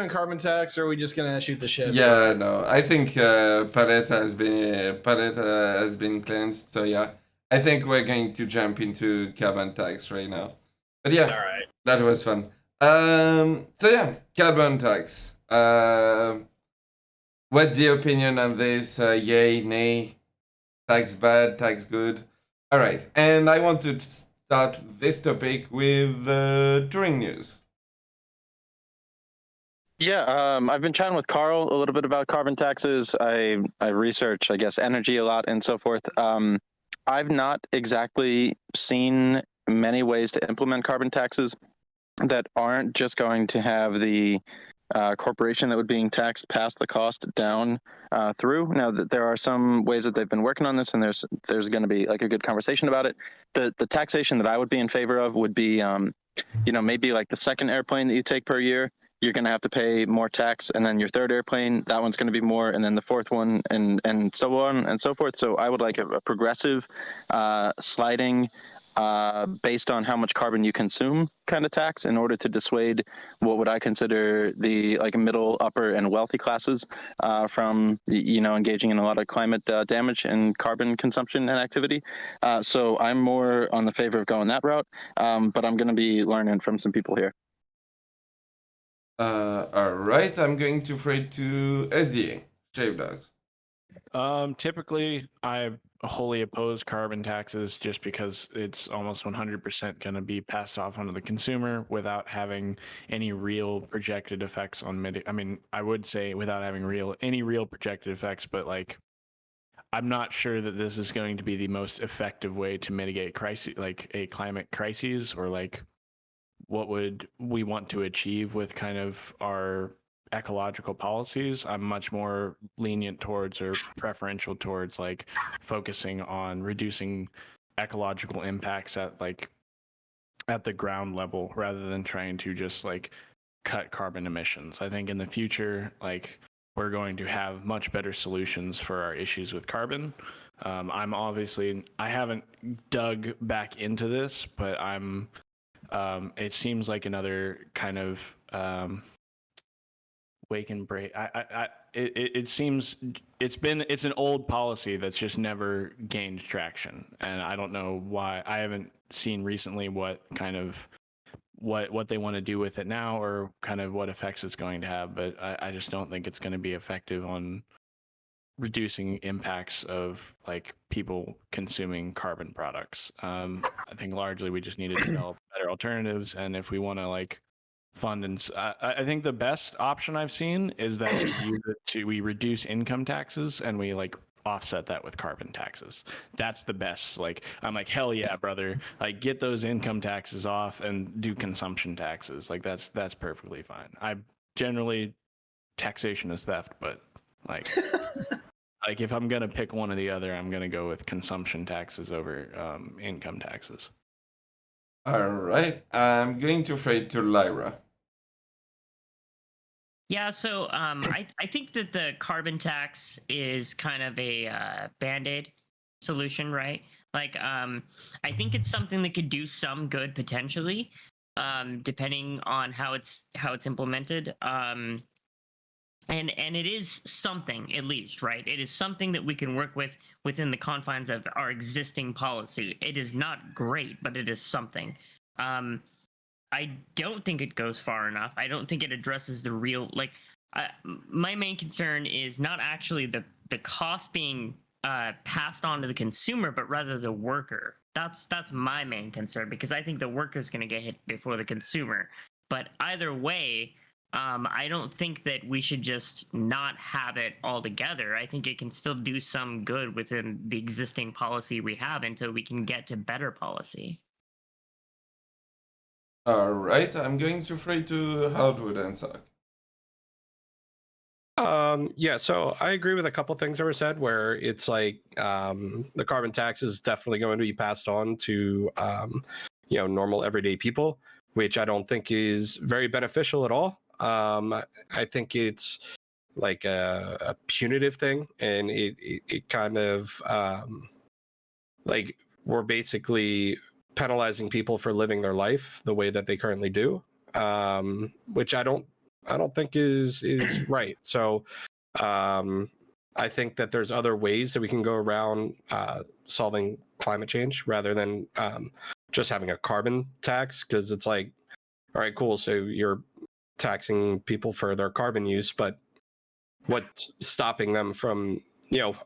carbon tax, or are we just gonna shoot the shit? Yeah, no. I think Palette has been cleansed. So yeah, I think we're going to jump into carbon tax right now. But yeah, All right. that was fun. So yeah, carbon tax. What's the opinion on this? Yay, nay, tax bad, tax good? All right, and I want to start this topic with touring news. Yeah, I've been chatting with Carl a little bit about carbon taxes. I research, I guess, energy a lot and so forth. I've not exactly seen many ways to implement carbon taxes that aren't just going to have the corporation that would being taxed pass the cost down through. Now, that there are some ways that they've been working on this, and there's going to be like a good conversation about it. The taxation that I would be in favor of would be, maybe like the second airplane that you take per year, you're going to have to pay more tax, and then your third airplane, that one's going to be more, and then the fourth one, and so on and so forth. So I would like a progressive, sliding, based on how much carbon you consume kind of tax in order to dissuade what would I consider the like middle, upper, and wealthy classes from engaging in a lot of climate damage and carbon consumption and activity. So I'm more on the favor of going that route, but I'm going to be learning from some people here. All right, I'm going to throw it to SDA, Shave Dogs. Typically, I wholly oppose carbon taxes just because it's almost 100% going to be passed off onto the consumer without having any real projected effects on I would say without having any real projected effects, but like I'm not sure that this is going to be the most effective way to mitigate crisis, like a climate crisis, or like what would we want to achieve with kind of our ecological policies. I'm much more lenient towards or preferential towards like focusing on reducing ecological impacts at the ground level rather than trying to just like cut carbon emissions. I think in the future, like we're going to have much better solutions for our issues with carbon. I haven't dug back into this, but it seems like another kind of wake and break. It seems it's an old policy that's just never gained traction, and I don't know why. I haven't seen recently what they want to do with it now, or kind of what effects it's going to have. But I just don't think it's going to be effective on reducing impacts of like people consuming carbon products. I think largely we just need to develop better alternatives, and if we want to like fund and I think the best option I've seen is that we reduce income taxes and we like offset that with carbon taxes. That's the best. Like I'm like, hell yeah, brother, like get those income taxes off and do consumption taxes. Like that's perfectly fine. I generally taxation is theft, but like like if I'm gonna pick one or the other, I'm gonna go with consumption taxes over income taxes. All right, I'm going to throw it to Lyra. Yeah, so I think that the carbon tax is kind of a band-aid solution, right? Like I think it's something that could do some good potentially, depending on how it's implemented. And it is something, at least, right? It is something that we can work with within the confines of our existing policy. It is not great, but it is something. I don't think it goes far enough. I don't think it addresses the real, like, my main concern is not actually the cost being passed on to the consumer, but rather the worker. That's my main concern, because I think the worker is going to get hit before the consumer. But either way, I don't think that we should just not have it altogether. I think it can still do some good within the existing policy we have until we can get to better policy. All right, I'm going to throw it to Hardwood and Sock. Yeah, so I agree with a couple things that were said where it's like the carbon tax is definitely going to be passed on to normal everyday people, which I don't think is very beneficial at all. I think it's like a punitive thing, and it kind of like we're basically penalizing people for living their life the way that they currently do, which I don't think is right. So I think that there's other ways that we can go around solving climate change rather than just having a carbon tax, because it's like, all right, cool, so you're taxing people for their carbon use, but what's stopping them from,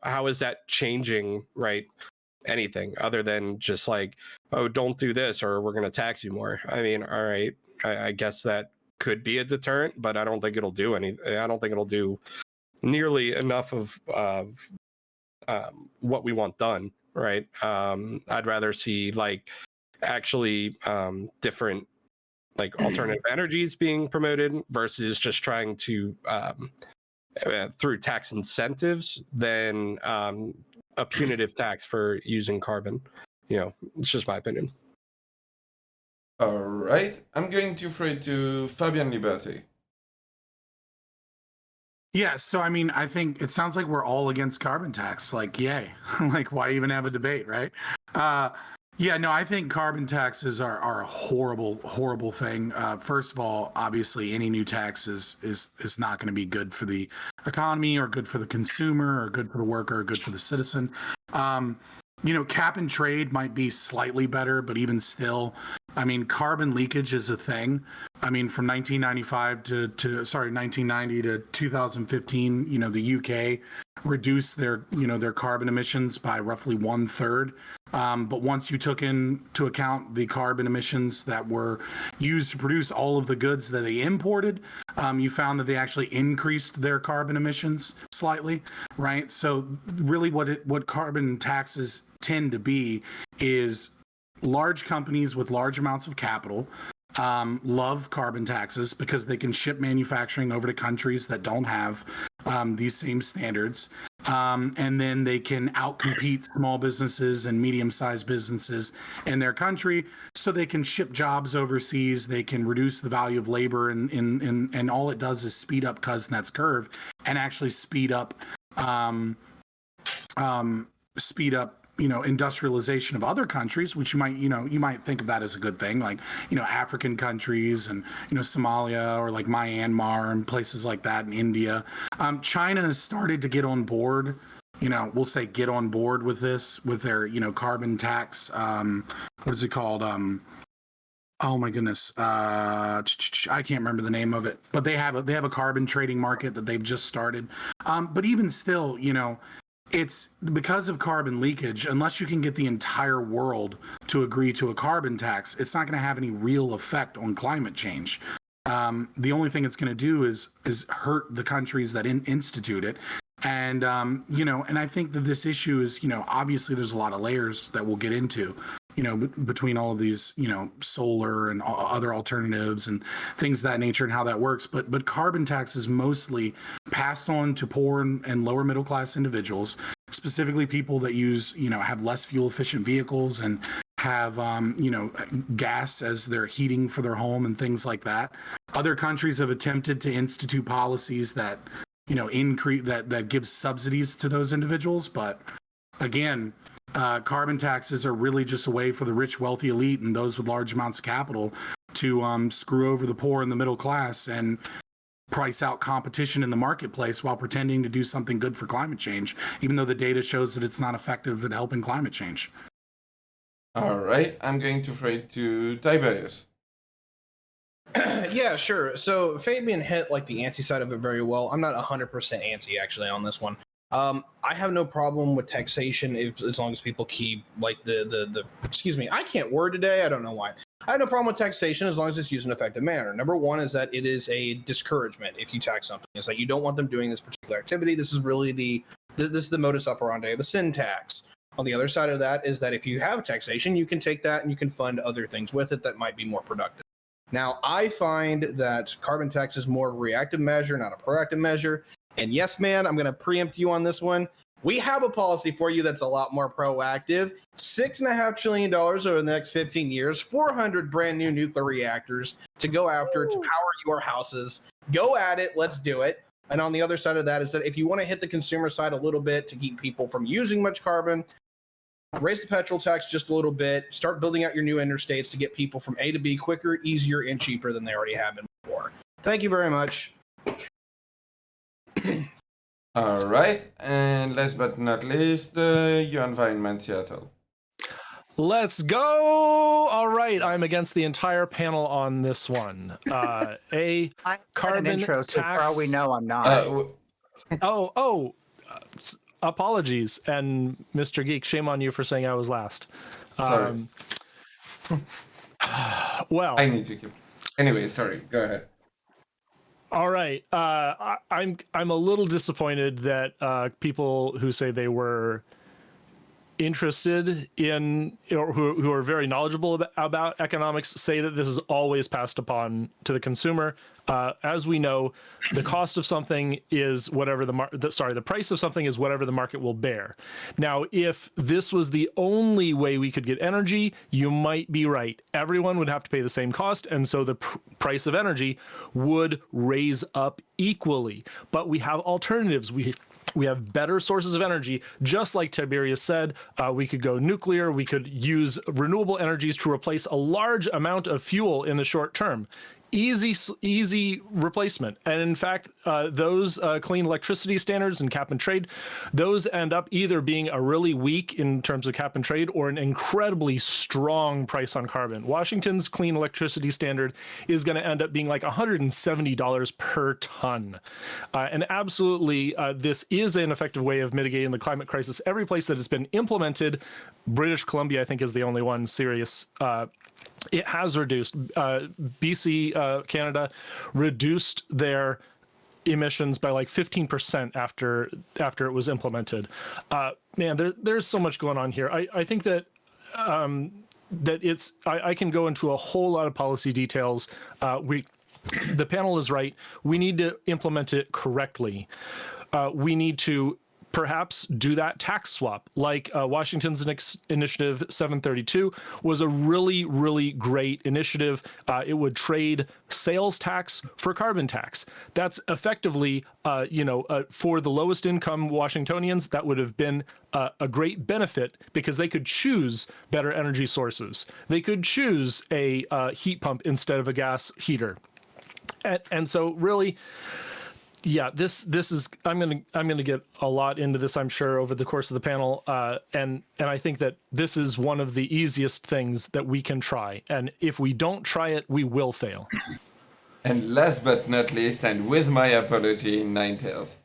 how is that changing, right? Anything other than just like, oh, don't do this or we're going to tax you more. I mean, all right, I guess that could be a deterrent, but I don't think it'll do I don't think it'll do nearly enough of what we want done, right? I'd rather see like actually different like alternative energies being promoted versus just trying to through tax incentives than a punitive tax for using carbon. It's just my opinion. All right, I'm going to throw it to Fabian Liberty. Yeah, so I mean, I think it sounds like we're all against carbon tax. Like, yay! Like, why even have a debate, right? Yeah, no, I think carbon taxes are a horrible, horrible thing. First of all, obviously, any new tax is not going to be good for the economy, or good for the consumer, or good for the worker, or good for the citizen. Cap and trade might be slightly better, but even still, I mean, carbon leakage is a thing. I mean, from 1990 to 2015, the UK reduced their carbon emissions by roughly 1/3. But once you took into account the carbon emissions that were used to produce all of the goods that they imported, you found that they actually increased their carbon emissions slightly, right? So really what carbon taxes tend to be is large companies with large amounts of capital love carbon taxes because they can ship manufacturing over to countries that don't have these same standards. And then they can outcompete small businesses and medium-sized businesses in their country, so they can ship jobs overseas. They can reduce the value of labor, and all it does is speed up Kuznets curve and actually speed up industrialization of other countries, which you might think of that as a good thing, like African countries and Somalia, or like Myanmar and places like that, in India. China has started to get on board, we'll say get on board with this, with their carbon tax. What is it called? Oh my goodness, I can't remember the name of it, but they have a carbon trading market that they've just started. But even still, it's because of carbon leakage. Unless you can get the entire world to agree to a carbon tax, it's not going to have any real effect on climate change. The only thing it's going to do is hurt the countries that institute it. And and I think that this issue is, obviously there's a lot of layers that we'll get into, between all of these, solar and other alternatives and things of that nature, and how that works. But carbon tax is mostly passed on to poor and lower middle class individuals, specifically people that use, have less fuel efficient vehicles and have, gas as their heating for their home and things like that. Other countries have attempted to institute policies that, increase that gives subsidies to those individuals. But again, carbon taxes are really just a way for the rich, wealthy elite and those with large amounts of capital to screw over the poor and the middle class and price out competition in the marketplace while pretending to do something good for climate change, even though the data shows that it's not effective at helping climate change. All right, I'm going to throw it to Tiberius. Yeah, sure. So Fabian hit like the anti side of it very well. I'm not 100% anti actually on this one. I have no problem with taxation as long as people keep like the excuse me, I can't word today. I don't know why. I have no problem with taxation as long as it's used in an effective manner. Number one is that it is a discouragement if you tax something. It's like you don't want them doing this particular activity. This is really this is the modus operandi of the sin tax. On the other side of that is that if you have taxation, you can take that and you can fund other things with it that might be more productive. Now, I find that carbon tax is more of a reactive measure, not a proactive measure. And yes, man, I'm going to preempt you on this one. We have a policy for you that's a lot more proactive. $6.5 trillion over the next 15 years, 400 brand new nuclear reactors to go after to power your houses. Go at it. Let's do it. And on the other side of that is that if you want to hit the consumer side a little bit to keep people from using much carbon, raise the petrol tax just a little bit, start building out your new interstates to get people from A to B quicker, easier, and cheaper than they already have been before. Thank you very much. All right, and last but not least, your environment, Seattle. Let's go! All right, I'm against the entire panel on this one. A carbon intro, tax. so for all we know, I'm not. Apologies, and MrG2EK, shame on you for saying I was last. Sorry. Well, I need to keep. Anyway, sorry. Go ahead. All right. I'm a little disappointed that people who say they were interested in, or who are very knowledgeable about economics, say that this is always passed upon to the consumer. As we know, the cost of something is whatever the price of something is whatever the market will bear. Now, if this was the only way we could get energy, you might be right. Everyone would have to pay the same cost, and so the price of energy would raise up equally. But we have alternatives. We have better sources of energy, just like Tiberius said. We could go nuclear. We could use renewable energies to replace a large amount of fuel in the short term. Easy replacement. And in fact, those clean electricity standards and cap and trade, those end up either being a really weak in terms of cap and trade or an incredibly strong price on carbon. Washington's clean electricity standard is going to end up being like $170 per ton. And absolutely, this is an effective way of mitigating the climate crisis. Every place that it's been implemented, British Columbia, I think, is the only one serious. It has reduced. BC, Canada, reduced their emissions by like 15% after it was implemented. Man, there's so much going on here. I think that I can go into a whole lot of policy details. The panel is right. We need to implement it correctly. We need to perhaps do that tax swap, like Washington's initiative 732 was a really, really great initiative. It would trade sales tax for carbon tax. That's effectively, for the lowest income Washingtonians, that would have been a great benefit because they could choose better energy sources. They could choose a heat pump instead of a gas heater. And so really, yeah, this is I'm gonna get a lot into this, I'm sure, over the course of the panel, and I think that this is one of the easiest things that we can try, and if we don't try it, we will fail. And last but not least, and with my apology, Ninetales.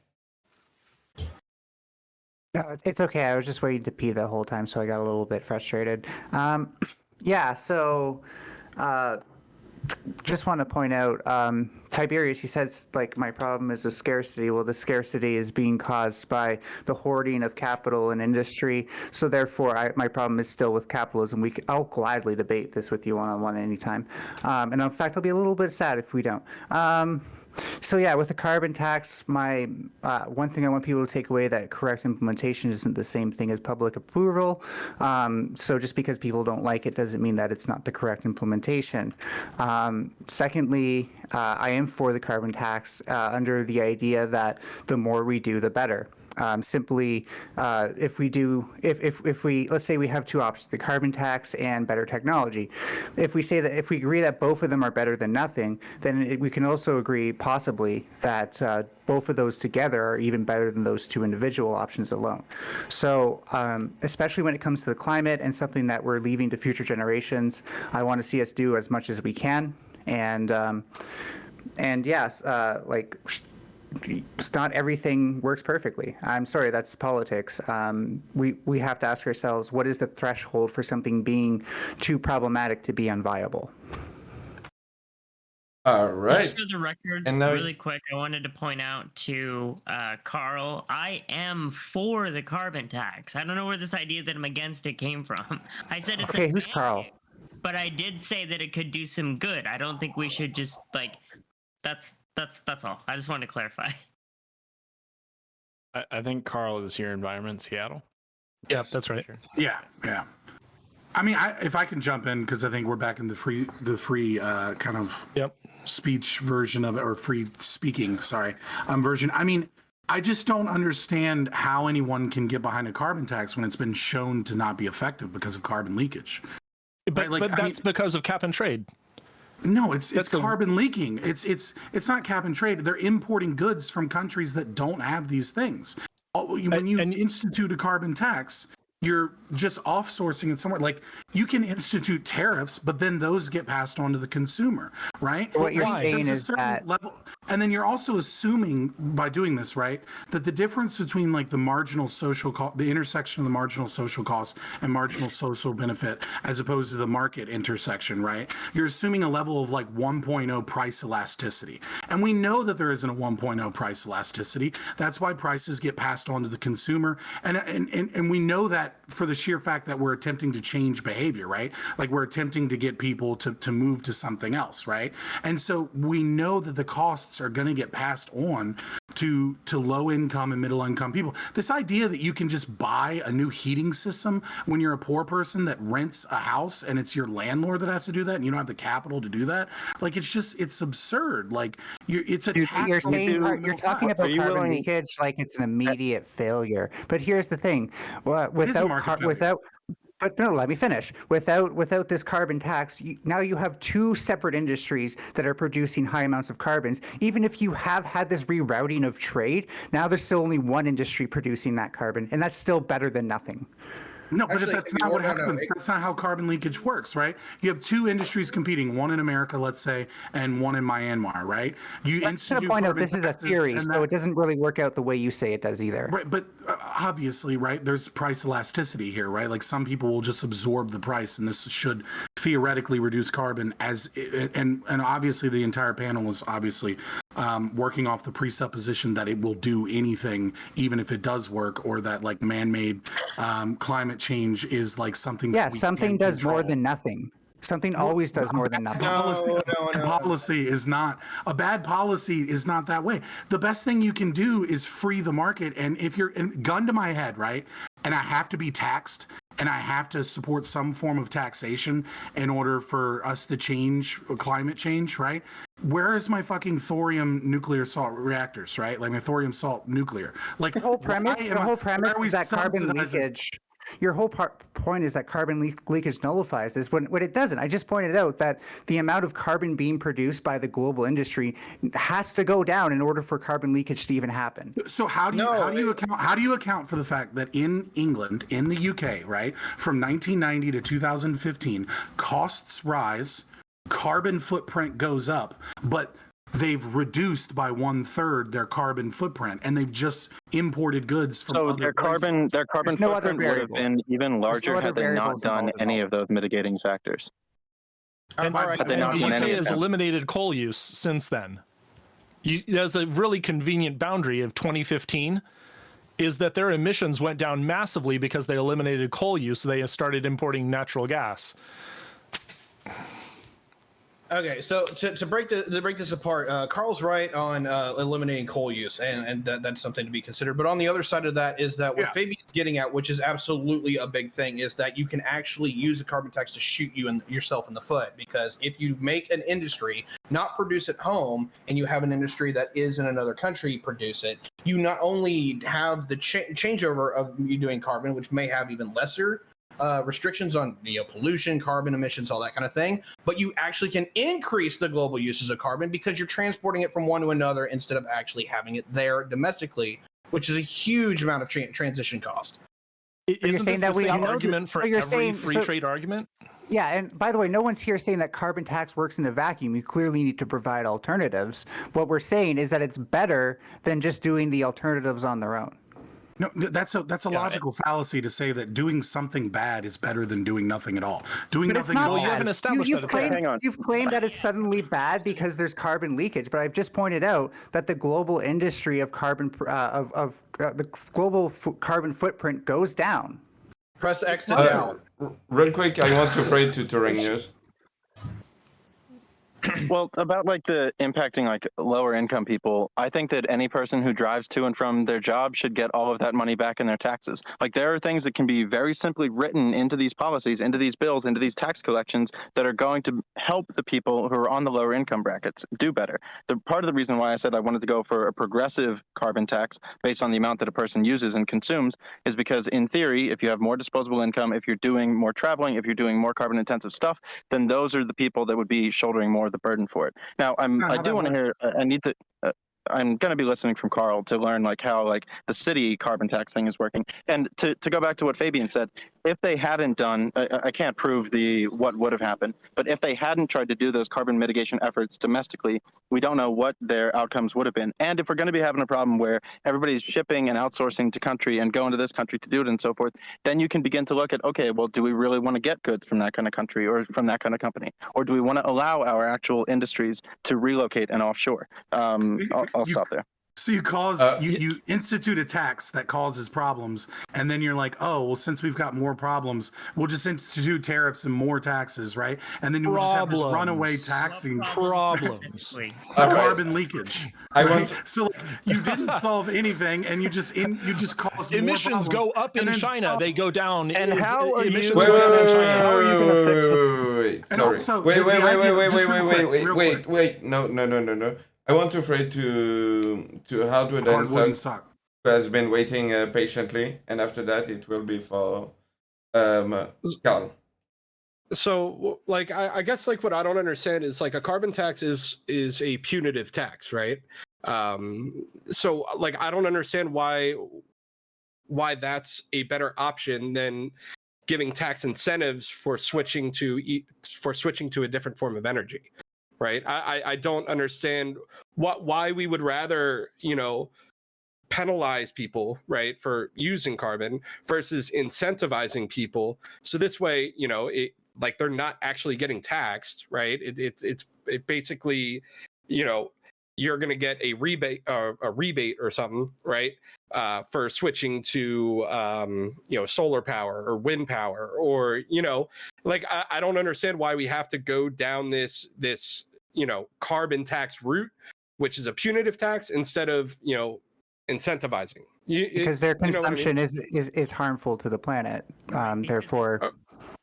No, it's okay. I was just waiting to pee the whole time, so I got a little bit frustrated. Yeah, so just want to point out, Tiberius, he says, like, my problem is the scarcity. Well, the scarcity is being caused by the hoarding of capital and industry. So therefore, my problem is still with capitalism. I'll gladly debate this with you one-on-one anytime. And in fact, I'll be a little bit sad if we don't. So yeah, with the carbon tax, my one thing I want people to take away, that correct implementation isn't the same thing as public approval. So just because people don't like it doesn't mean that it's not the correct implementation. Secondly, I am for the carbon tax under the idea that the more we do, the better. Simply, if we let's say we have two options, the carbon tax and better technology. If we agree that both of them are better than nothing, then we can also agree possibly that both of those together are even better than those two individual options alone. So especially when it comes to the climate and something that we're leaving to future generations, I want to see us do as much as we can. And yes, not everything works perfectly. I'm sorry, that's politics. We have to ask ourselves, what is the threshold for something being too problematic to be unviable? All right. Just for the record, and now really quick, I wanted to point out to Carl, I am for the carbon tax. I don't know where this idea that I'm against it came from. I said it's okay. Who's Carl? But I did say that it could do some good. I don't think we should just That's all. I just wanted to clarify. I think Carl is your environment, Seattle. Yeah, that's right. Yeah. I mean, if I can jump in, because I think we're back in the free kind of speech version of it, or free speaking, version. I mean, I just don't understand how anyone can get behind a carbon tax when it's been shown to not be effective because of carbon leakage. But that's because of cap and trade. No, it's carbon leaking. It's not cap and trade. They're importing goods from countries that don't have these things. When you institute a carbon tax, you're just off-sourcing it somewhere. Like, you can institute tariffs, but then those get passed on to the consumer, right? What you're saying is that And then you're also assuming by doing this, right, that the difference between like the marginal social cost, the intersection of the marginal social cost and marginal social benefit, as opposed to the market intersection, right? You're assuming a level of like 1.0 price elasticity. And we know that there isn't a 1.0 price elasticity. That's why prices get passed on to the consumer. And we know that for the sheer fact that we're attempting to change behavior, right? Like we're attempting to get people to move to something else, right? And so we know that the costs are going to get passed on to low income and middle income people. This idea that you can just buy a new heating system when you're a poor person that rents a house and it's your landlord that has to do that and you don't have the capital to do that, like it's absurd. Like it's a tax. You're talking about carbon leakage like it's an immediate failure. But here's the thing: But no, let me finish. Without this carbon tax, now you have two separate industries that are producing high amounts of carbons. Even if you have had this rerouting of trade, now there's still only one industry producing that carbon, and that's still better than nothing. No, but that's not what happens. That's not how carbon leakage works, right? You have two industries competing, one in America, let's say, and one in Myanmar, right? That's to point out this is a theory, so it doesn't really work out the way you say it does either. Right, but obviously, right, there's price elasticity here, right? Like some people will just absorb the price, and this should theoretically reduce carbon and obviously the entire panel is obviously working off the presupposition that it will do anything, even if it does work, or that like man-made climate change is like something. Yeah, something does more than nothing. Something always does more than nothing. Policy is not a bad policy. Is not that way. The best thing you can do is free the market. And if you're gun to my head, right, and I have to be taxed, and I have to support some form of taxation in order for us to change climate change, right? Where is my fucking thorium nuclear salt reactors, right? Like my thorium salt nuclear. Like the whole premise is that carbon leakage. Your whole point is that carbon leakage nullifies this when it doesn't. I just pointed out that the amount of carbon being produced by the global industry has to go down in order for carbon leakage to even happen. So how do you account for the fact that in England, in the UK, right, from 1990 to 2015, costs rise, carbon footprint goes up, but they've reduced by 1/3 their carbon footprint, and they've just imported goods from other their carbon footprint would have been even larger had they not done any of those mitigating factors. And the UK has eliminated coal use since then. There's a really convenient boundary of 2015 is that their emissions went down massively because they eliminated coal use. So they started importing natural gas. Okay, so to break this apart, Carl's right on eliminating coal use, and that's something to be considered. But on the other side of that is that what Fabian's getting at, which is absolutely a big thing, is that you can actually use a carbon tax to shoot yourself in the foot. Because if you make an industry not produce at home, and you have an industry that is in another country produce it, you not only have the changeover of you doing carbon, which may have even lesser restrictions on pollution, carbon emissions, all that kind of thing, but you actually can increase the global uses of carbon because you're transporting it from one to another instead of actually having it there domestically, which is a huge amount of transition cost. Isn't this the same argument for every free trade argument? Yeah, and by the way, no one's here saying that carbon tax works in a vacuum. You clearly need to provide alternatives. What we're saying is that it's better than just doing the alternatives on their own. No, that's a logical fallacy to say that doing something bad is better than doing nothing at all. Doing nothing at all. You haven't established that. You've claimed that it's suddenly bad because there's carbon leakage, but I've just pointed out that the global industry of carbon the global carbon footprint goes down. Press X to down. Real quick, I want to throw it to TouringNews. Well, about like the impacting like lower income people, I think that any person who drives to and from their job should get all of that money back in their taxes. Like there are things that can be very simply written into these policies, into these bills, into these tax collections that are going to help the people who are on the lower income brackets do better. The part of the reason why I said I wanted to go for a progressive carbon tax based on the amount that a person uses and consumes is because in theory, if you have more disposable income, if you're doing more traveling, if you're doing more carbon intensive stuff, then those are the people that would be shouldering more of the burden for it. Now, I do want to hear. I'm going to be listening from Carl to learn like how like the city carbon tax thing is working. And to go back to what Fabian said, if they hadn't done, I can't prove what would have happened, but if they hadn't tried to do those carbon mitigation efforts domestically, we don't know what their outcomes would have been. And if we're going to be having a problem where everybody's shipping and outsourcing to country and going to this country to do it and so forth, then you can begin to look at, okay, well, do we really want to get goods from that kind of country or from that kind of company? Or do we want to allow our actual industries to relocate and offshore? I'll stop there. So you institute a tax that causes problems, and then you're like, oh well, since we've got more problems, we'll just institute tariffs and more taxes, right? And then we'll just have this runaway taxing problems, carbon leakage. Right? So like, you didn't solve anything, and you just caused emissions more go up in China, they go down. And how are emissions you? go down in China? How are you going to fix it? Sorry. Wait. No. I want to throw it to Hardwood and Sock, who has been waiting patiently, and after that it will be for Carl. So, like, I guess like what I don't understand is like a carbon tax is a punitive tax, right? So like I don't understand why that's a better option than giving tax incentives for switching to a different form of energy. Right. I don't understand why we would rather, penalize people, right, for using carbon versus incentivizing people. So this way, like they're not actually getting taxed. Right. It basically, you're going to get a rebate or something. Right. For switching to, solar power or wind power or, like I don't understand why we have to go down this carbon tax route, which is a punitive tax instead of, incentivizing. Because their consumption is harmful to the planet. Therefore.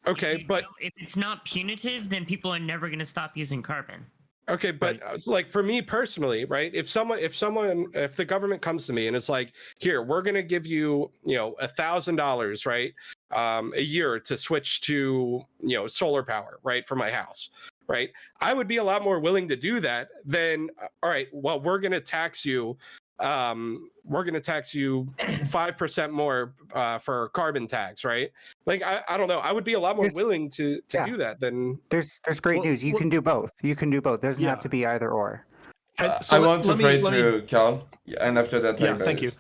Okay, but if it's not punitive, then people are never going to stop using carbon. Okay, but like for me personally, right? If the government comes to me and it's like, here, we're going to give you, $1,000, right, a year to switch to, solar power, right, for my house. Right, I would be a lot more willing to do that than, all right, well, we're going to tax you 5% more for carbon tax, right? Like I don't know, I would be a lot more willing to do that than. There's great news. You can do both. Doesn't have to be either or. I want to throw it to Carl, and after that, thank you.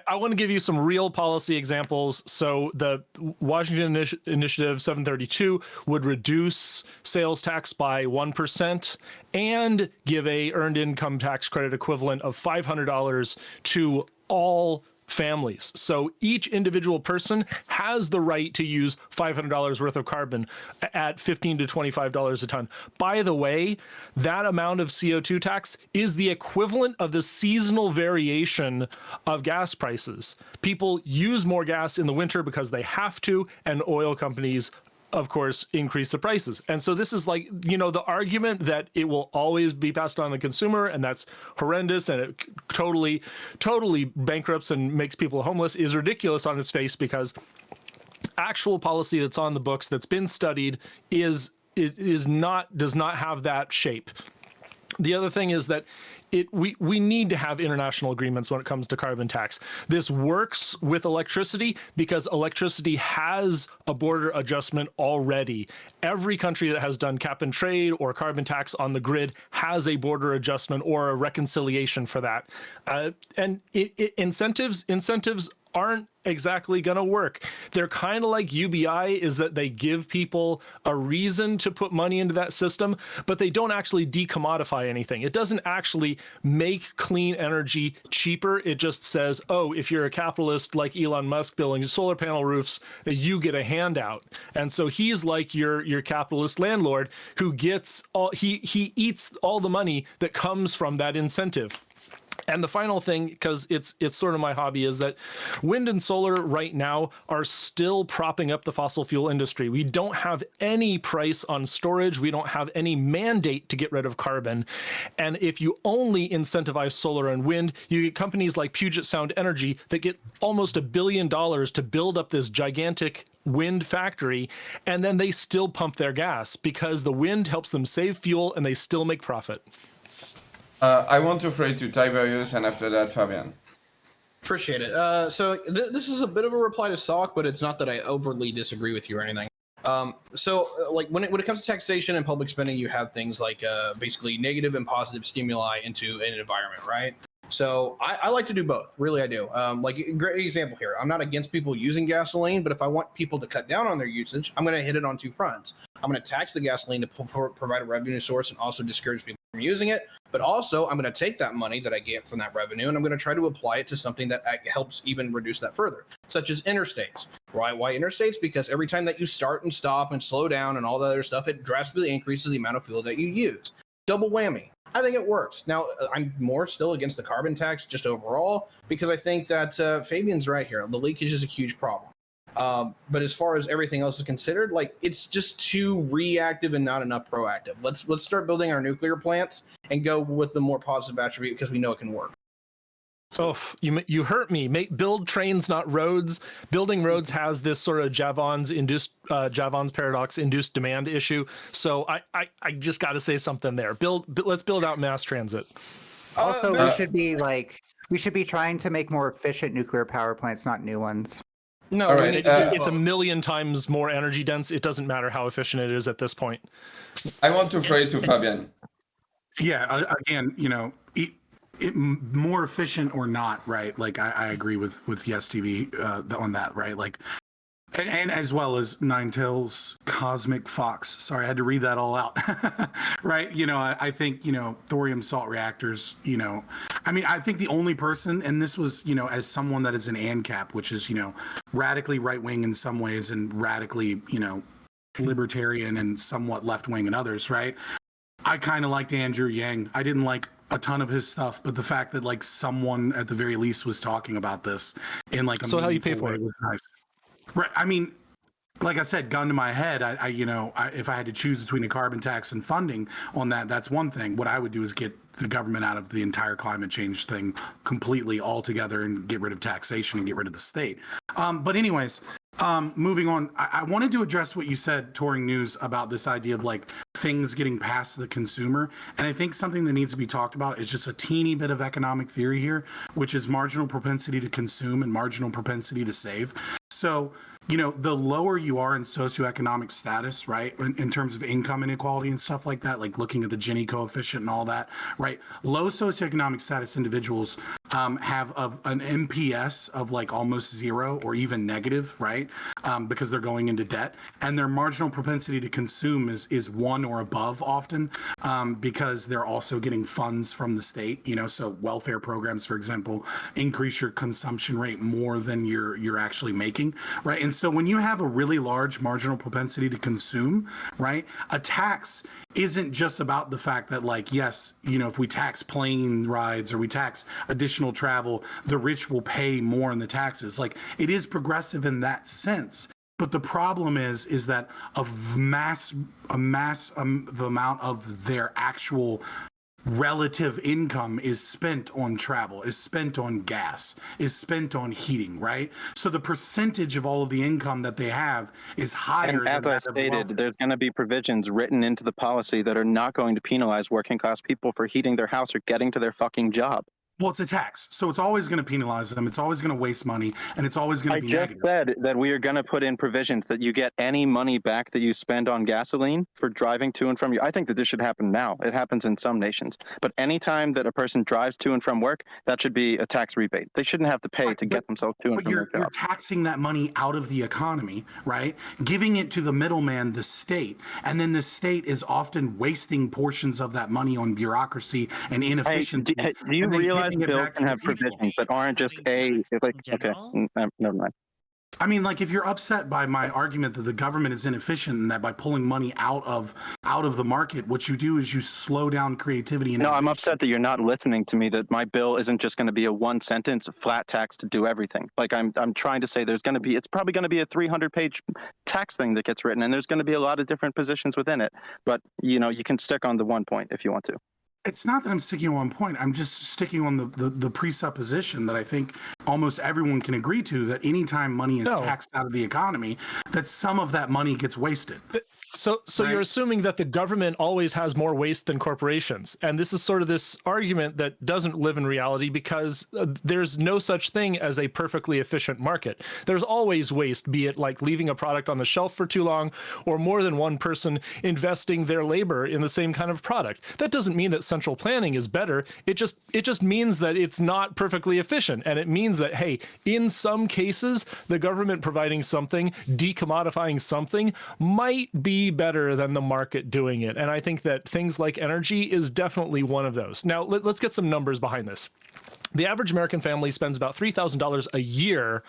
I want to give you some real policy examples. So the Washington Initiative 732 would reduce sales tax by 1% and give a earned income tax credit equivalent of $500 to all families. So each individual person has the right to use $500 worth of carbon at $15 to $25 a ton. By the way, that amount of CO2 tax is the equivalent of the seasonal variation of gas prices. People use more gas in the winter because they have to, and oil companies of course, increase the prices. And so this is like, the argument that it will always be passed on to the consumer, and that's horrendous, and it totally bankrupts and makes people homeless is ridiculous on its face, because actual policy that's on the books, that's been studied, does not have that shape. The other thing is that we need to have international agreements when it comes to carbon tax. This works with electricity because electricity has a border adjustment already. Every country that has done cap and trade or carbon tax on the grid has a border adjustment or a reconciliation for that. And incentives aren't exactly going to work. They're kind of like UBI, is that they give people a reason to put money into that system, but they don't actually decommodify anything. It doesn't actually make clean energy cheaper. It just says, oh, if you're a capitalist like Elon Musk building solar panel roofs, you get a handout. And so he's like your capitalist landlord who gets he eats all the money that comes from that incentive. And the final thing, because it's sort of my hobby, is that wind and solar right now are still propping up the fossil fuel industry. We don't have any price on storage. We don't have any mandate to get rid of carbon. And if you only incentivize solar and wind, you get companies like Puget Sound Energy that get almost $1 billion to build up this gigantic wind factory, and then they still pump their gas because the wind helps them save fuel and they still make profit. I want to throw it to Tiberius, and after that, Fabian. Appreciate it. So this is a bit of a reply to Salk, but it's not that I overly disagree with you or anything. Like when it comes to taxation and public spending, you have things like basically negative and positive stimuli into an environment, right? So I like to do both. Really, I do. Like a great example here. I'm not against people using gasoline, but if I want people to cut down on their usage, I'm going to hit it on two fronts. I'm going to tax the gasoline to provide a revenue source and also discourage people from using it. But also, I'm going to take that money that I get from that revenue and I'm going to try to apply it to something that helps even reduce that further, such as interstates. Why interstates? Because every time that you start and stop and slow down and all that other stuff, it drastically increases the amount of fuel that you use. Double whammy. I think it works. Now, I'm more still against the carbon tax just overall because I think that Fabian's right here. The leakage is a huge problem. But as far as everything else is considered, like it's just too reactive and not enough proactive. Let's start building our nuclear plants and go with the more positive attribute because we know it can work. Oh, you hurt me. Build trains, not roads. Building roads has this sort of Jevons paradox induced demand issue. So I just got to say something there. Let's build out mass transit. Also, we should be trying to make more efficient nuclear power plants, not new ones. No, all right. It's a million times more energy dense. It doesn't matter how efficient it is at this point. I want to throw it to Fabian. Yeah, again, it more efficient or not, right? Like I agree with Yes TV on that, right? Like, and as well as Ninetales Cosmic Fox. Sorry, I had to read that all out, right? I think thorium salt reactors. I think the only person, and this was as someone that is an ANCAP, which is radically right wing in some ways and radically libertarian and somewhat left wing in others, right? I kind of liked Andrew Yang. I didn't like a ton of his stuff, but the fact that like someone at the very least was talking about this in like a so how you pay for it was nice. Right. I mean, like I said, gun to my head, I if I had to choose between a carbon tax and funding on that, that's one thing. What I would do is get the government out of the entire climate change thing completely altogether and get rid of taxation and get rid of the state. But anyways, moving on, I wanted to address what you said, TouringNews, about this idea of like things getting past the consumer. And I think something that needs to be talked about is just a teeny bit of economic theory here, which is marginal propensity to consume and marginal propensity to save. So, the lower you are in socioeconomic status, right, in terms of income inequality and stuff like that, like looking at the Gini coefficient and all that, right, low socioeconomic status individuals have an MPS of like almost zero or even negative, right, because they're going into debt, and their marginal propensity to consume is one or above often, because they're also getting funds from the state, so welfare programs, for example, increase your consumption rate more than you're actually making, right? And so when you have a really large marginal propensity to consume, right, a tax isn't just about the fact that like, yes, if we tax plane rides or we tax additional travel, the rich will pay more in the taxes. Like, it is progressive in that sense. But the problem is that a mass amount of their actual relative income is spent on travel, is spent on gas, is spent on heating, right? So the percentage of all of the income that they have is higher. And as I stated, there's going to be provisions written into the policy that are not going to penalize working class people for heating their house or getting to their fucking job. Well, it's a tax, so it's always going to penalize them. It's always going to waste money, and it's always going to be negative. I just said that we are going to put in provisions that you get any money back that you spend on gasoline for driving to and from you. I think that this should happen now. It happens in some nations. But anytime that a person drives to and from work, that should be a tax rebate. They shouldn't have to pay to get themselves to and from their job. You're taxing that money out of the economy, right? Giving it to the middleman, the state, and then the state is often wasting portions of that money on bureaucracy and inefficiencies. Hey, do you realize bills can have provisions that aren't just okay, never mind. I mean, like, if you're upset by my argument that the government is inefficient and that by pulling money out of the market, what you do is you slow down creativity. And I'm upset that you're not listening to me, that my bill isn't just going to be a one sentence flat tax to do everything. Like, I'm trying to say it's probably going to be a 300-page tax thing that gets written, and there's going to be a lot of different positions within it. But, you can stick on the one point if you want to. It's not that I'm sticking on one point. I'm just sticking on the presupposition that I think almost everyone can agree to, that anytime money is taxed out of the economy, that some of that money gets wasted. So you're assuming that the government always has more waste than corporations, and this is sort of this argument that doesn't live in reality because there's no such thing as a perfectly efficient market. There's always waste, be it like leaving a product on the shelf for too long, or more than one person investing their labor in the same kind of product. That doesn't mean that central planning is better. It just means that it's not perfectly efficient, and it means that, hey, in some cases, the government providing something, decommodifying something, might be better than the market doing it. And I think that things like energy is definitely one of those. Now, let's get some numbers behind this. The average American family spends about $3,000 a year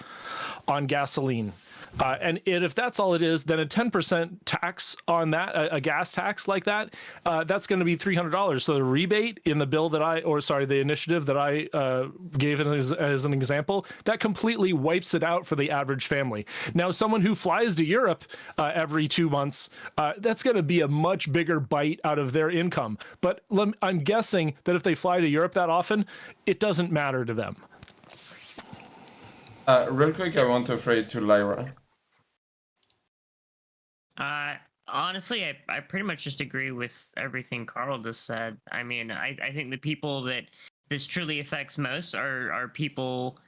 on gasoline. And if that's all it is, then a 10% tax on that, a gas tax like that, that's going to be $300. So the rebate in the bill the initiative that I gave as an example, that completely wipes it out for the average family. Now, someone who flies to Europe every 2 months, that's going to be a much bigger bite out of their income. But I'm guessing that if they fly to Europe that often, it doesn't matter to them. Real quick, I want to throw it to Lyra. Honestly, I pretty much just agree with everything Carl just said. I mean, I think the people that this truly affects most are people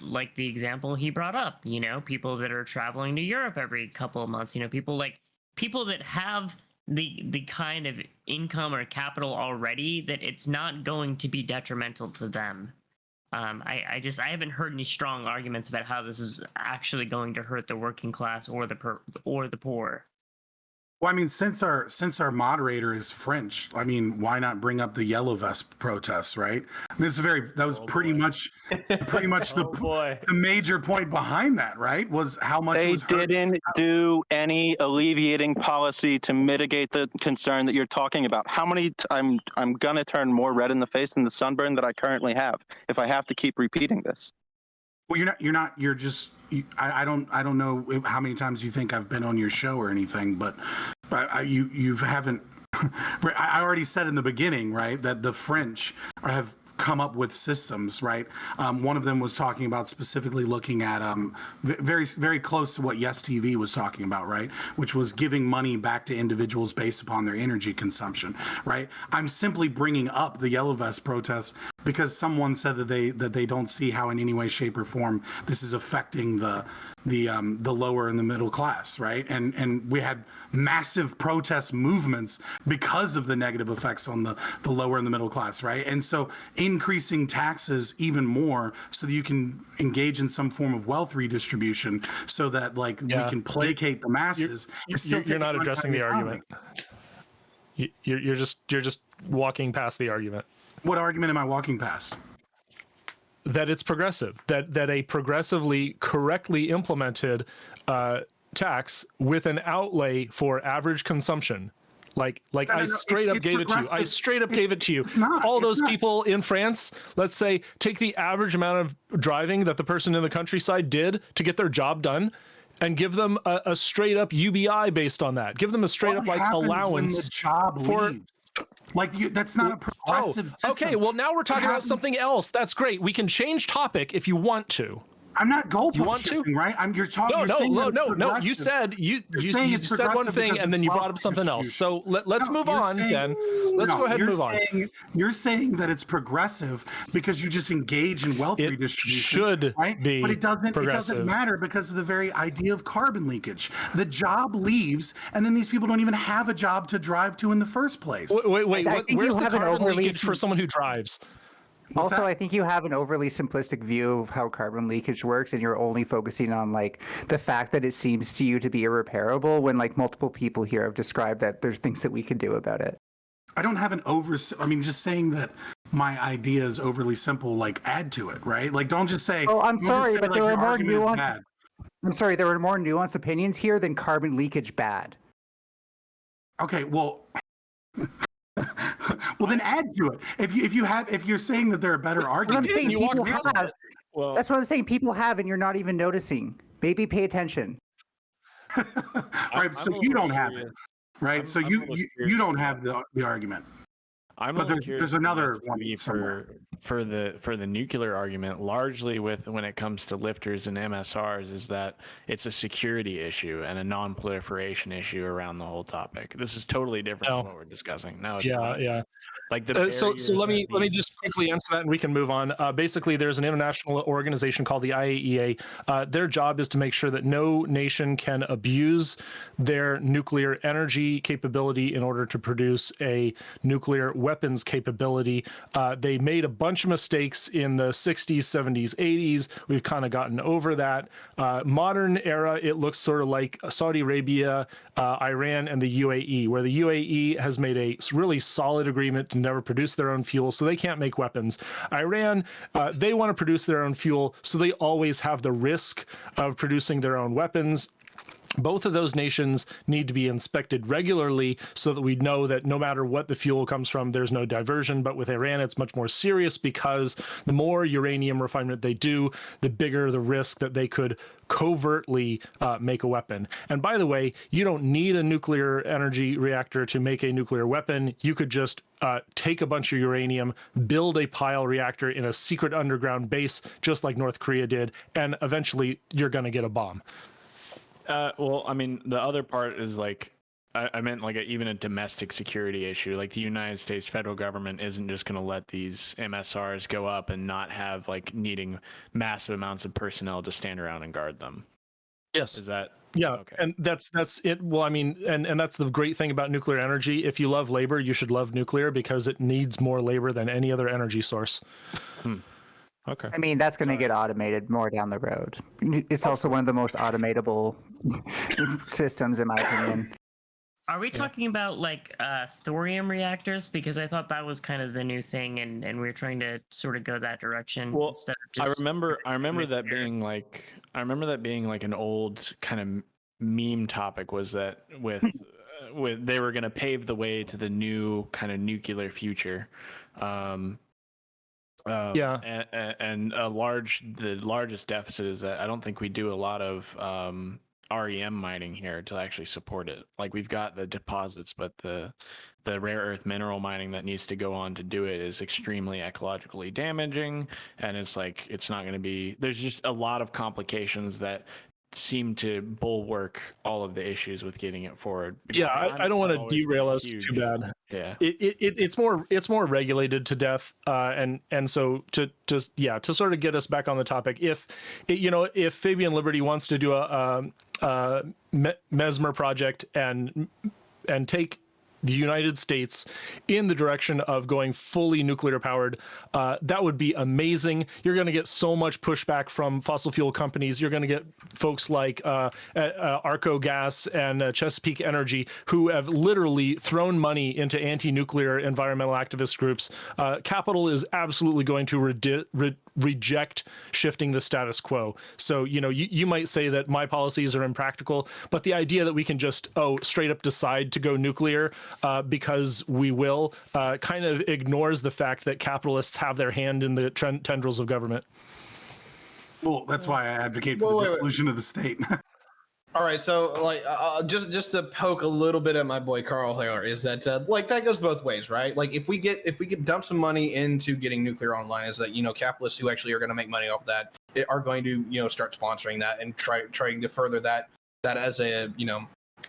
like the example he brought up, you know, people that are traveling to Europe every couple of months, you know, people that have the kind of income or capital already that it's not going to be detrimental to them. I haven't heard any strong arguments about how this is actually going to hurt the working class or the poor. Well, I mean, since our moderator is French, I mean, why not bring up the yellow vest protests, right? I mean, that was pretty much the major point behind that, right? Was how much they it was hurt. didn't do any alleviating policy to mitigate the concern that you're talking about. How many? I'm gonna turn more red in the face than the sunburn that I currently have if I have to keep repeating this. Well, you're just. I don't know how many times you think I've been on your show or anything, but you haven't. I already said in the beginning, right, that the French have come up with systems, right? One of them was talking about specifically looking at very, very close to what Yes TV was talking about, right? Which was giving money back to individuals based upon their energy consumption, right? I'm simply bringing up the Yellow Vest protests because someone said that they don't see how in any way, shape, or form this is affecting the lower and the middle class, right? And we had massive protest movements because of the negative effects on the lower and the middle class, right? And so increasing taxes even more so that you can engage in some form of wealth redistribution so that we can placate the masses. You're not addressing the argument. You're just walking past the argument. What argument am I walking past? That it's progressive, that a progressively correctly implemented tax with an outlay for average consumption, I straight up gave it to you. I straight up gave it to you. All those people in France, let's say, take the average amount of driving that the person in the countryside did to get their job done, and give them a straight up UBI based on that. Give them a straight up allowance when the job for. Leaves? That's not a progressive system. Okay, well now we're talking about something else. That's great. We can change topic if you want to. I'm not goalpost shifting, right? You're talking. No. You said you said one thing and then you brought up something else. So let's move on then. Let's go ahead and move on. You're saying that it's progressive because you just engage in wealth redistribution. Should right? be but it doesn't. progressive. It doesn't matter because of the very idea of carbon leakage. The job leaves, and then these people don't even have a job to drive to in the first place. Wait. Where's the carbon leakage for someone who drives? I think you have an overly simplistic view of how carbon leakage works, and you're only focusing on the fact that it seems to you to be irreparable when multiple people here have described that there's things that we could do about it. I don't have just saying that my idea is overly simple, add to it, right? Don't just say, oh, I'm sorry, but there were more nuanced. I'm sorry, there were more nuanced opinions here than carbon leakage bad. Okay, well, well then add to it. If you're saying that there are better arguments, that's what I'm saying. People have, and you're not even noticing. Maybe pay attention. Right, so you don't have it, right? So you don't have the argument. I'm but there's another one for for the nuclear argument, largely when it comes to lifters and MSRs, is that it's a security issue and a non-proliferation issue around the whole topic. This is totally different No. than what we're discussing. No, it's Yeah, not. yeah. Like the So let me barriers that just quickly answer that, and we can move on. Basically, there's an international organization called the IAEA. Their job is to make sure that no nation can abuse their nuclear energy capability in order to produce a nuclear weapons capability. They made a bunch of mistakes in the 60s, 70s, 80s. We've kind of gotten over that. Modern era, it looks sort of like Saudi Arabia, Iran, and the UAE, where the UAE has made a really solid agreement to never produce their own fuel, so they can't make weapons. Iran, they want to produce their own fuel, so they always have the risk of producing their own weapons. Both of those nations need to be inspected regularly so that we know that no matter what the fuel comes from, there's no diversion. But with Iran, it's much more serious because the more uranium refinement they do, the bigger the risk that they could covertly make a weapon. And by the way, you don't need a nuclear energy reactor to make a nuclear weapon. You could just take a bunch of uranium, build a pile reactor in a secret underground base, just like North Korea did, and eventually you're going to get a bomb. Well, I mean, the other part is like, I meant like even a domestic security issue. Like the United States federal government isn't just going to let these MSRs go up and not have like needing massive amounts of personnel to stand around and guard them. Yes. Is that? Yeah, Okay. and that's it. Well, I mean, and that's the great thing about nuclear energy. If you love labor, you should love nuclear because it needs more labor than any other energy source. Okay. I mean, that's going to get automated more down the road. It's also one of the most automatable systems, in my opinion. Are we talking about like thorium reactors? Because I thought that was kind of the new thing, and we're trying to sort of go that direction. Well, instead of I just remember that nuclear. being like an old kind of meme topic, was that with they were going to pave the way to the new kind of nuclear future. And the largest deficit is that I don't think we do a lot of REM mining here to actually support it. Like we've got the deposits, but the rare earth mineral mining that needs to go on to do it is extremely ecologically damaging, and it's like it's not going to be. There's just a lot of complications that seem to bulwark all of the issues with getting it forward. Yeah, I don't want to derail us too bad. Yeah, it's more regulated to death, and so to sort of get us back on the topic, if Fabian Liberty wants to do a Mesmer project and take the United States in the direction of going fully nuclear powered, that would be amazing. You're going to get so much pushback from fossil fuel companies. You're going to get folks like Arco Gas and Chesapeake Energy who have literally thrown money into anti-nuclear environmental activist groups. Capital is absolutely going to reject shifting the status quo. So, you might say that my policies are impractical, but the idea that we can just, straight up decide to go nuclear because we will, kind of ignores the fact that capitalists have their hand in the tendrils of government. Well, that's why I advocate for the dissolution of the state. All right, so like just to poke a little bit at my boy Carl here is that like that goes both ways, right? Like if we get dump some money into getting nuclear online, is that capitalists who actually are going to make money off of that are going to start sponsoring that and trying to further that as a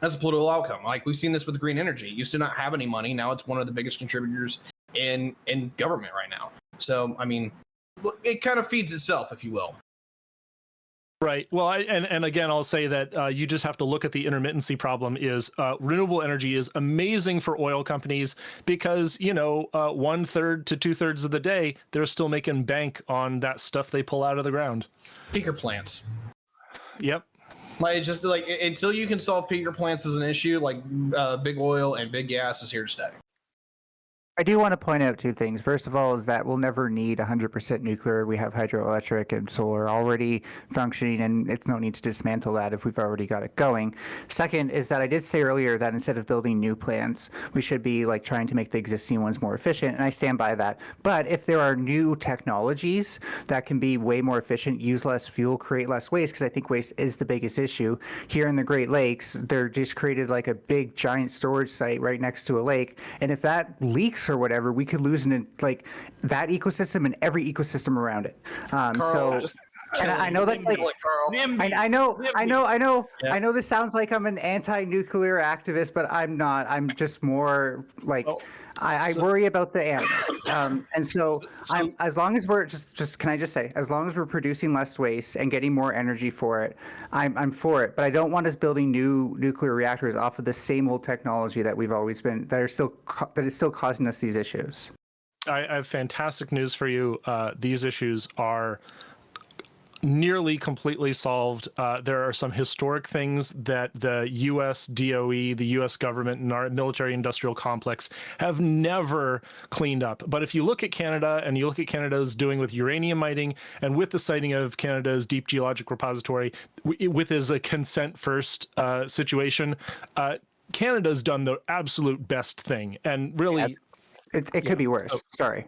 as a political outcome. Like we've seen this with green energy. It used to not have any money. Now it's one of the biggest contributors in government right now. So I mean, it kind of feeds itself, if you will. Right. Well, and again, I'll say that you just have to look at the intermittency problem. Is renewable energy is amazing for oil companies because 1/3 to 2/3 of the day they're still making bank on that stuff they pull out of the ground. Peaker plants. Yep. Like until you can solve peaker plants as an issue, like big oil and big gas is here to stay. I do want to point out two things. First of all, is that we'll never need 100% nuclear. We have hydroelectric and solar already functioning, and it's no need to dismantle that if we've already got it going. Second is that I did say earlier that instead of building new plants, we should be trying to make the existing ones more efficient, and I stand by that. But if there are new technologies that can be way more efficient, use less fuel, create less waste, because I think waste is the biggest issue. Here in the Great Lakes, they're just created like a big giant storage site right next to a lake, and if that leaks X or whatever, we could lose like that ecosystem and every ecosystem around it. Carl, just and I know that's like, I know this sounds like I'm an anti-nuclear activist, but I'm not. I'm just more like, I worry about the animals. And so as long as we're can I just say, as long as we're producing less waste and getting more energy for it, I'm for it. But I don't want us building new nuclear reactors off of the same old technology that we've always been, that is still causing us these issues. I have fantastic news for you. These issues are nearly completely solved. There are some historic things that the U.S. DOE, the U.S. government, and our military-industrial complex have never cleaned up. But if you look at Canada and you look at Canada's doing with uranium mining and with the siting of Canada's deep geologic repository, with as a consent-first situation, Canada's done the absolute best thing. And really, it could be worse. Sorry.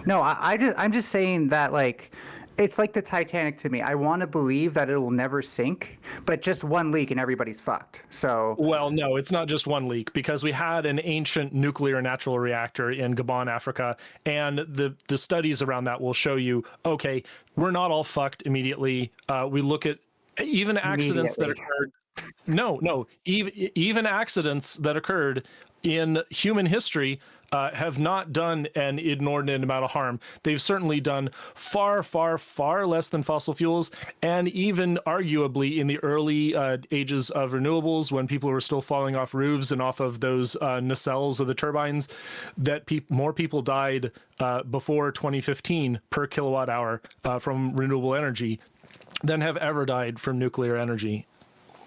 No, I'm just saying that, like, it's like the Titanic to me. I want to believe that it will never sink, but just one leak and everybody's fucked. So, well, no, it's not just one leak, because we had an ancient nuclear natural reactor in Gabon, Africa, and the studies around that will show you, okay, we're not all fucked immediately. We look at even accidents that occurred. No, even accidents that occurred in human history have not done an inordinate amount of harm. They've certainly done far, far, far less than fossil fuels, and even arguably in the early ages of renewables, when people were still falling off roofs and off of those nacelles of the turbines, that more people died before 2015 per kilowatt hour from renewable energy than have ever died from nuclear energy.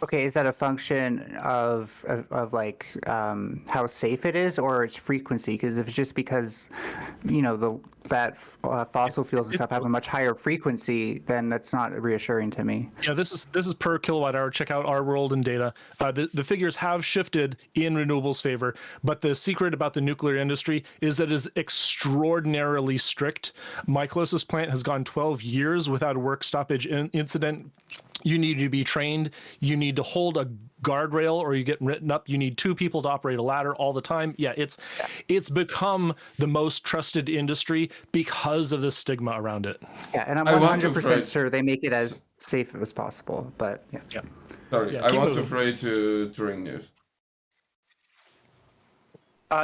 Okay, is that a function of like how safe it is, or its frequency? Because if it's just because, you know, that fossil fuels and stuff have a much higher frequency, then that's not reassuring to me. Yeah, this is per kilowatt hour. Check out our world and data. The figures have shifted in renewables' favor, but the secret about the nuclear industry is that it is extraordinarily strict. My closest plant has gone 12 years without a work stoppage incident. You need to be trained. You need to hold a guardrail or you get written up. You need 2 people to operate a ladder all the time. Yeah, it's become the most trusted industry because of the stigma around it. Yeah, and I'm 100% sure they make it as safe as possible. But yeah. Sorry, yeah, I want to throw it to TouringNews.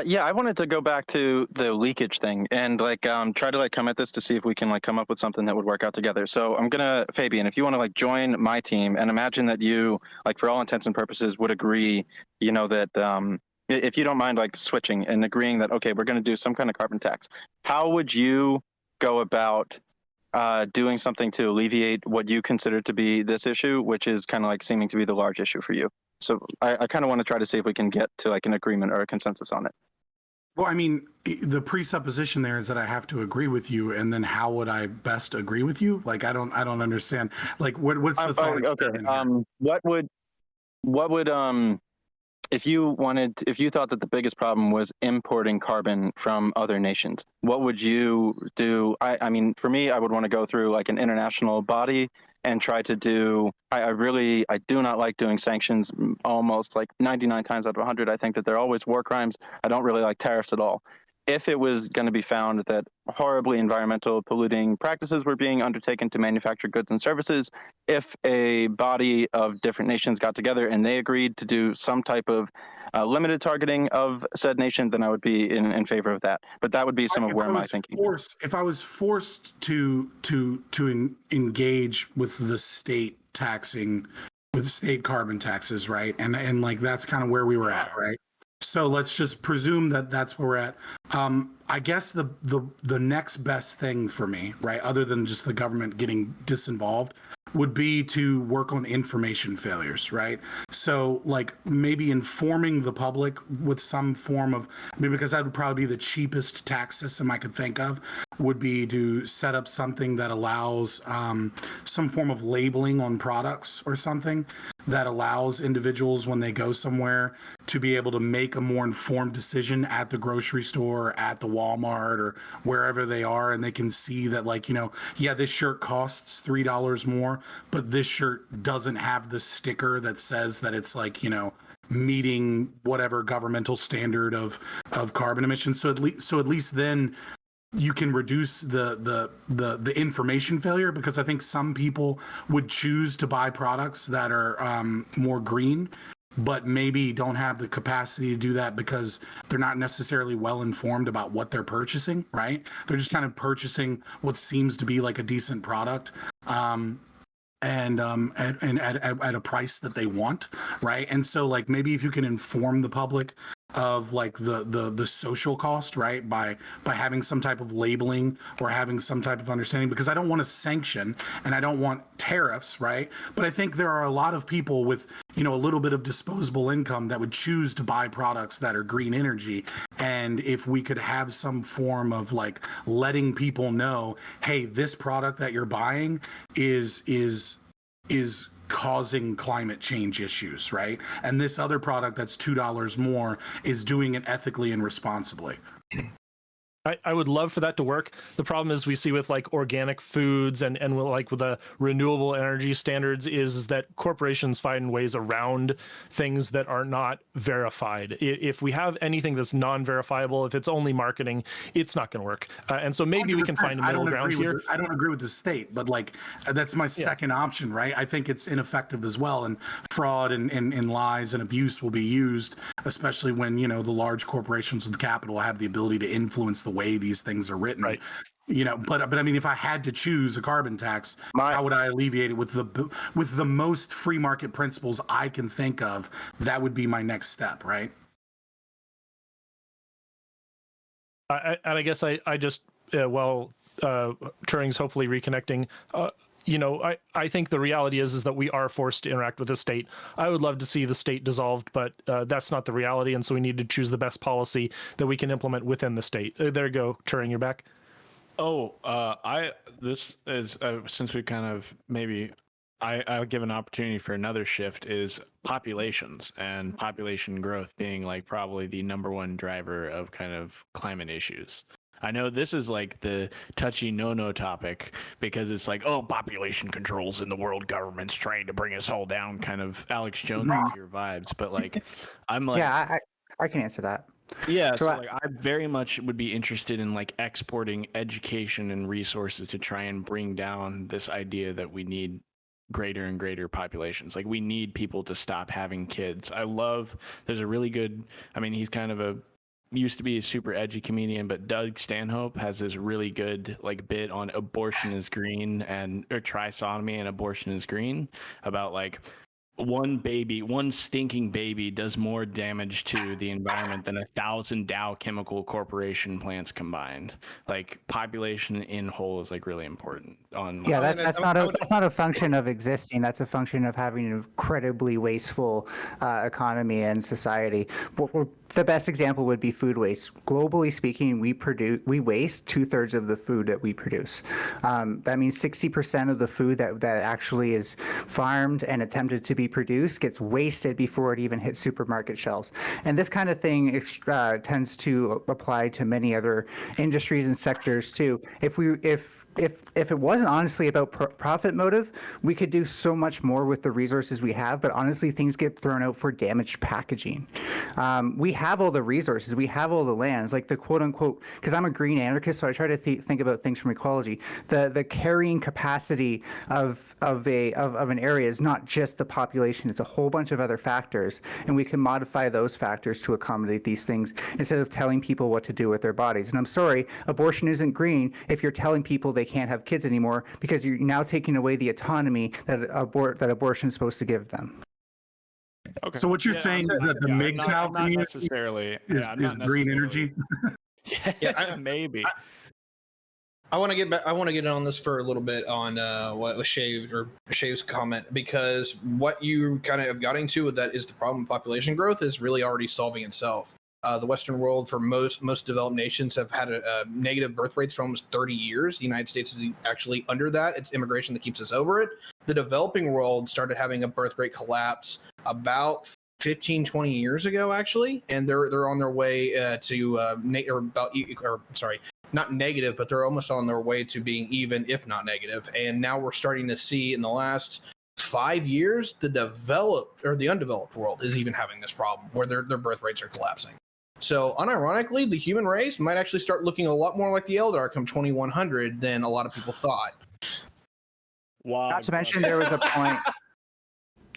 Yeah, I wanted to go back to the leakage thing and try to come at this to see if we can come up with something that would work out together. So I'm gonna, Fabian, if you want to join my team, and imagine that you for all intents and purposes would agree, that if you don't mind switching and agreeing that, okay, we're going to do some kind of carbon tax. How would you go about doing something to alleviate what you consider to be this issue, which is kind of seeming to be the large issue for you? So I kind of want to try to see if we can get to an agreement or a consensus on it. Well, I mean, the presupposition there is that I have to agree with you, and then how would I best agree with you? I don't understand. What's the thought experiment here? What would if you thought that the biggest problem was importing carbon from other nations, what would you do? I mean, for me, I would want to go through an international body and try to do, I do not like doing sanctions. Almost 99 times out of 100, I think that they're always war crimes. I don't really like tariffs at all. If it was going to be found that horribly environmental polluting practices were being undertaken to manufacture goods and services, if a body of different nations got together and they agreed to do some type of limited targeting of said nation, then I would be in favor of that. But that would be some of where my thinking. If I was forced to engage with the state taxing, with state carbon taxes, right? And that's kind of where we were at, right? So let's just presume that that's where we're at. I guess the next best thing for me, right, other than just the government getting disinvolved, would be to work on information failures, right? So maybe informing the public with some form of, because that would probably be the cheapest tax system I could think of, would be to set up something that allows some form of labeling on products or something that allows individuals when they go somewhere to be able to make a more informed decision at the grocery store, at the Walmart, or wherever they are, and they can see that yeah, this shirt costs $3 more, but this shirt doesn't have the sticker that says that it's meeting whatever governmental standard of carbon emissions. So at least then you can reduce the information failure, because I think some people would choose to buy products that are more green, but maybe don't have the capacity to do that because they're not necessarily well informed about what they're purchasing, right? They're just kind of purchasing what seems to be like a decent product. And at a price that they want, right? And so like maybe if you can inform the public of like the social cost, right, by having some type of labeling or having some type of understanding, because I don't want to sanction and I don't want tariffs, right? But I think there are a lot of people with, you know, a little bit of disposable income that would choose to buy products that are green energy. And if we could have some form of like letting people know, hey, this product that you're buying is causing climate change issues, right? And this other product that's $2 more is doing it ethically and responsibly. I would love for that to work. The problem is we see with like organic foods and like with the renewable energy standards is that corporations find ways around things that are not verified. If we have anything that's non-verifiable, if it's only marketing, it's not going to work. And so maybe we can find a middle ground here. I don't agree with the state, but like that's my second option, right? I think it's ineffective as well, and fraud and lies and abuse will be used, especially when, you know, the large corporations with capital have the ability to influence the way these things are written, right? You know, but I mean, if I had to choose a carbon tax, how would I alleviate it with the most free market principles I can think of? That would be my next step, right? I guess I just Turing's hopefully reconnecting. You know, I think the reality is that we are forced to interact with the state. I would love to see the state dissolved, but that's not the reality, and so we need to choose the best policy that we can implement within the state. There you go, Turing, you're back. Oh, this is since we kind of maybe I'll give an opportunity for another shift is populations and population growth being like probably the #1 driver of kind of climate issues. I know this is like the touchy no topic because it's like, oh, population controls in the world government's trying to bring us all down, kind of Alex Jones into your vibes. But like, I'm like, yeah, I can answer that. Yeah, so like I very much would be interested in like exporting education and resources to try and bring down this idea that we need greater and greater populations. Like we need people to stop having kids. There's a really good, I mean, he's kind of used to be a super edgy comedian, but Doug Stanhope has this really good like bit on abortion is green or trisomy and abortion is green about like one stinking baby does more damage to the environment than 1,000 Dow Chemical Corporation plants combined. Like population in whole is like really important. That's not a function of existing. That's a function of having an incredibly wasteful economy and society. The best example would be food waste. Globally speaking, we waste 2/3 of the food that we produce. That means 60% of the food that actually is farmed and attempted to be produced gets wasted before it even hits supermarket shelves. And this kind of thing tends to apply to many other industries and sectors too. If it wasn't honestly about profit motive, we could do so much more with the resources we have, but honestly, things get thrown out for damaged packaging. We have all the resources, we have all the lands, like the quote unquote, because I'm a green anarchist, so I try to think about things from ecology. The carrying capacity of an area is not just the population, it's a whole bunch of other factors, and we can modify those factors to accommodate these things instead of telling people what to do with their bodies. And I'm sorry, abortion isn't green if you're telling people they can't have kids anymore, because you're now taking away the autonomy that abortion is supposed to give them. Okay. So what you're saying is that the MGTOW community is green energy? Maybe. I want to get back. I want to get on this for a little bit on what was Shave's comment, because what you kind of have got into with that is the problem of population growth is really already solving itself. The Western world, for most developed nations, have had a negative birth rates for almost 30 years. The United States is actually under that. It's immigration that keeps us over it. The developing world started having a birth rate collapse about 15, 20 years ago, actually, and they're on their way not negative, but they're almost on their way to being even, if not negative. And now we're starting to see in the last 5 years, the developed or the undeveloped world is even having this problem where their birth rates are collapsing. So unironically, the human race might actually start looking a lot more like the Eldar come 2100 than a lot of people thought. Wow. Not to mention there was a point.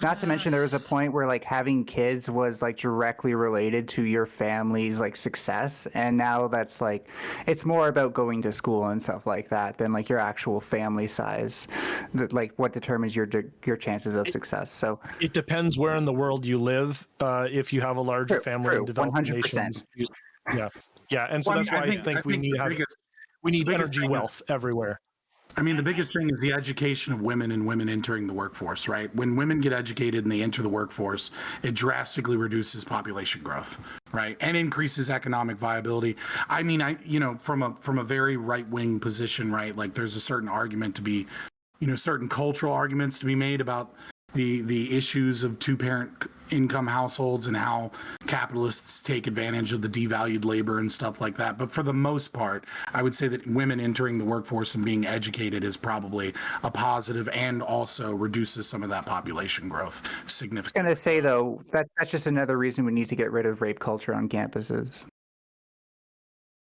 Not to mention there was a point where like having kids was like directly related to your family's like success, and now that's like it's more about going to school and stuff like that than like your actual family size, like what determines your chances of success. So it depends where in the world you live. If you have a larger True, family true, in developing 100%. nations, yeah, and so Well, that's why I think we need biggest energy thing is- wealth everywhere. I mean, the biggest thing is the education of women and women entering the workforce, right? When women get educated and they enter the workforce, it drastically reduces population growth, right? And increases economic viability. I mean, from a very right-wing position, right? Like there's a certain argument to be, certain cultural arguments to be made about the issues of two-parent income households and how capitalists take advantage of the devalued labor and stuff like that. But for the most part, I would say that women entering the workforce and being educated is probably a positive and also reduces some of that population growth significantly. I was going to say, though, that's just another reason we need to get rid of rape culture on campuses.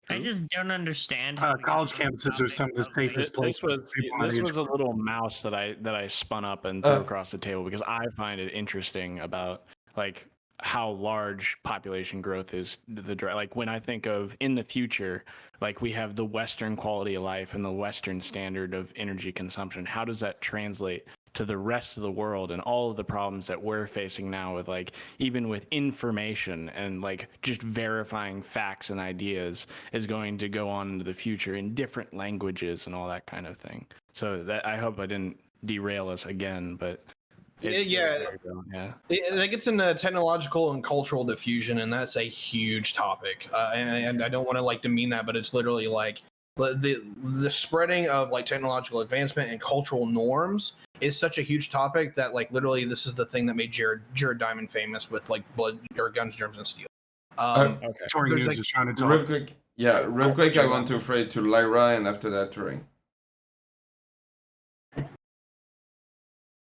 I just don't understand how College campuses are some of the safest places. This was a little mouse that I spun up and threw across the table because I find it interesting about like how large population growth is like when I think of in the future, like we have the Western quality of life and the Western standard of energy consumption. How does that translate to the rest of the world and all of the problems that we're facing now with like even with information and like just verifying facts and ideas is going to go on into the future in different languages and all that kind of thing. So that I hope I didn't derail us again, but Yeah, that gets into technological and cultural diffusion, and that's a huge topic. And I don't want to like demean that, but it's literally like the spreading of like technological advancement and cultural norms is such a huge topic that like literally this is the thing that made Jared Diamond famous with like blood or guns, germs, and steel. TouringNews is trying to talk. Real quick, real quick. I want to throw it to Lyra, and after that, Touring.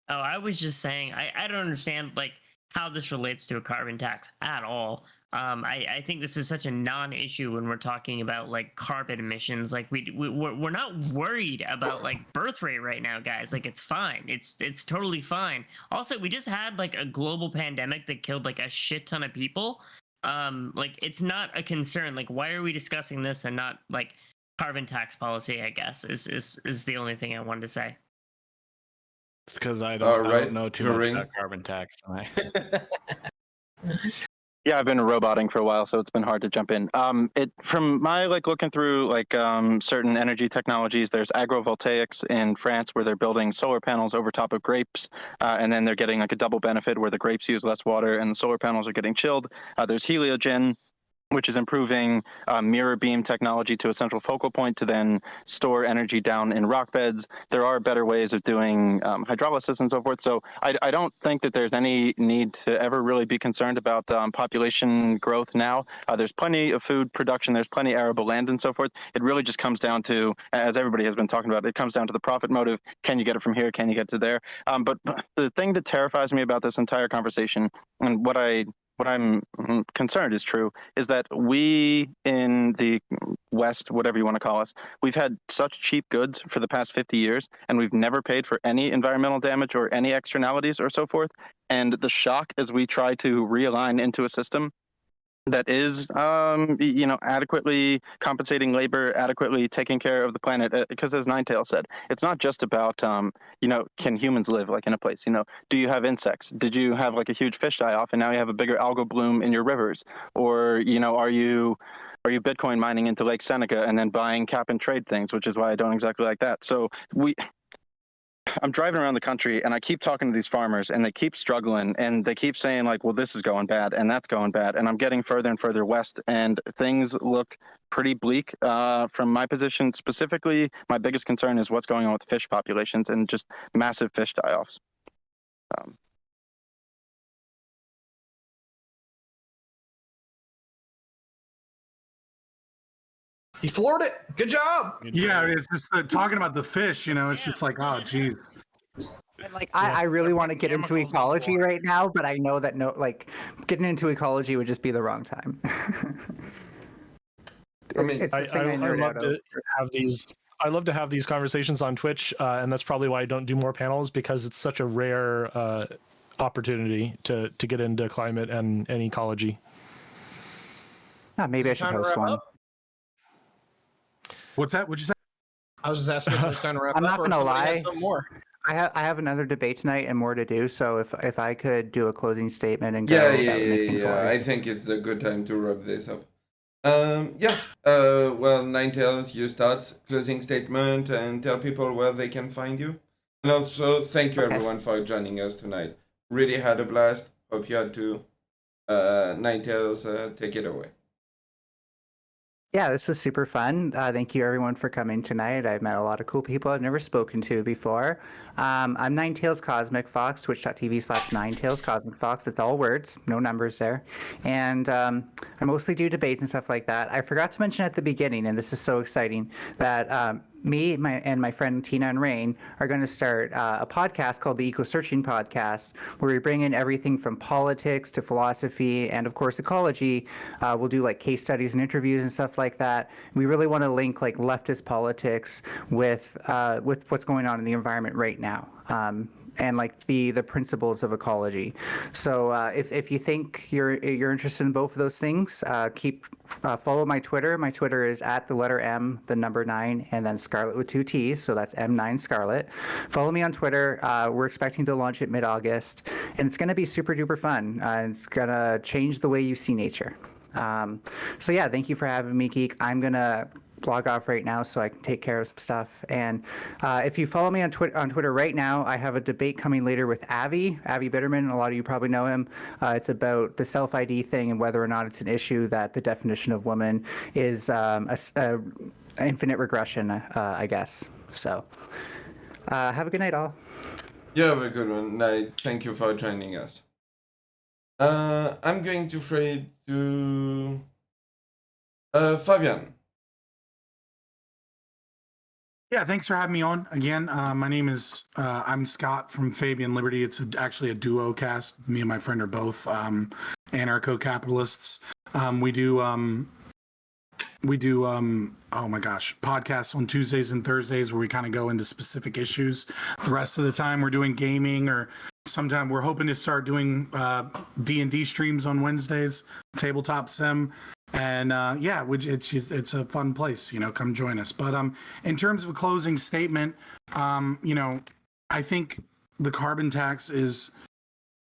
Oh, I was just saying, I don't understand like how this relates to a carbon tax at all. I think this is such a non-issue when we're talking about like carbon emissions. Like we're not worried about like birth rate right now, guys. Like it's fine. It's totally fine. Also, we just had like a global pandemic that killed like a shit ton of people. Like it's not a concern. Like why are we discussing this and not like carbon tax policy? I guess is the only thing I wanted to say. It's because I don't know too much about carbon tax. Yeah, I've been roboting for a while, so it's been hard to jump in. From my like looking through like certain energy technologies, there's agrovoltaics in France where they're building solar panels over top of grapes, and then they're getting like a double benefit where the grapes use less water and the solar panels are getting chilled. There's heliogen, which is improving mirror beam technology to a central focal point to then store energy down in rock beds. There are better ways of doing hydrolysis and so forth. So I don't think that there's any need to ever really be concerned about population growth now. There's plenty of food production. There's plenty of arable land and so forth. It really just comes down to, as everybody has been talking about, it comes down to the profit motive. Can you get it from here? Can you get to there? But the thing that terrifies me about this entire conversation and what I'm concerned is true is that we in the West, whatever you want to call us, we've had such cheap goods for the past 50 years, and we've never paid for any environmental damage or any externalities or so forth. And the shock as we try to realign into a system that is, adequately compensating labor, adequately taking care of the planet. Because as Ninetail said, it's not just about, can humans live like in a place? Do you have insects? Did you have like a huge fish die off and now you have a bigger algal bloom in your rivers? Or, are you Bitcoin mining into Lake Seneca and then buying cap and trade things, which is why I don't exactly like that. So I'm driving around the country and I keep talking to these farmers and they keep struggling and they keep saying like, well, this is going bad and that's going bad. And I'm getting further and further west and things look pretty bleak from my position. Specifically, my biggest concern is what's going on with fish populations and just massive fish die-offs. He floored it. Good job. Yeah, it's just talking about the fish, it's just like, oh, geez. Like I really want to get into chemicals in the ecology water. right now, but I know that getting into ecology would just be the wrong time. It's the thing I I nerd love out to over. have these. I love to have these conversations on Twitch, and that's probably why I don't do more panels, because it's such a rare opportunity to get into climate and ecology. Maybe I should Time to host wrap one. up. What's that? What'd you say? I was just asking if it's time to wrap I'm up, not or if gonna somebody lie. has something more. I have another debate tonight and more to do. So if I could do a closing statement and go, Yeah, that would make things lighter. I think it's a good time to wrap this up. Well, Ninetales, you start closing statement and tell people where they can find you. And also, thank you everyone for joining us tonight. Really had a blast. Hope you had too. Ninetales, take it away. Yeah, this was super fun. Thank you everyone for coming tonight. I've met a lot of cool people I've never spoken to before. I'm Ninetales Cosmic Fox, twitch.tv/Ninetales Cosmic Fox. It's all words, no numbers there. And I mostly do debates and stuff like that. I forgot to mention at the beginning, and this is so exciting, that me and my friend Tina and Rain are going to start a podcast called the Eco Searching Podcast, where we bring in everything from politics to philosophy and, of course, ecology. We'll do like case studies and interviews and stuff like that. We really want to link like leftist politics with what's going on in the environment right now. And like the principles of ecology. So if you think you're interested in both of those things, follow my Twitter. My Twitter is @M9, and then Scarlet with 2 T's. So that's M9 Scarlet. Follow me on Twitter. We're expecting to launch it mid-August, and it's going to be super duper fun. It's going to change the way you see nature. So yeah, thank you for having me, Geek. I'm gonna log off right now so I can take care of some stuff. And if you follow me on Twitter right now, I have a debate coming later with Avi Bitterman. A lot of you probably know him. It's about the self-ID thing and whether or not it's an issue that the definition of woman is a infinite regression, I guess. So have a good night, all. You have a good one. Night. Thank you for joining us. I'm going to throw it to Fabian. Yeah, thanks for having me on again. My name is I'm Scott from Fabian Liberty. It's actually a duo cast. Me and my friend are both anarcho-capitalists. We do oh my gosh, podcasts on Tuesdays and Thursdays where we kind of go into specific issues. The rest of the time we're doing gaming, or sometime we're hoping to start doing D&D streams on Wednesdays, tabletop sim. And yeah, it's a fun place, come join us. But in terms of a closing statement, I think the carbon tax is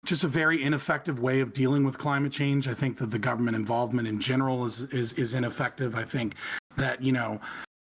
just a very ineffective way of dealing with climate change. I think that the government involvement in general is ineffective. I think that,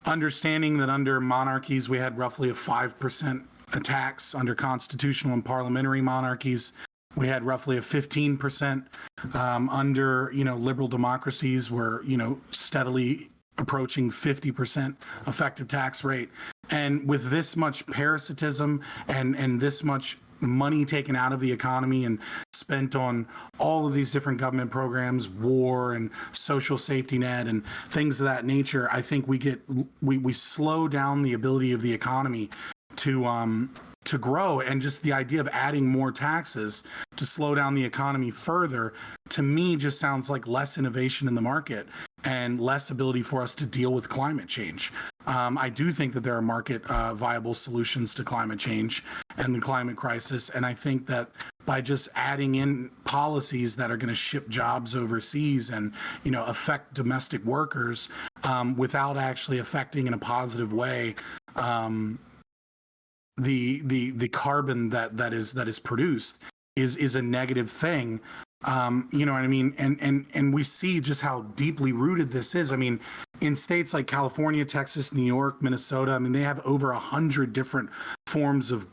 understanding that under monarchies we had roughly a 5% tax, under constitutional and parliamentary monarchies we had roughly a 15%. Under liberal democracies, we're steadily approaching 50% effective tax rate. And with this much parasitism and this much money taken out of the economy and spent on all of these different government programs, war and social safety net and things of that nature, I think we slow down the ability of the economy to grow. And just the idea of adding more taxes to slow down the economy further, to me, just sounds like less innovation in the market and less ability for us to deal with climate change. I do think that there are market viable solutions to climate change and the climate crisis. And I think that by just adding in policies that are going to ship jobs overseas and, affect domestic workers without actually affecting in a positive way the carbon that is produced is a negative thing. You know what I mean? And we see just how deeply rooted this is. I mean, in states like California, Texas, New York, Minnesota, they have over 100 different forms of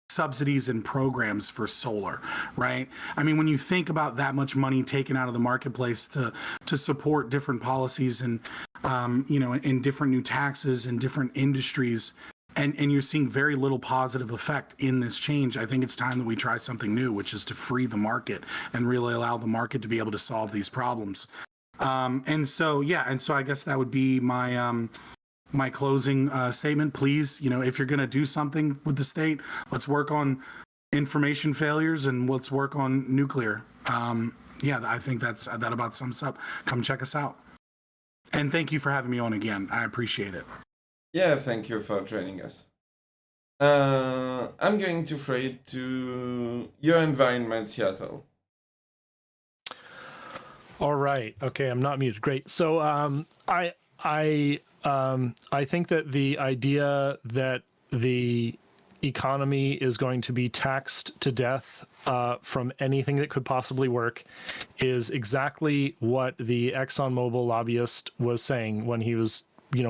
subsidies and programs for solar, right? When you think about that much money taken out of the marketplace to support different policies and and different new taxes and different industries, and you're seeing very little positive effect in this change, I think it's time that we try something new, which is to free the market and really allow the market to be able to solve these problems. And so I guess that would be my my closing statement. Please, if you're going to do something with the state, let's work on information failures and let's work on nuclear. Yeah, I think that about sums up. Come check us out. And thank you for having me on again. I appreciate it. Yeah, thank you for joining us. I'm going to throw it to your environment, Seattle. All right. Okay, I'm not muted. Great. So I think that the idea that the economy is going to be taxed to death from anything that could possibly work is exactly what the ExxonMobil lobbyist was saying when he was,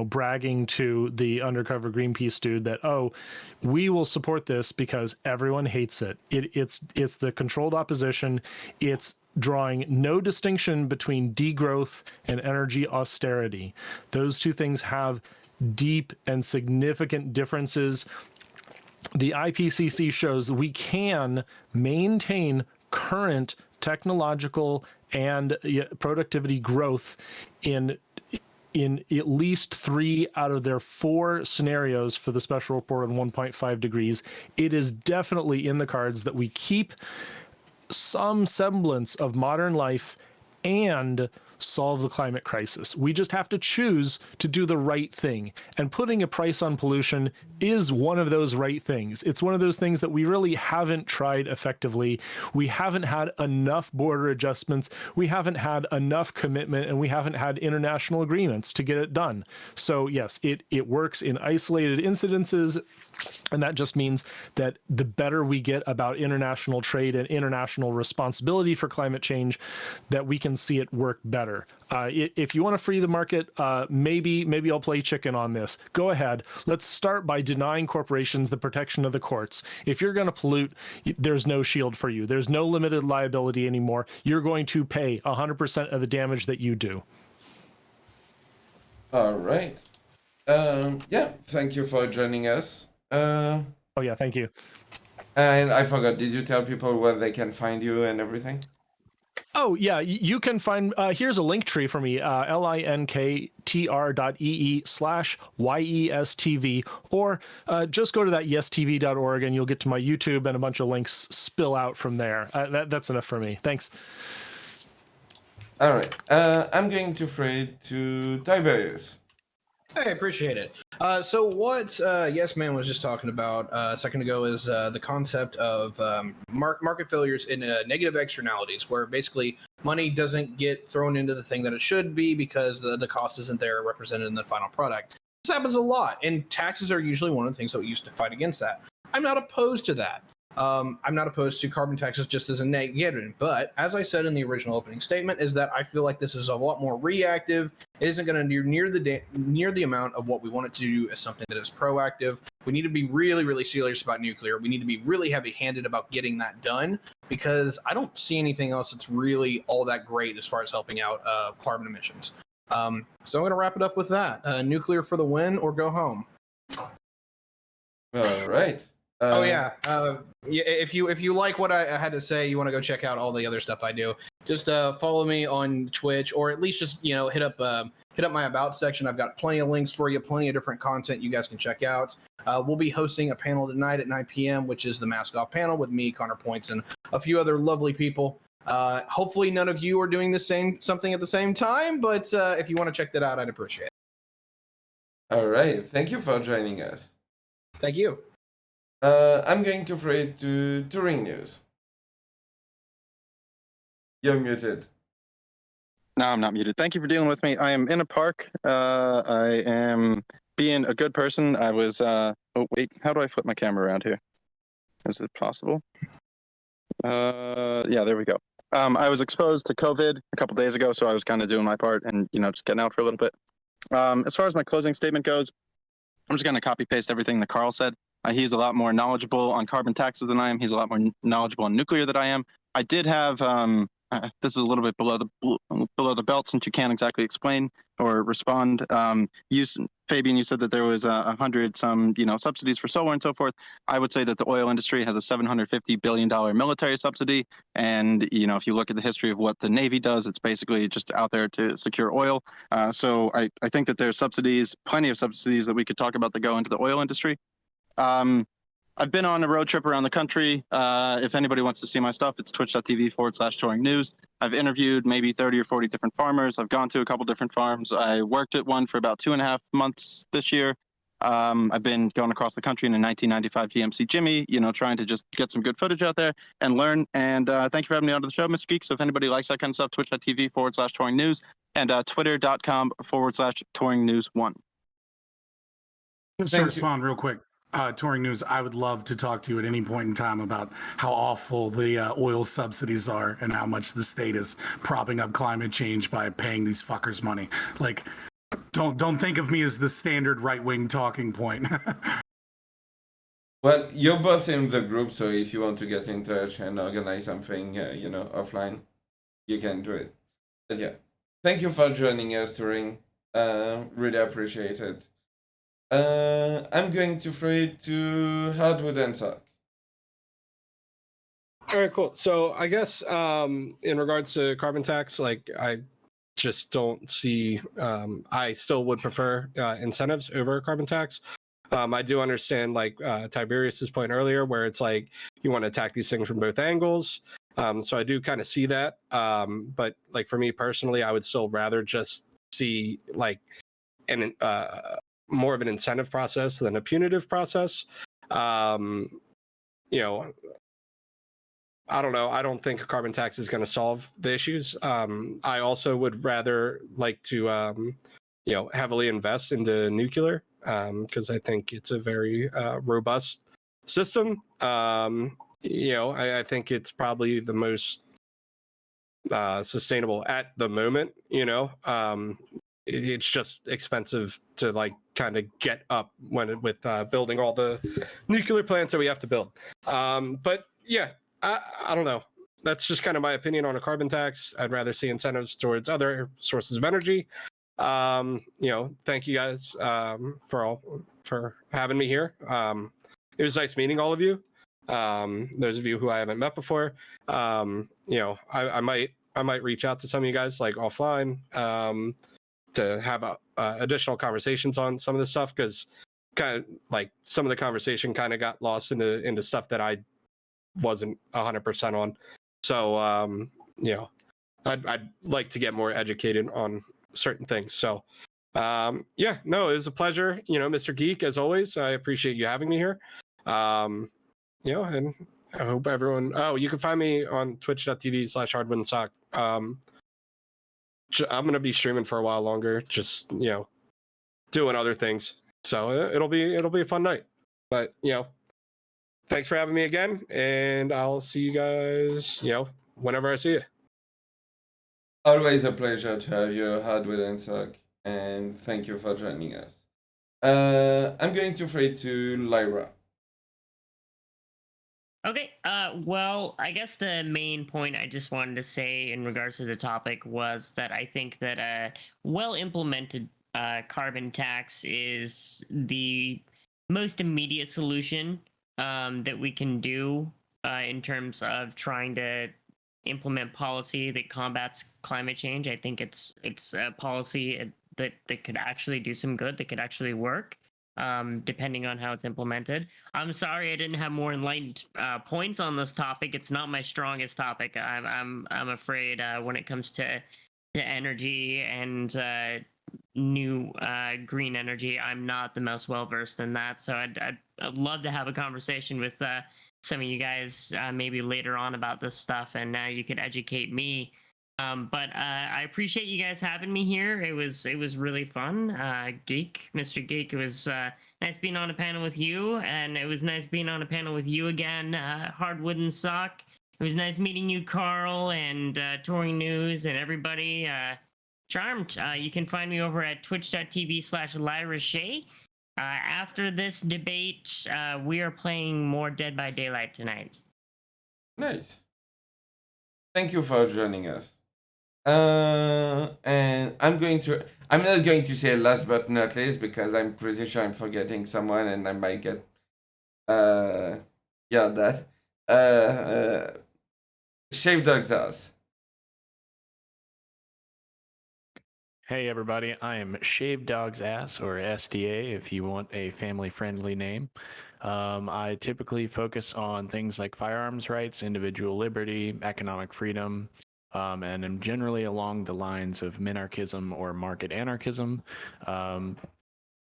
bragging to the undercover Greenpeace dude that, oh, we will support this because everyone hates it. It's the controlled opposition. It's drawing no distinction between degrowth and energy austerity. Those two things have deep and significant differences. The IPCC shows we can maintain current technological and productivity growth in at least 3 out of their 4 scenarios for the special report on 1.5 degrees. It is definitely in the cards that we keep some semblance of modern life and solve the climate crisis. We just have to choose to do the right thing. And putting a price on pollution is one of those right things. It's one of those things that we really haven't tried effectively. We haven't had enough border adjustments. We haven't had enough commitment, and we haven't had international agreements to get it done. So yes, it works in isolated incidences. And that just means that the better we get about international trade and international responsibility for climate change, that we can see it work better. If you want to free the market, maybe I'll play chicken on this. Go ahead. Let's start by denying corporations the protection of the courts. If you're going to pollute, there's no shield for you. There's no limited liability anymore. You're going to pay 100% of the damage that you do. All right. Yeah, thank you for joining us. Oh yeah, thank you. And I forgot, did you tell people where they can find you and everything? Oh yeah, you can find, here's a link tree for me, linktr.ee/YESTV, or just go to that yestv.org and you'll get to my YouTube and a bunch of links spill out from there. That's enough for me. Thanks. All right. I'm going to throw it to Tiberius. I appreciate it. So what Yes Man was just talking about a second ago is the concept of market failures in negative externalities, where basically money doesn't get thrown into the thing that it should be because the cost isn't there represented in the final product. This happens a lot, and taxes are usually one of the things that we used to fight against that. I'm not opposed to that. I'm not opposed to carbon taxes just as a negative, but as I said in the original opening statement, is that I feel like this is a lot more reactive. It isn't going to near the amount of what we want it to do as something that is proactive. We need to be really, really serious about nuclear. We need to be really heavy-handed about getting that done, because I don't see anything else that's really all that great as far as helping out carbon emissions. So I'm going to wrap it up with that. Nuclear for the win, or go home. All right. If you like what I had to say, you want to go check out all the other stuff I do, just follow me on Twitch, or at least just hit up my about section. I've got plenty of links for you, plenty of different content you guys can check out. We'll be hosting a panel tonight at 9 p.m., which is the Mask Off panel with me, Connor Points, and a few other lovely people. Hopefully none of you are doing something at the same time, but if you want to check that out, I'd appreciate it. All right. Thank you for joining us. Thank you. I'm going to throw it to TouringNews. You're muted. No, I'm not muted. Thank you for dealing with me. I am in a park. I am being a good person. I was, oh wait, how do I flip my camera around here? Is it possible? Yeah, there we go. I was exposed to COVID a couple days ago, so I was kind of doing my part and, just getting out for a little bit. As far as my closing statement goes, I'm just going to copy paste everything that Carl said. He's a lot more knowledgeable on carbon taxes than I am. He's a lot more knowledgeable on nuclear than I am. I did have this is a little bit below the belt since you can't exactly explain or respond. Fabian, you said that there was 100 some subsidies for solar and so forth. I would say that the oil industry has a $750 billion military subsidy, and if you look at the history of what the Navy does, it's basically just out there to secure oil. So I think that there's plenty of subsidies that we could talk about that go into the oil industry. I've been on a road trip around the country. If anybody wants to see my stuff, it's twitch.tv/TouringNews. I've interviewed maybe 30 or 40 different farmers. I've gone to a couple different farms. I worked at one for about 2.5 months this year. I've been going across the country in a 1995 GMC Jimmy, trying to just get some good footage out there and learn. And thank you for having me onto the show, Mr. Geek. So if anybody likes that kind of stuff, twitch.tv/TouringNews and twitter.com/TouringNews1. Just to respond real quick. Touring News, I would love to talk to you at any point in time about how awful the oil subsidies are and how much the state is propping up climate change by paying these fuckers money. Like, don't think of me as the standard right-wing talking point. Well, you're both in the group, so if you want to get in touch and organize something, offline, you can do it. But yeah, thank you for joining us, Touring. Really appreciate it. I'm going to throw it to Hardwood and Sock. All right, cool. So I guess in regards to carbon tax, like I just don't see. I still would prefer incentives over carbon tax. I do understand like Tiberius's point earlier, where it's like you want to attack these things from both angles. So I do kind of see that. But like for me personally, I would still rather just see like an more of an incentive process than a punitive process. I don't know. I don't think a carbon tax is going to solve the issues. I also would rather like to, heavily invest into nuclear because I think it's a very robust system. I think it's probably the most sustainable at the moment. It's just expensive to like kind of get up with building all the nuclear plants that we have to build. But yeah, I don't know. That's just kind of my opinion on a carbon tax. I'd rather see incentives towards other sources of energy. Thank you guys for having me here. It was nice meeting all of you. Those of you who I haven't met before. I might reach out to some of you guys like offline. To have additional conversations on some of this stuff, because kind of like some of the conversation kind of got lost into stuff that I wasn't 100% on. So I'd like to get more educated on certain things. So it was a pleasure. Mr. Geek, as always, I appreciate you having me here. And I hope everyone. Oh, you can find me on twitch.tv/hardwoodandsock. I'm going to be streaming for a while longer, just, doing other things. So it'll be a fun night. But, thanks for having me again. And I'll see you guys, whenever I see you. Always a pleasure to have you, Hardwood and Sock. And thank you for joining us. I'm going to throw it to Lyra. Okay, well, I guess the main point I just wanted to say in regards to the topic was that I think that a well-implemented carbon tax is the most immediate solution that we can do in terms of trying to implement policy that combats climate change. I think it's a policy that could actually do some good, that could actually work. Depending on how it's implemented. I'm sorry I didn't have more enlightened points on this topic. It's not my strongest topic. I'm afraid when it comes to energy and new green energy, I'm not the most well versed in that. So I'd love to have a conversation with some of you guys maybe later on about this stuff, and you could educate me. But I appreciate you guys having me here. It was really fun. Mr. Geek, it was nice being on a panel with you, and it was nice being on a panel with you again, Hardwood and Sock. It was nice meeting you, Carl, and Touring News, and everybody. Charmed. You can find me over at twitch.tv/LyraShay. After this debate, we are playing more Dead by Daylight tonight. Nice. thank you for joining us. And I'm not going to say last but not least because I'm pretty sure I'm forgetting someone and I might get that. Shave Dog's Ass. Hey everybody, I am Shave Dog's Ass, or SDA if you want a family-friendly name. I typically focus on things like firearms rights, individual liberty, economic freedom, and am generally along the lines of minarchism or market anarchism. I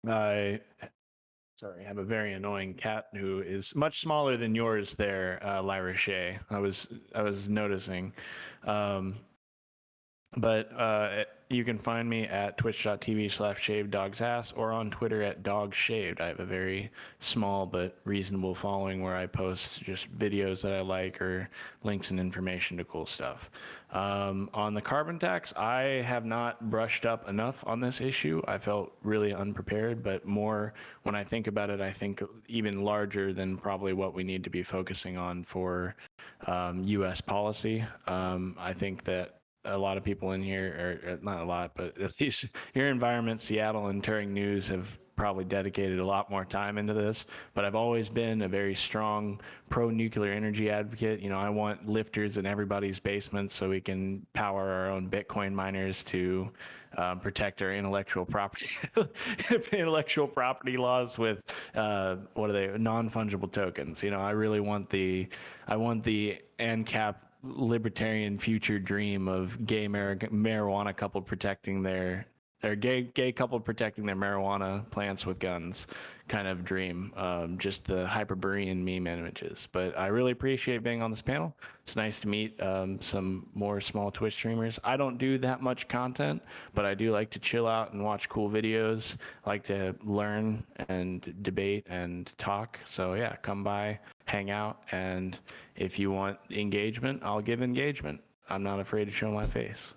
have a very annoying cat who is much smaller than yours there, Lyra Shea. I was noticing. But you can find me at twitch.tv/shavedogsass or on Twitter at dogshaved. I have a very small but reasonable following where I post just videos that I like or links and information to cool stuff. On the carbon tax, I have not brushed up enough on this issue. I felt really unprepared, but more when I think about it, I think even larger than probably what we need to be focusing on for U.S. policy. I think that a lot of people in here, or not a lot, but at least your environment, Seattle and TouringNews have probably dedicated a lot more time into this. But I've always been a very strong pro-nuclear energy advocate. You know, I want lifters in everybody's basement so we can power our own Bitcoin miners to protect our intellectual property laws with what are they, non-fungible tokens. You know, I really want the ANCAP libertarian future dream of gay marijuana couple protecting their gay couple protecting their marijuana plants with guns kind of dream. Just the Hyperborean meme images. But I really appreciate being on this panel. It's nice to meet some more small Twitch streamers. I don't do that much content, but I do like to chill out and watch cool videos. I like to learn and debate and talk. So yeah, come by, hang out, and if you want engagement, I'll give engagement. I'm not afraid to show my face.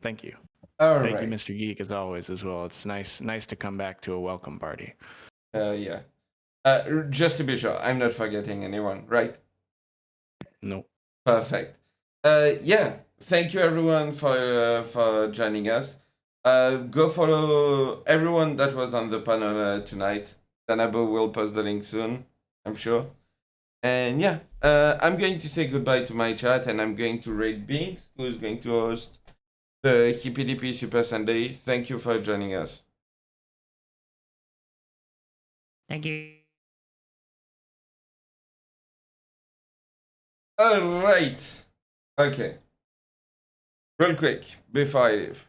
Thank you. Thank you, MrG2EK, as always, as well. It's nice to come back to a welcome party. Yeah. Just to be sure, I'm not forgetting anyone, right? No. Perfect. Yeah. Thank you everyone for joining us. Go follow everyone that was on the panel tonight. Danabo will post the link soon, I'm sure. And yeah, I'm going to say goodbye to my chat, and I'm going to raid Binks, who is going to host the Hippy Dippy Super Sunday. Thank you for joining us. Thank you. All right. Okay. Real quick, before I leave,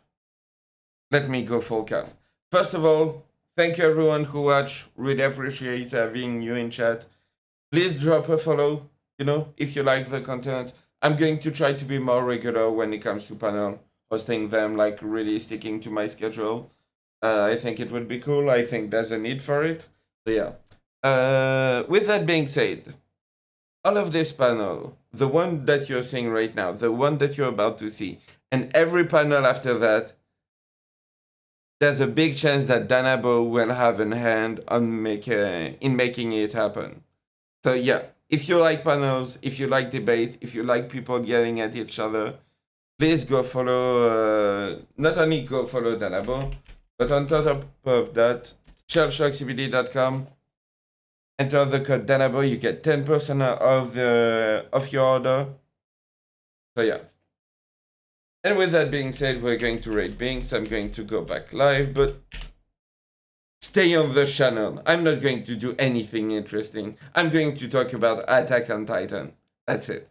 let me go full count. First of all, thank you everyone who watched. Really appreciate having you in chat. Please drop a follow, you know, if you like the content. I'm going to try to be more regular when it comes to panel, hosting them, like really sticking to my schedule. I think it would be cool. I think there's a need for it. So yeah. With that being said, all of this panel, the one that you're seeing right now, the one that you're about to see, and every panel after that, there's a big chance that Danabo will have a hand on in making it happen. So yeah, if you like panels, if you like debate, if you like people yelling at each other, please go follow, not only go follow Danabo, but on top of that, shellshockcbd.com. Enter the code Danabo, you get 10% of your order. So yeah. And with that being said, we're going to raid Binks. I'm going to go back live, but stay on the channel. I'm not going to do anything interesting. I'm going to talk about Attack on Titan. That's it.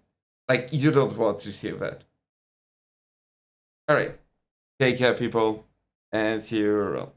Like, you don't want to see that. Alright. Take care, people, and see you around.